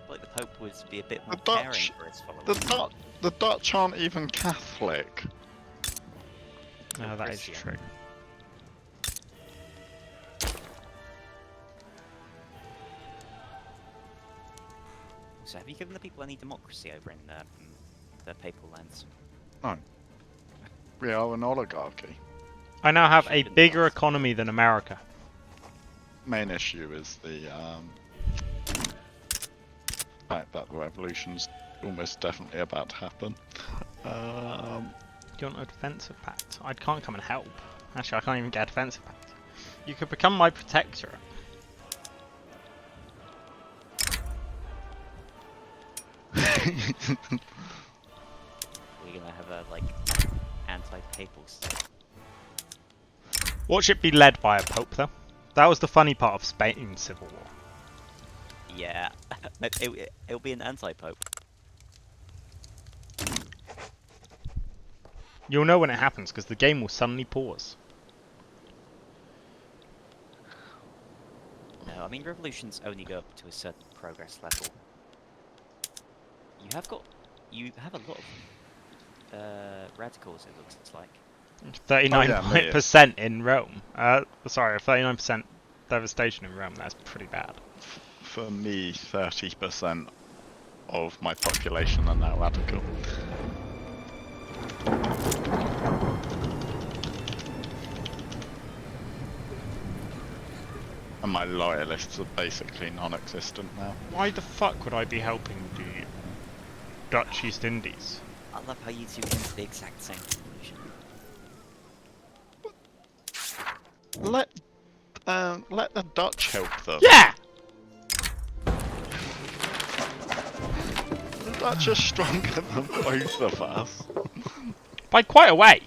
feel like the Pope would be a bit more The caring Dutch- for his followers. The Dutch aren't even Catholic. No, that is Christian. true. So have you given the people any democracy over in the papal lands? No. We are an oligarchy. I now have a Shouldn't bigger have. economy than America. Main issue is the fact that the revolution's almost definitely about to happen. Do you want a defensive pact? I can't come and help. Actually, I can't even get a defensive pact. You could become my protectorate. We're gonna have a like anti-papal stuff. Watch it be led by a pope, though. That was the funny part of Spain's civil war. Yeah, it'll be an anti-pope. You'll know when it happens because the game will suddenly pause. No, I mean revolutions only go up to a certain progress level. You have a lot of radicals. It looks like. 39% in Rome. Sorry, 39% devastation in Rome. That's pretty bad. For me, 30% of my population are now radical. And my loyalists are basically non-existent now. Why the fuck would I be helping the Dutch East Indies? I love how you two came to the exact same conclusion. Let the Dutch help them. Yeah! The Dutch are stronger than both of us. By quite a way.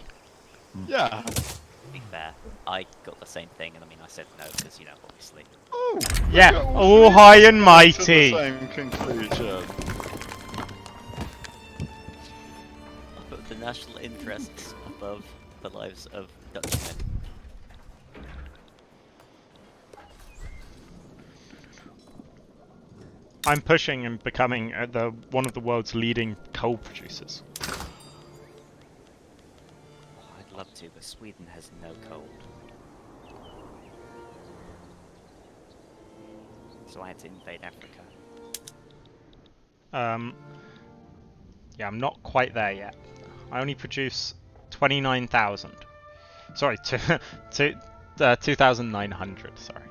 Yeah. To be fair, I got the same thing, and I mean, I said no because, you know, obviously. Oh, Yeah, look at all three high of us and come to mighty. the same conclusion. I put the national interests above the lives of Dutchmen. I'm pushing and becoming one of the world's leading coal producers. Oh, I'd love to, but Sweden has no coal. So I had to invade Africa. Yeah, I'm not quite there yet. I only produce 29,000. Sorry, 2,900, sorry.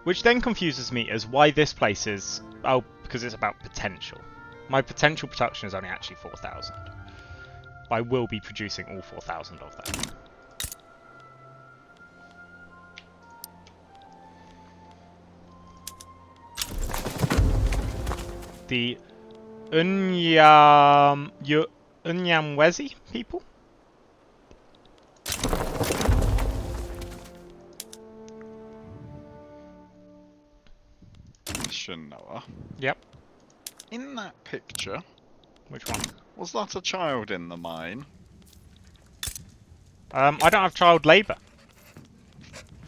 Which then confuses me as why this place is... Oh, because it's about potential. My potential production is only actually 4,000. I will be producing all 4,000 of them. The Unyamwezi people? Question, Noah. Yep. In that picture, Which one? was that a child in the mine? I don't have child labour.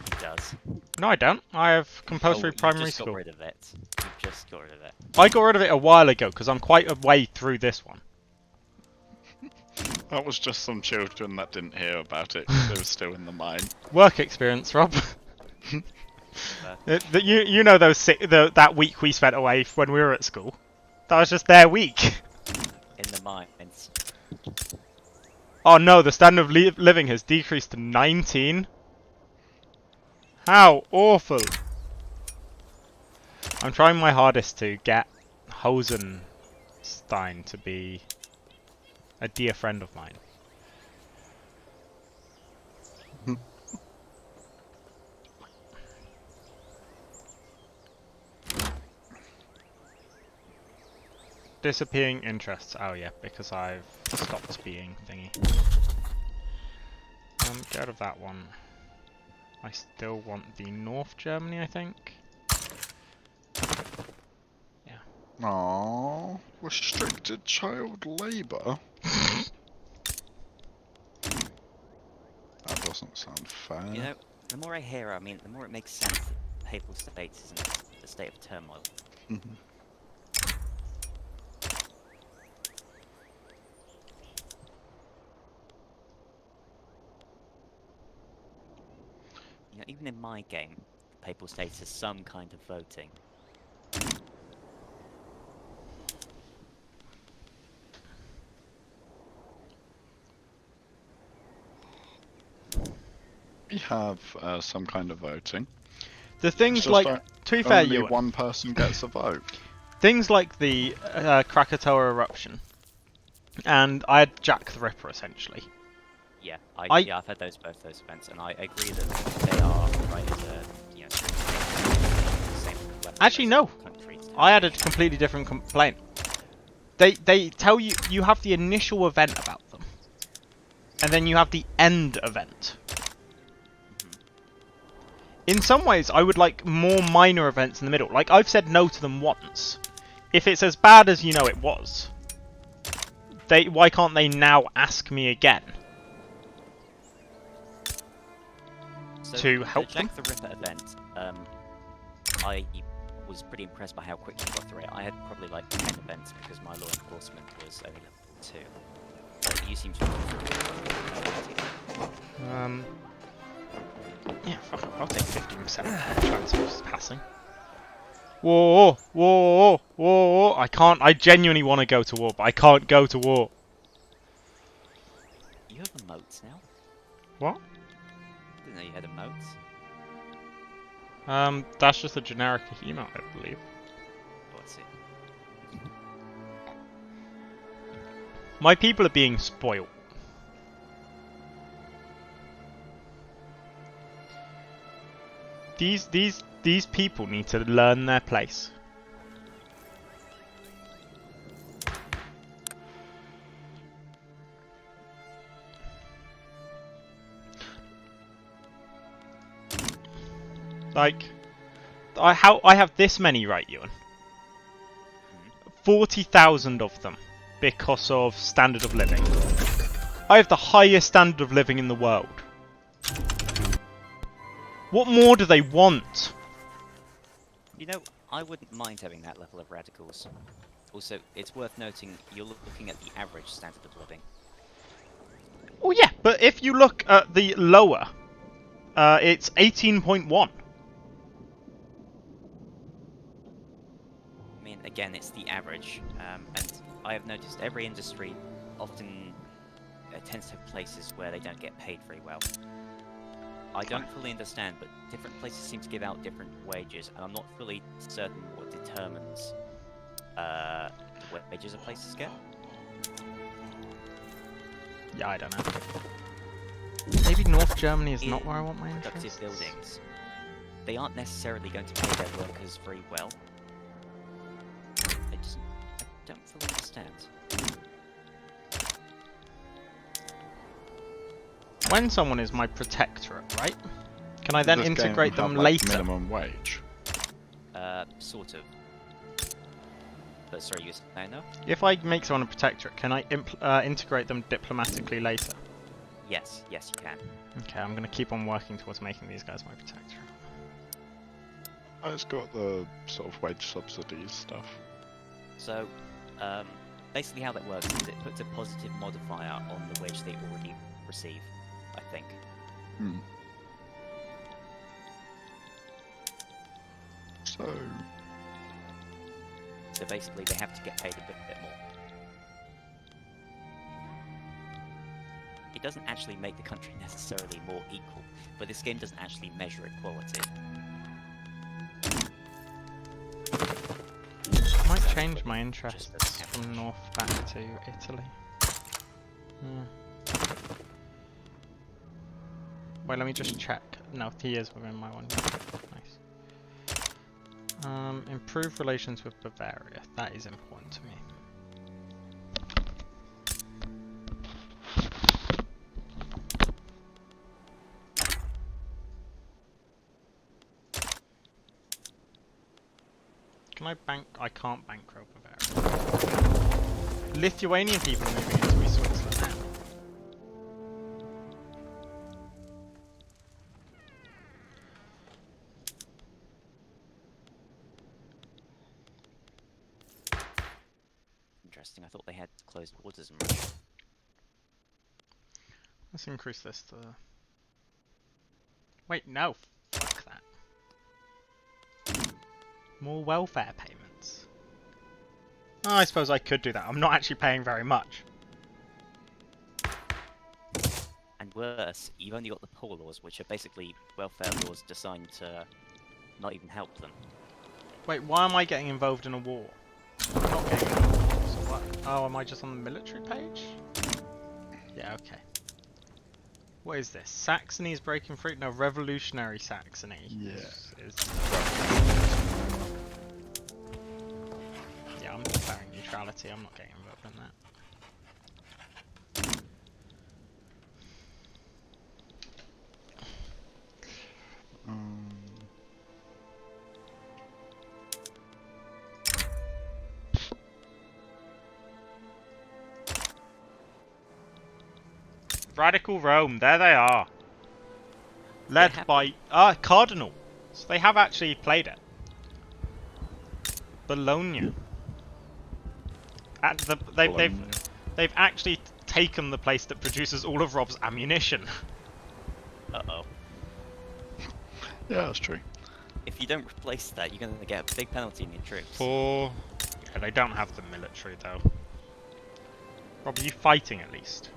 It does. No, I don't. I have compulsory You primary just school. got rid of it. You just got rid of it. I got rid of it a while ago because I'm quite a way through this one. That was just some children that didn't hear about it 'cause they were still in the mine. Work experience, Rob. You know that week we spent away when we were at school. That was just their week. In the mines. Oh no, the standard of living has decreased to 19. How awful. I'm trying my hardest to get Hosenstein to be a dear friend of mine. Disappearing interests. Oh yeah, because I've stopped being thingy. Get rid of that one. I still want the North Germany, I think. Yeah. Aww, restricted child labour? That doesn't sound fair. You know, the more I hear, I mean, the more it makes sense that Papal States is in a state of turmoil. You know, even in my game, Papal States has some kind of voting. We have some kind of voting. The things It's just like, that to be fair, only Ewan, one person gets a vote. things like the Krakatoa eruption, and I had Jack the Ripper essentially. Yeah, I've had both those events, and I agree that they are right as a same level Actually, as no. countries. I had a completely different complaint. They tell you you have the initial event about them, and then you have the end event. In some ways, I would like more minor events in the middle. Like, I've said no to them once. If it's as bad as you know it was, why can't they now ask me again So to help the them? Jack the Ripper event, I was pretty impressed by how quickly you got through it. I had probably like 10 events because my law enforcement was only level 2. But you seem to have Yeah, fuck it, I'll take 15% chance of passing. War, war, war. I can't. I genuinely want to go to war, but I can't go to war. You have emotes now? What? Didn't know you had emotes. That's just a generic emote, I believe. What's it? My people are being spoiled. These people need to learn their place. Like, I have this many, right, Ewan? 40,000 of them because of standard of living. I have the highest standard of living in the world. What more do they want? You know, I wouldn't mind having that level of radicals. Also, it's worth noting you're looking at the average standard of living. Oh yeah, but if you look at the lower, it's 18.1. I mean, again, it's the average, and I have noticed every industry often tends to have places where they don't get paid very well. I don't fully understand, but different places seem to give out different wages, and I'm not fully certain what determines what wages a places get. Yeah, I don't know. Maybe North Germany is not In where I want my productive interests. buildings, they aren't necessarily going to pay their workers very well. I don't fully understand. When someone is my protectorate, right? Can I then Does this game integrate them have, like, later? minimum wage. Sort of. But sorry, you were saying no? If I make someone a protectorate, can I integrate them diplomatically later? Yes, yes, you can. Okay, I'm going to keep on working towards making these guys my protectorate. It's got the sort of wage subsidies stuff. So, basically how that works is it puts a positive modifier on the wage they already receive, I think. Hmm. So basically they have to get paid a bit more. It doesn't actually make the country necessarily more equal, but this game doesn't actually measure equality. I might change my interests from north back to Italy. Yeah. Wait, let me just check. No, he is within my one. Nice. Improve relations with Bavaria. That is important to me. Can I bank? I can't bankroll Bavaria. Lithuanian people are moving into Switzerland now. Interesting, I thought they had closed borders in Russia. Let's increase this to... Wait, no! Fuck that. More welfare payments. Oh, I suppose I could do that. I'm not actually paying very much. And worse, you've only got the poor laws, which are basically welfare laws designed to not even help them. Wait, why am I getting involved in a war? I'm not getting involved. So what? Oh, am I just on the military page? Yeah, okay. What is this? Saxony is breaking free? No, revolutionary Saxony. Yeah. Yeah, I'm declaring neutrality. I'm not getting involved in that. Radical Rome, there they are. Led have- by Cardinal. So they have actually played it. Bologna. They've actually taken the place that produces all of Rob's ammunition. Uh-oh. Yeah, that's true. If you don't replace that, you're going to get a big penalty in your troops. Yeah, they don't have the military though. Rob, are you fighting at least?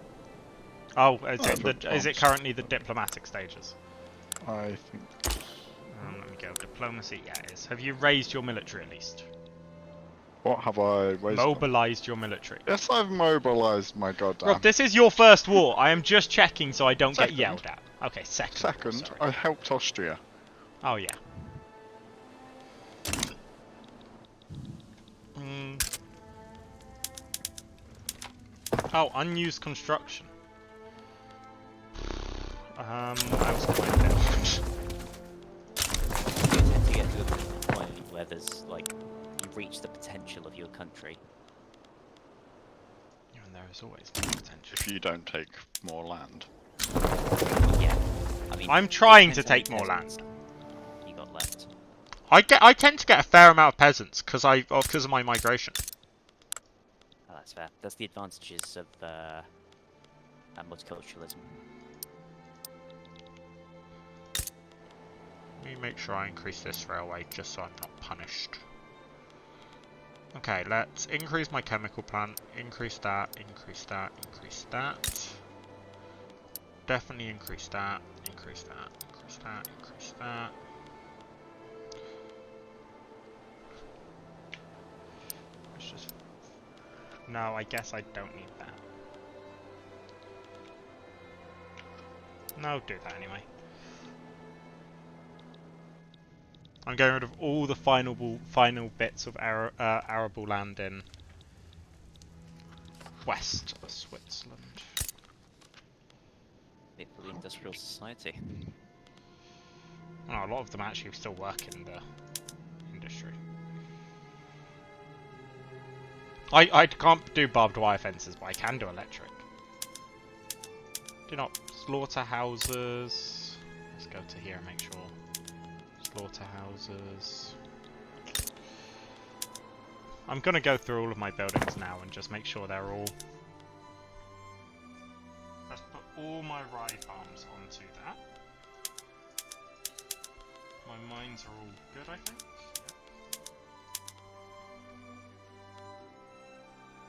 Oh, is it currently the diplomatic stages? I think. Let me go. Diplomacy, yeah, it is. Have you raised your military at least? What have I raised? Mobilized your military. Yes, I've mobilized my goddamn. Rob, this is your first war. I am just checking so I don't get Second. yelled at. Okay, second. Second, Sorry. I helped Austria. Oh yeah. Mm. Oh, unused construction. What else can I do? You tend to get to a point where there's, like, you've reached the potential of your country. Yeah, and there is always potential. If you don't take more land. Yeah. I mean, I'm it trying to depends take how more many land. peasants you got left. I tend to get a fair amount of peasants because of my migration. Oh, that's fair. That's the advantages of multiculturalism. Let me make sure I increase this railway just so I'm not punished. Okay, let's increase my chemical plant. Increase that, increase that, increase that. Definitely increase that, increase that, increase that, increase that. Let's just... No, I guess I don't need that. No, do that anyway. I'm getting rid of all the final bits of arable land in west of Switzerland. Bit for the industrial society. Oh, a lot of them actually still work in the industry. I can't do barbed wire fences, but I can do electric. Do not slaughterhouses. Let's go to here and make sure. Slaughterhouses. I'm gonna go through all of my buildings now and just make sure they're all... Let's put all my rye farms onto that. My mines are all good, I think.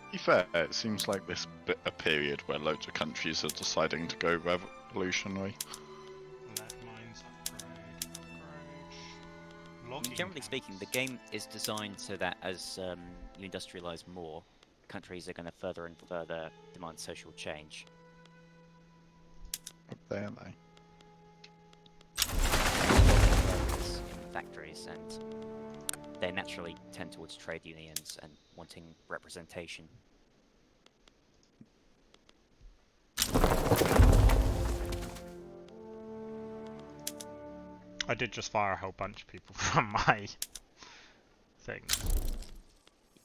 To be fair, it seems like this bit a period where loads of countries are deciding to go revolutionary. Lead mines upgrade. Generally speaking, the game is designed so that as you industrialize more, countries are going to further and further demand social change. There they. In factories, and they naturally tend towards trade unions and wanting representation. I did just fire a whole bunch of people from my thing.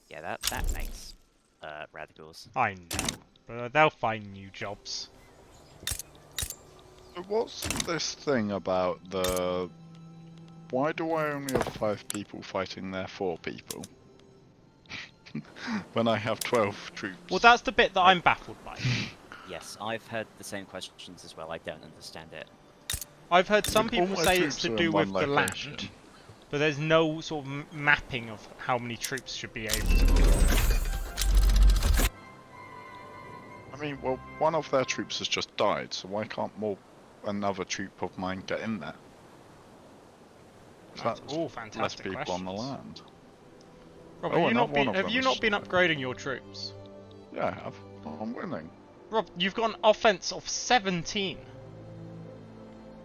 Yeah, that makes radicals. I know, but they'll find new jobs. So what's this thing about the... Why do I only have 5 people fighting their 4 people? When I have 12 troops. Well, that's the bit that I'm baffled by. Yes, I've heard the same questions as well. I don't understand it. I've heard some All people my say it's troops to are do in with one the location. land, but there's no sort of mapping of how many troops should be able to build. I mean, well, one of their troops has just died, so why can't another troop of mine get in there? So That's that's all less fantastic people questions. on the land. Rob, Oh, have another one of have them you is not been died. upgrading your troops? Yeah, I have. I'm winning. Rob, you've got an offense of 17.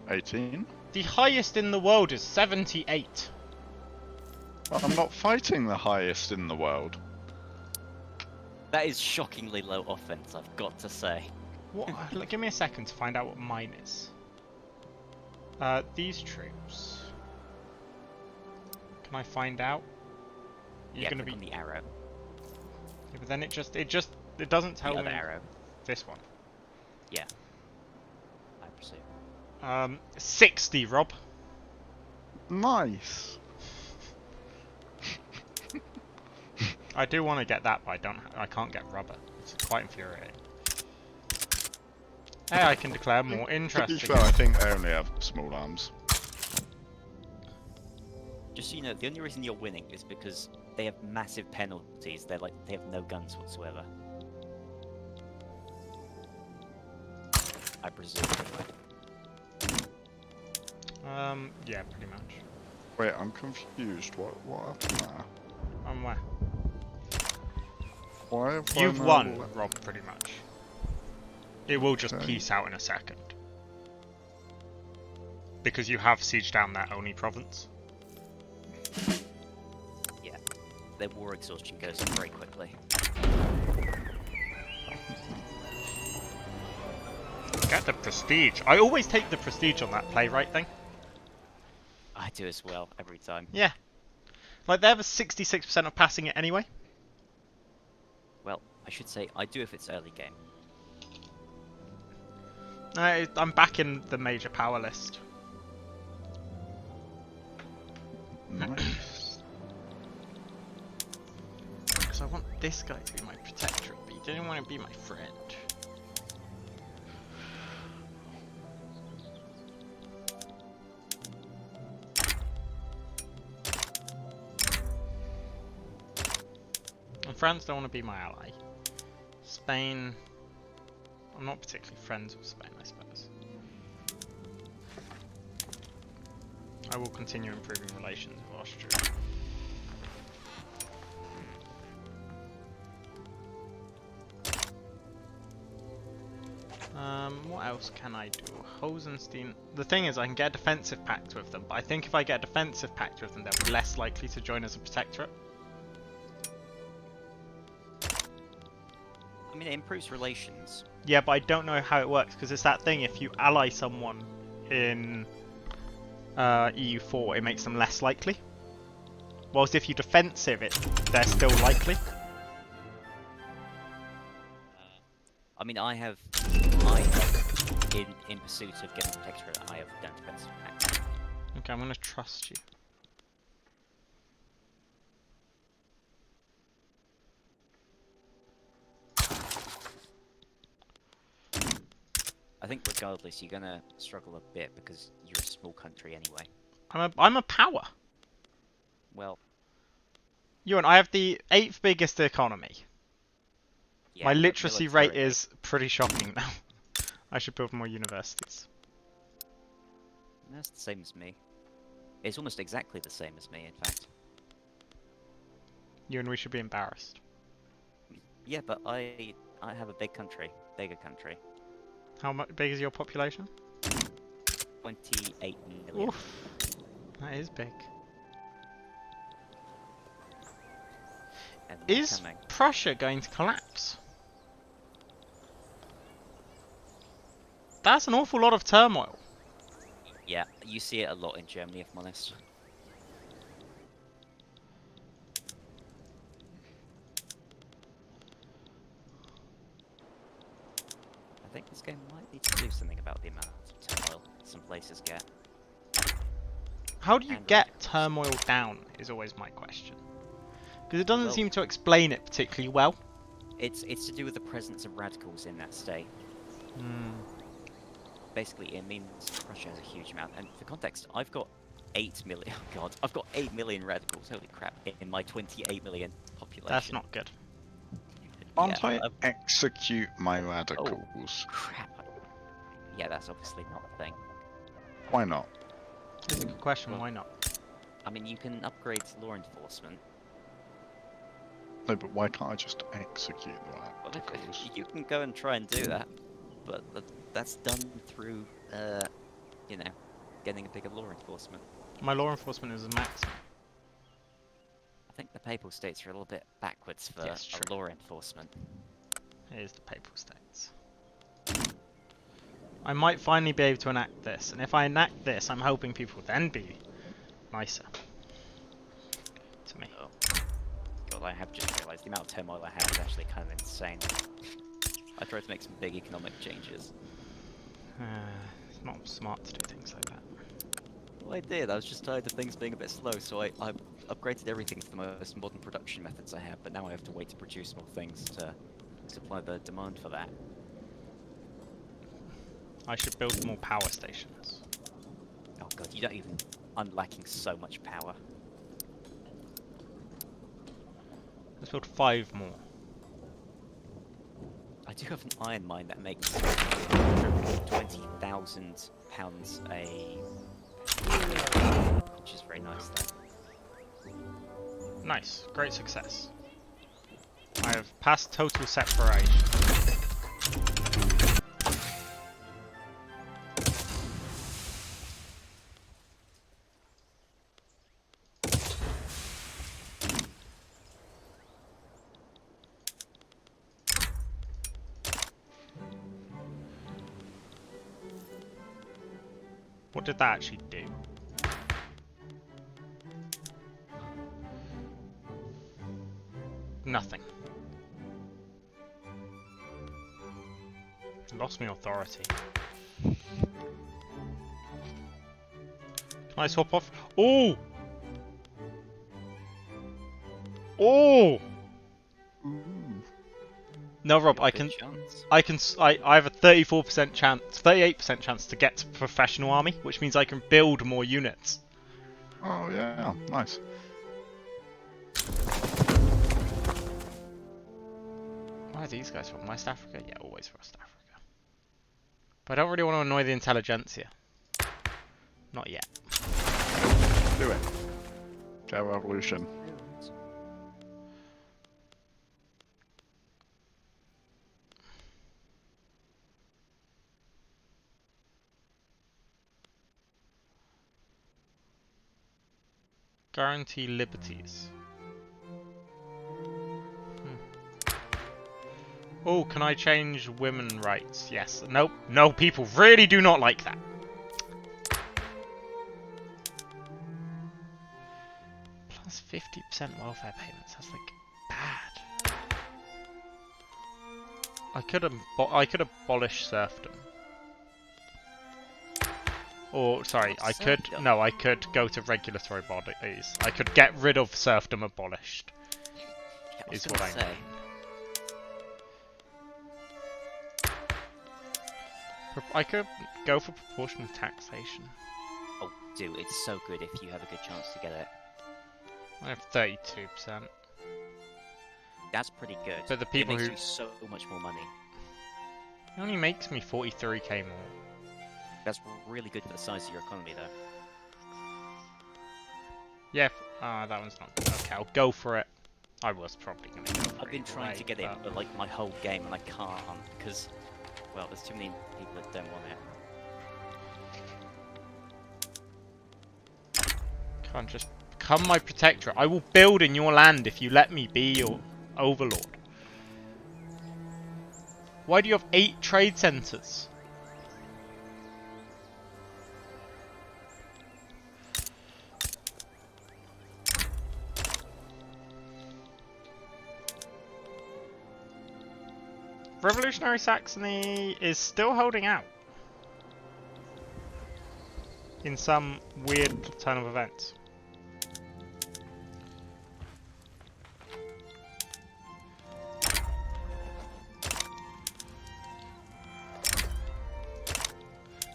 18. The highest in the world is 78. Well, I'm not fighting the highest in the world. That is shockingly low offense, I've got to say. What? Give me a second to find out what mine is. These troops. Can I find out? You're Yeah, gonna click be. on the arrow. Yeah, but then it doesn't tell The other me. arrow. This one. Yeah. 60, Rob. Nice. I do want to get that, but I can't get rubber. It's quite infuriating. Hey, I can declare more interest. To be again. fair, I think they only have small arms. Just so you know, the only reason you're winning is because they have massive penalties. They have no guns whatsoever. I presume. Yeah, pretty much. Wait, I'm confused. What happened there? Where? Why have I You've now won, let- Rob, pretty much. It will just Okay. peace out in a second. Because you have sieged down that Oni province. Yeah, their war exhaustion goes up very quickly. Get the prestige. I always take the prestige on that playwright thing. I do as well every time. Yeah. Like, they have a 66% of passing it anyway. Well, I should say I do if it's early game. I'm back in the major power list. Nice. Because I want this guy to be my protectorate, but he didn't want to be my friend. And France don't want to be my ally. Spain... I'm not particularly friends with Spain, I suppose. I will continue improving relations with Austria. What else can I do? Hosenstein. The thing is, I can get a defensive pact with them, but I think if I get a defensive pact with them, they're less likely to join as a protectorate. I mean, it improves relations. Yeah, but I don't know how it works, because it's that thing, if you ally someone in EU4, it makes them less likely. Whilst if you defensive it, they're still likely. I mean, in pursuit of getting protectorate, I have done defensive pact. Okay, I'm gonna trust you. I think regardless, you're gonna struggle a bit because you're a small country anyway. I'm a power. Well, Ewan, I have the 8th biggest economy. yeah, My but literacy rate militarily- is pretty shocking now. I should build more universities. That's the same as me. It's almost exactly the same as me, in fact. You and we should be embarrassed. Yeah, but I have a bigger country. How big is your population? 28 million. Oof. That is big. And they're Is coming. Prussia going to collapse? That's an awful lot of turmoil. Yeah, you see it a lot in Germany, if I'm honest. I think this game might need to do something about the amount of turmoil some places get. How do you And get radicals. turmoil down is always my question. Because it doesn't Well- seem to explain it particularly well. It's to do with the presence of radicals in that state. Basically, it means Russia has a huge amount. And for context, I've got 8 million. Oh god, I've got 8 million radicals. Holy crap! In my 28 million population. That's not good. Can't Yeah, I execute my radicals? Oh, crap. Yeah, that's obviously not a thing. Why not? It's a good question, Well- why not? I mean, you can upgrade law enforcement. No, but why can't I just execute the Well, radicals? you can go and try and do that, but that's done through, you know, getting a bigger law enforcement. My law enforcement is a maximum. I think the Papal States are a little bit backwards for Yes, true. law enforcement. It is the Papal States. I might finally be able to enact this, and if I enact this, I'm hoping people will then be nicer to me. Oh. God, I have just realised the amount of turmoil I have is actually kind of insane. I tried to make some big economic changes. not smart to do things like that. Well, I did. I was just tired of things being a bit slow, so I upgraded everything to the most modern production methods I have, but now I have to wait to produce more things to supply the demand for that. I should build more power stations. Oh god, you don't even... I'm lacking so much power. Let's build 5 more. I do have an iron mine that makes £120,000 a... which is very nice though. Nice, great success. I have passed total separation. What did that actually do? Nothing. Lost my authority. Can I swap off? Oh! Oh! No, Rob, I can. I have a 34% chance, 38% chance to get to professional army, which means I can build more units. Oh yeah, nice. Where are these guys from? West Africa? Yeah, always West Africa. But I don't really want to annoy the intelligentsia. Not yet. Do it. Get a revolution. Guarantee liberties. Oh, can I change women rights? Yes. Nope. No, people really do not like that. Plus 50% welfare payments. That's like bad. I could abolish serfdom. Or sorry, I could go to regulatory bodies. I could get rid of serfdom abolished. Yeah, Is what I mean. I could go for proportional taxation. Oh, do. It's so good if you have a good chance to get it. I have 32%. That's pretty good. But the people it makes who... you so much more money. It only makes me 43k more. That's really good for the size of your economy, though. Yeah, that one's not good. Okay, I'll go for it. I was probably going to go for it. I've been trying to get it for like my whole game, and I can't because, well, there's too many people that don't want it. Can't just become my protectorate. I will build in your land if you let me be your overlord. Why do you have 8 trade centers? Revolutionary Saxony is still holding out in some weird turn of events.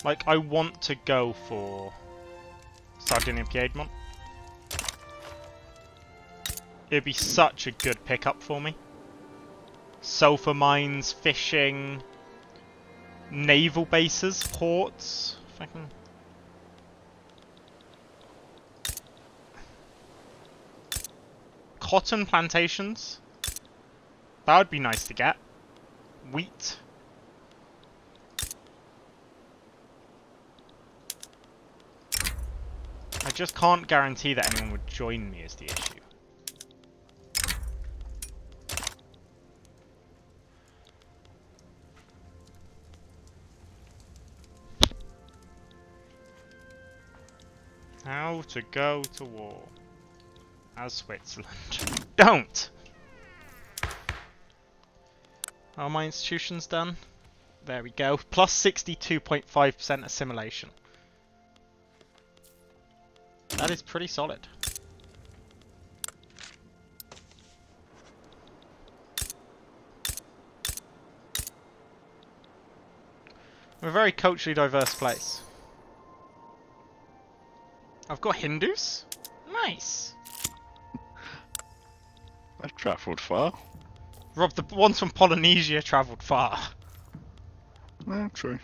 Like, I want to go for Sardinia Piedmont. It'd be such a good pickup for me. Sulfur mines, fishing, naval bases, ports. If I can... Cotton plantations. That would be nice to get. Wheat. I just can't guarantee that anyone would join me is the issue. How to go to war as Switzerland. Don't! Are my institutions done? There we go. Plus 62.5% assimilation. That is pretty solid. We're a very culturally diverse place. I've got Hindus? Nice! I've travelled far. Rob, the ones from Polynesia travelled far. True.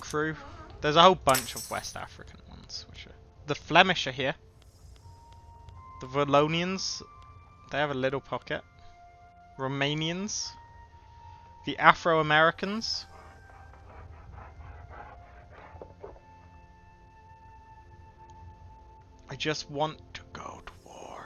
Crew. There's a whole bunch of West African ones. Which are... The Flemish are here. The Wallonians, they have a little pocket. Romanians. The Afro-Americans. I just want to go to war.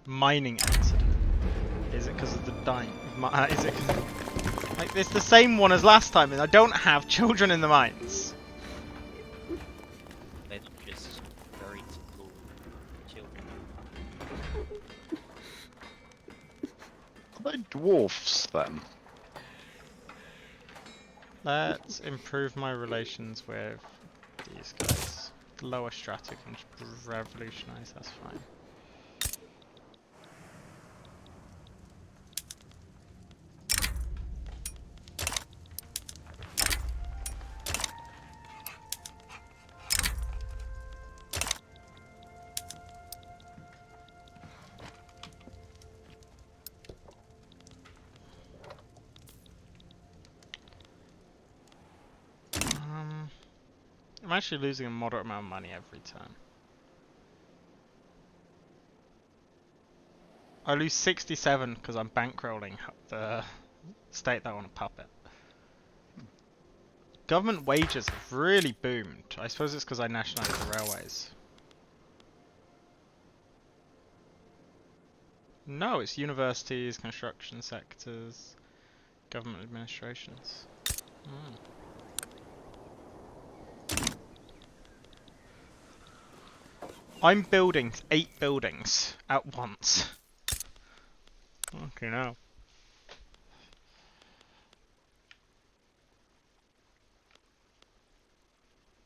Mining accident. Is it because of the dying? Is it 'cause of... Like, it's the same one as last time, and I don't have children in the mines. They're just very typical children. Are they dwarfs then? Let's improve my relations with these guys. The lower strata can revolutionize, that's fine. I'm actually losing a moderate amount of money every turn. I lose 67 because I'm bankrolling the state that I want to puppet. Government wages have really boomed. I suppose it's because I nationalised the railways. No, it's universities, construction sectors, government administrations. Hmm. I'm building 8 buildings at once. Okay, now.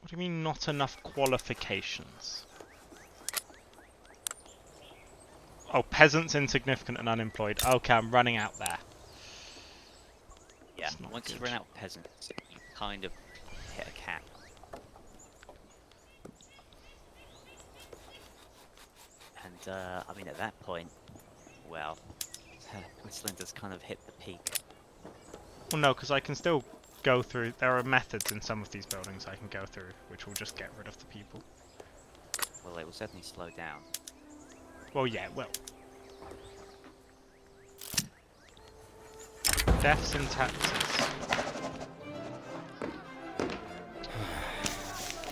What do you mean not enough qualifications? Oh, peasants, insignificant and unemployed. Okay, I'm running out there. Yeah, It's not once you good. run out of peasants, you kind of hit a cap. And, I mean, at that point, well, Whistlinder's kind of hit the peak. Well, no, because I can still go through... There are methods in some of these buildings I can go through, which will just get rid of the people. Well, it will certainly slow down. Well, yeah, well. Deaths and taxes.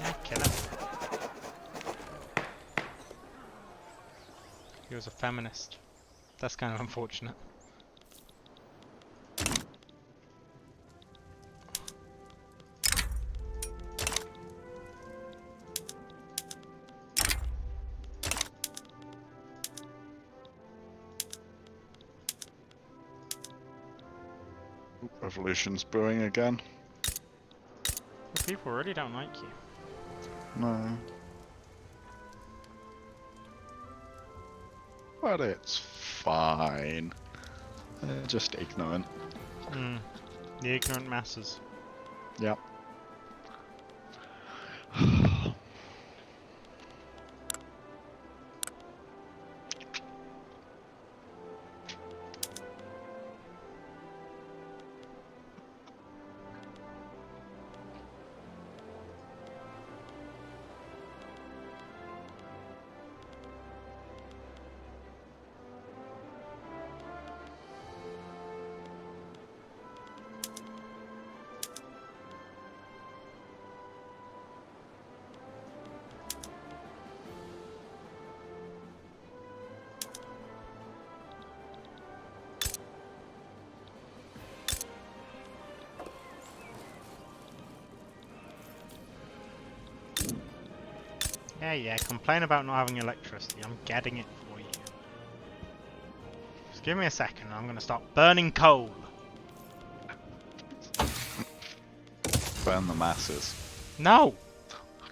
Yeah, kill him. He was a feminist. That's kind of unfortunate. Revolution's brewing again. The people really don't like you. No. But it's fine. They're just ignorant. Hmm. The ignorant masses. Yep. Yeah, complain about not having electricity. I'm getting it for you. Just give me a second and I'm gonna start burning coal. Burn the masses. No!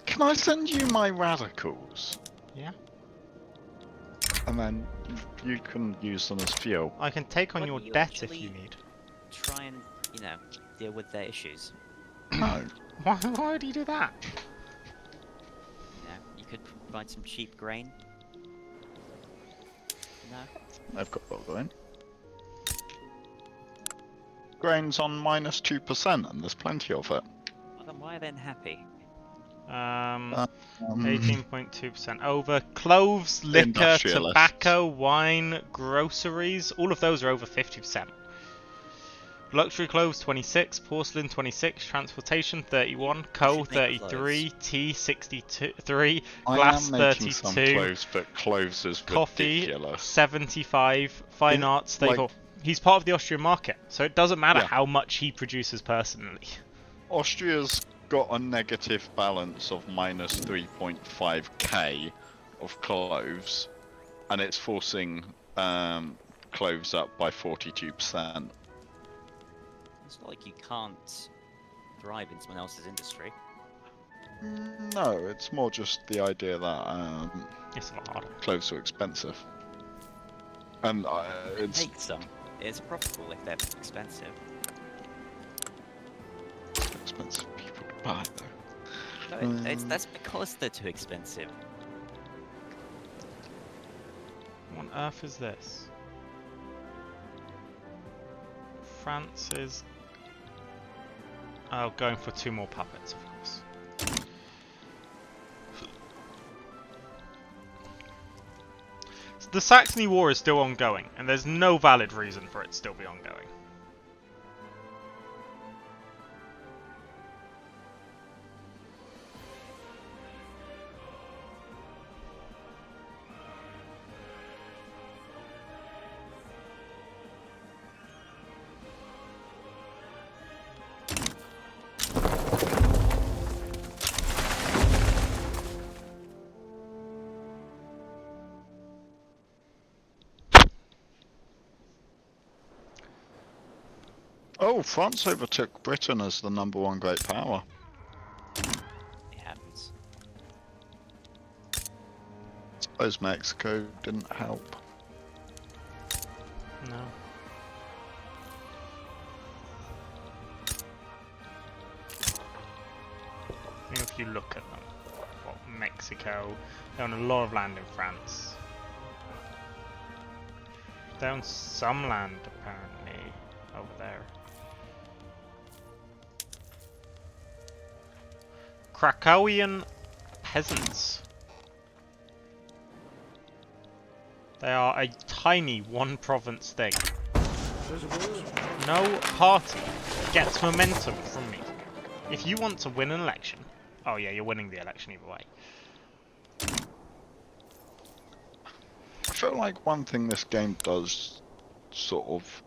Can I send you my radicals? Yeah? And then you can use them as fuel. I can take on Why your don't you debt if actually- you need. Try and, you know, deal with their issues. No. Why would you do that? You know, you could provide some cheap grain. No? I've got that going. Grain's on -2% and there's plenty of it. Well, then why are they unhappy? 18.2% over. Cloves, liquor, Industrialists. tobacco, wine, groceries, all of those are over 50%. Luxury clothes 26, porcelain 26, transportation 31, coal should make 33, tea 63, I glass am making some 32, clothes, but cloves is coffee ridiculous. 75, fine In- arts 34. like- He's part of the Austrian market, so it doesn't matter Yeah. how much he produces personally. Austria's got a negative balance of -3.5k of cloves, and it's forcing cloves up by 42%. It's not like you can't thrive in someone else's industry. No, it's more just the idea that It's a lot harder. cloves are expensive. And it's Take some. It's profitable if they're expensive. expensive people to buy though. No, that's because they're too expensive. What on earth is this? France is... Oh, going for 2 more puppets, of course. The Saxony War is still ongoing, and there's no valid reason for it to still be ongoing. Oh, France overtook Britain as the #1 great power. It happens. Suppose Mexico didn't help. No. I think if you look at them, what, Mexico, they own a lot of land in France. They own some land apparently over there. Krakowian peasants. They are a tiny one province thing. No party gets momentum from me. If you want to win an election, oh yeah, you're winning the election either way. I feel like one thing this game does sort of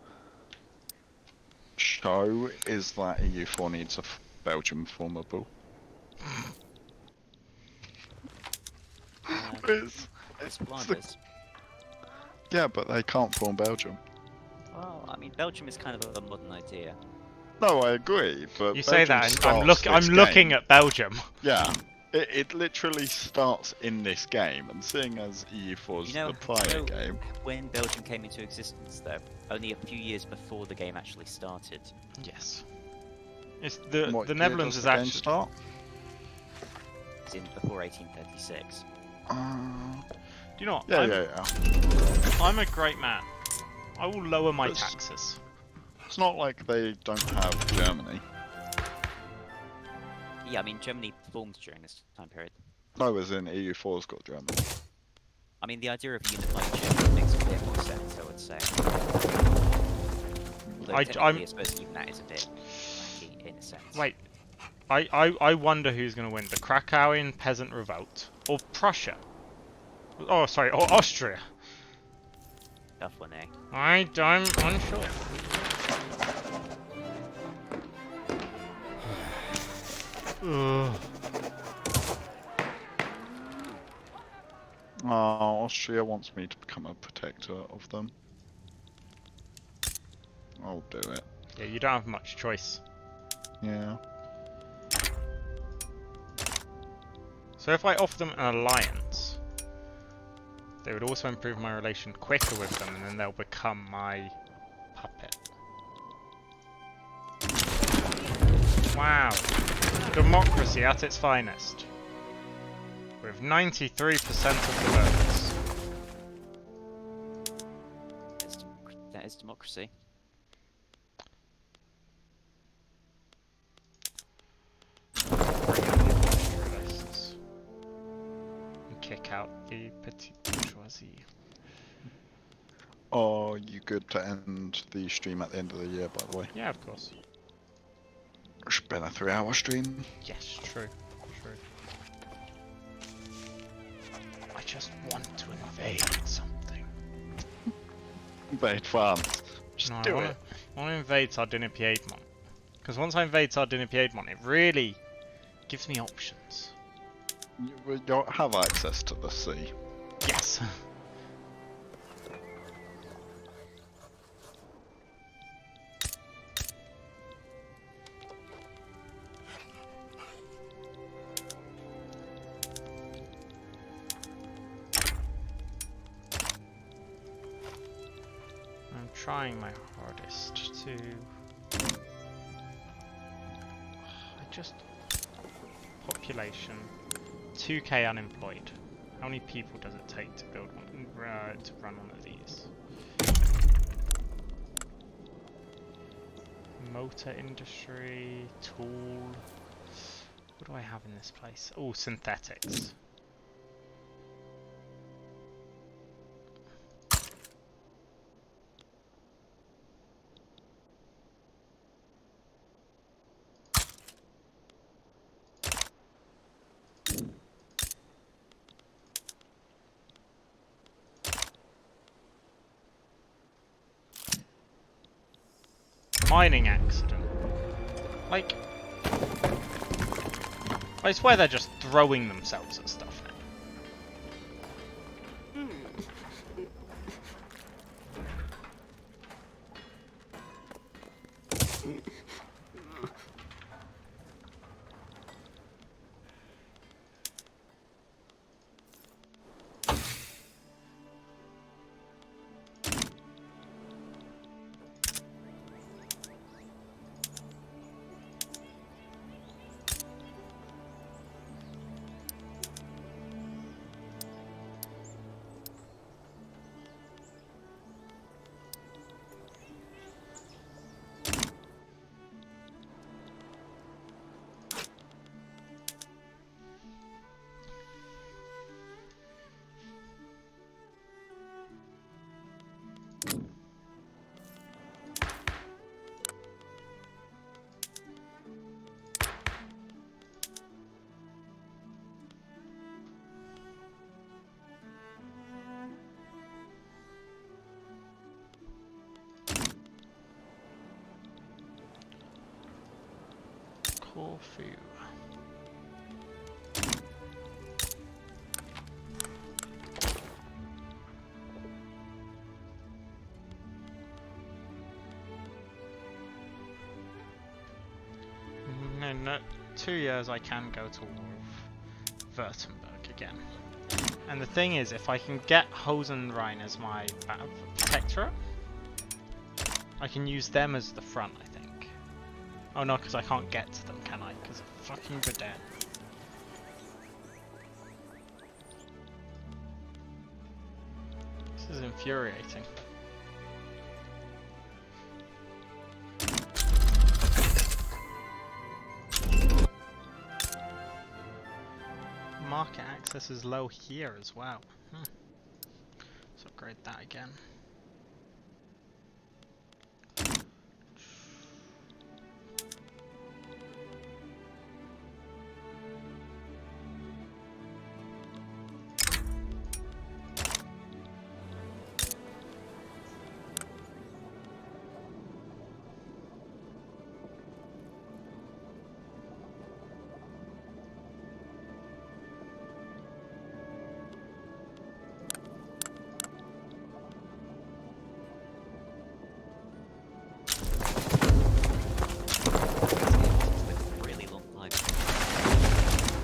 show is that EU4 needs a Belgium formable. It's It's the- Flanders. yeah, but they can't form Belgium. Well, I mean, Belgium is kind of a modern idea. No, I agree, but You say Belgium that, and starts I'm this looking game- at Belgium. Yeah, it literally starts in this game, and seeing as EU4's You know, the prior so- game, When Belgium came into existence, though, only a few years before the game actually started. Yes. It's the what the year Netherlands does is the game actually. start? It's in before 1836. Do you know what? Yeah, I'm, yeah. I'm a great man. I will lower my But it's- taxes. It's not like they don't have Germany. Yeah, I mean, Germany formed during this time period. No, as in EU4's got Germany. I mean, the idea of a unified Germany makes a bit more sense, I would say. Although I technically, I suppose even that is a bit wacky in a sense. Wait. I wonder who's going to win, the Krakowian Peasant Revolt or Prussia? Oh, sorry, or Austria. Tough one, eh? I'm unsure. Ugh. Austria wants me to become a protector of them. I'll do it. Yeah, you don't have much choice. Yeah. So if I offer them an alliance, they would also improve my relation quicker with them, and then they'll become my puppet. Wow. Democracy at its finest. With 93% of the votes. That is democracy. Bring in the industrialists. And kick out the petite bourgeoisie. Are you good to end the stream at the end of the year, by the way? Yeah, of course. It's been a 3-hour stream. Yes, true. True. I just want to invade something. Invade France. Just No, do I it. want to invade Sardinia Piedmont. Because once I invade Sardinia Piedmont, it really gives me options. You'll have access to the sea. Yes. I'm trying my hardest to... I just... Population. 2k unemployed. How many people does it take to build one, to run one of these? Motor industry, tool. What do I have in this place? Oh, synthetics. Mining accident. Like, I swear they're just throwing themselves at stuff now. Corfu. No, 2 years I can go to Württemberg again. And the thing is, if I can get Hosenrhein as my protectorate, I can use them as the front, I think. Oh no, because I can't get to them, can I? Because of fucking Verdun. This is infuriating. Market access is low here as well. Let's upgrade that again.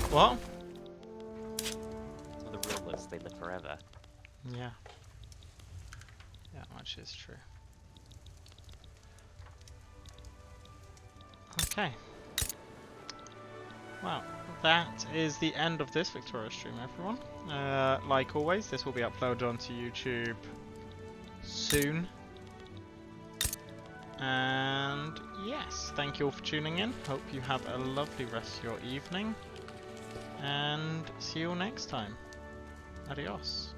What? Some of the rulers, they live forever. Yeah. Yeah, which is true. Okay. Well, that is the end of this Victoria stream, everyone. Like always, this will be uploaded onto YouTube soon. And yes, thank you all for tuning in. Hope you have a lovely rest of your evening. And see you all next time. Adios.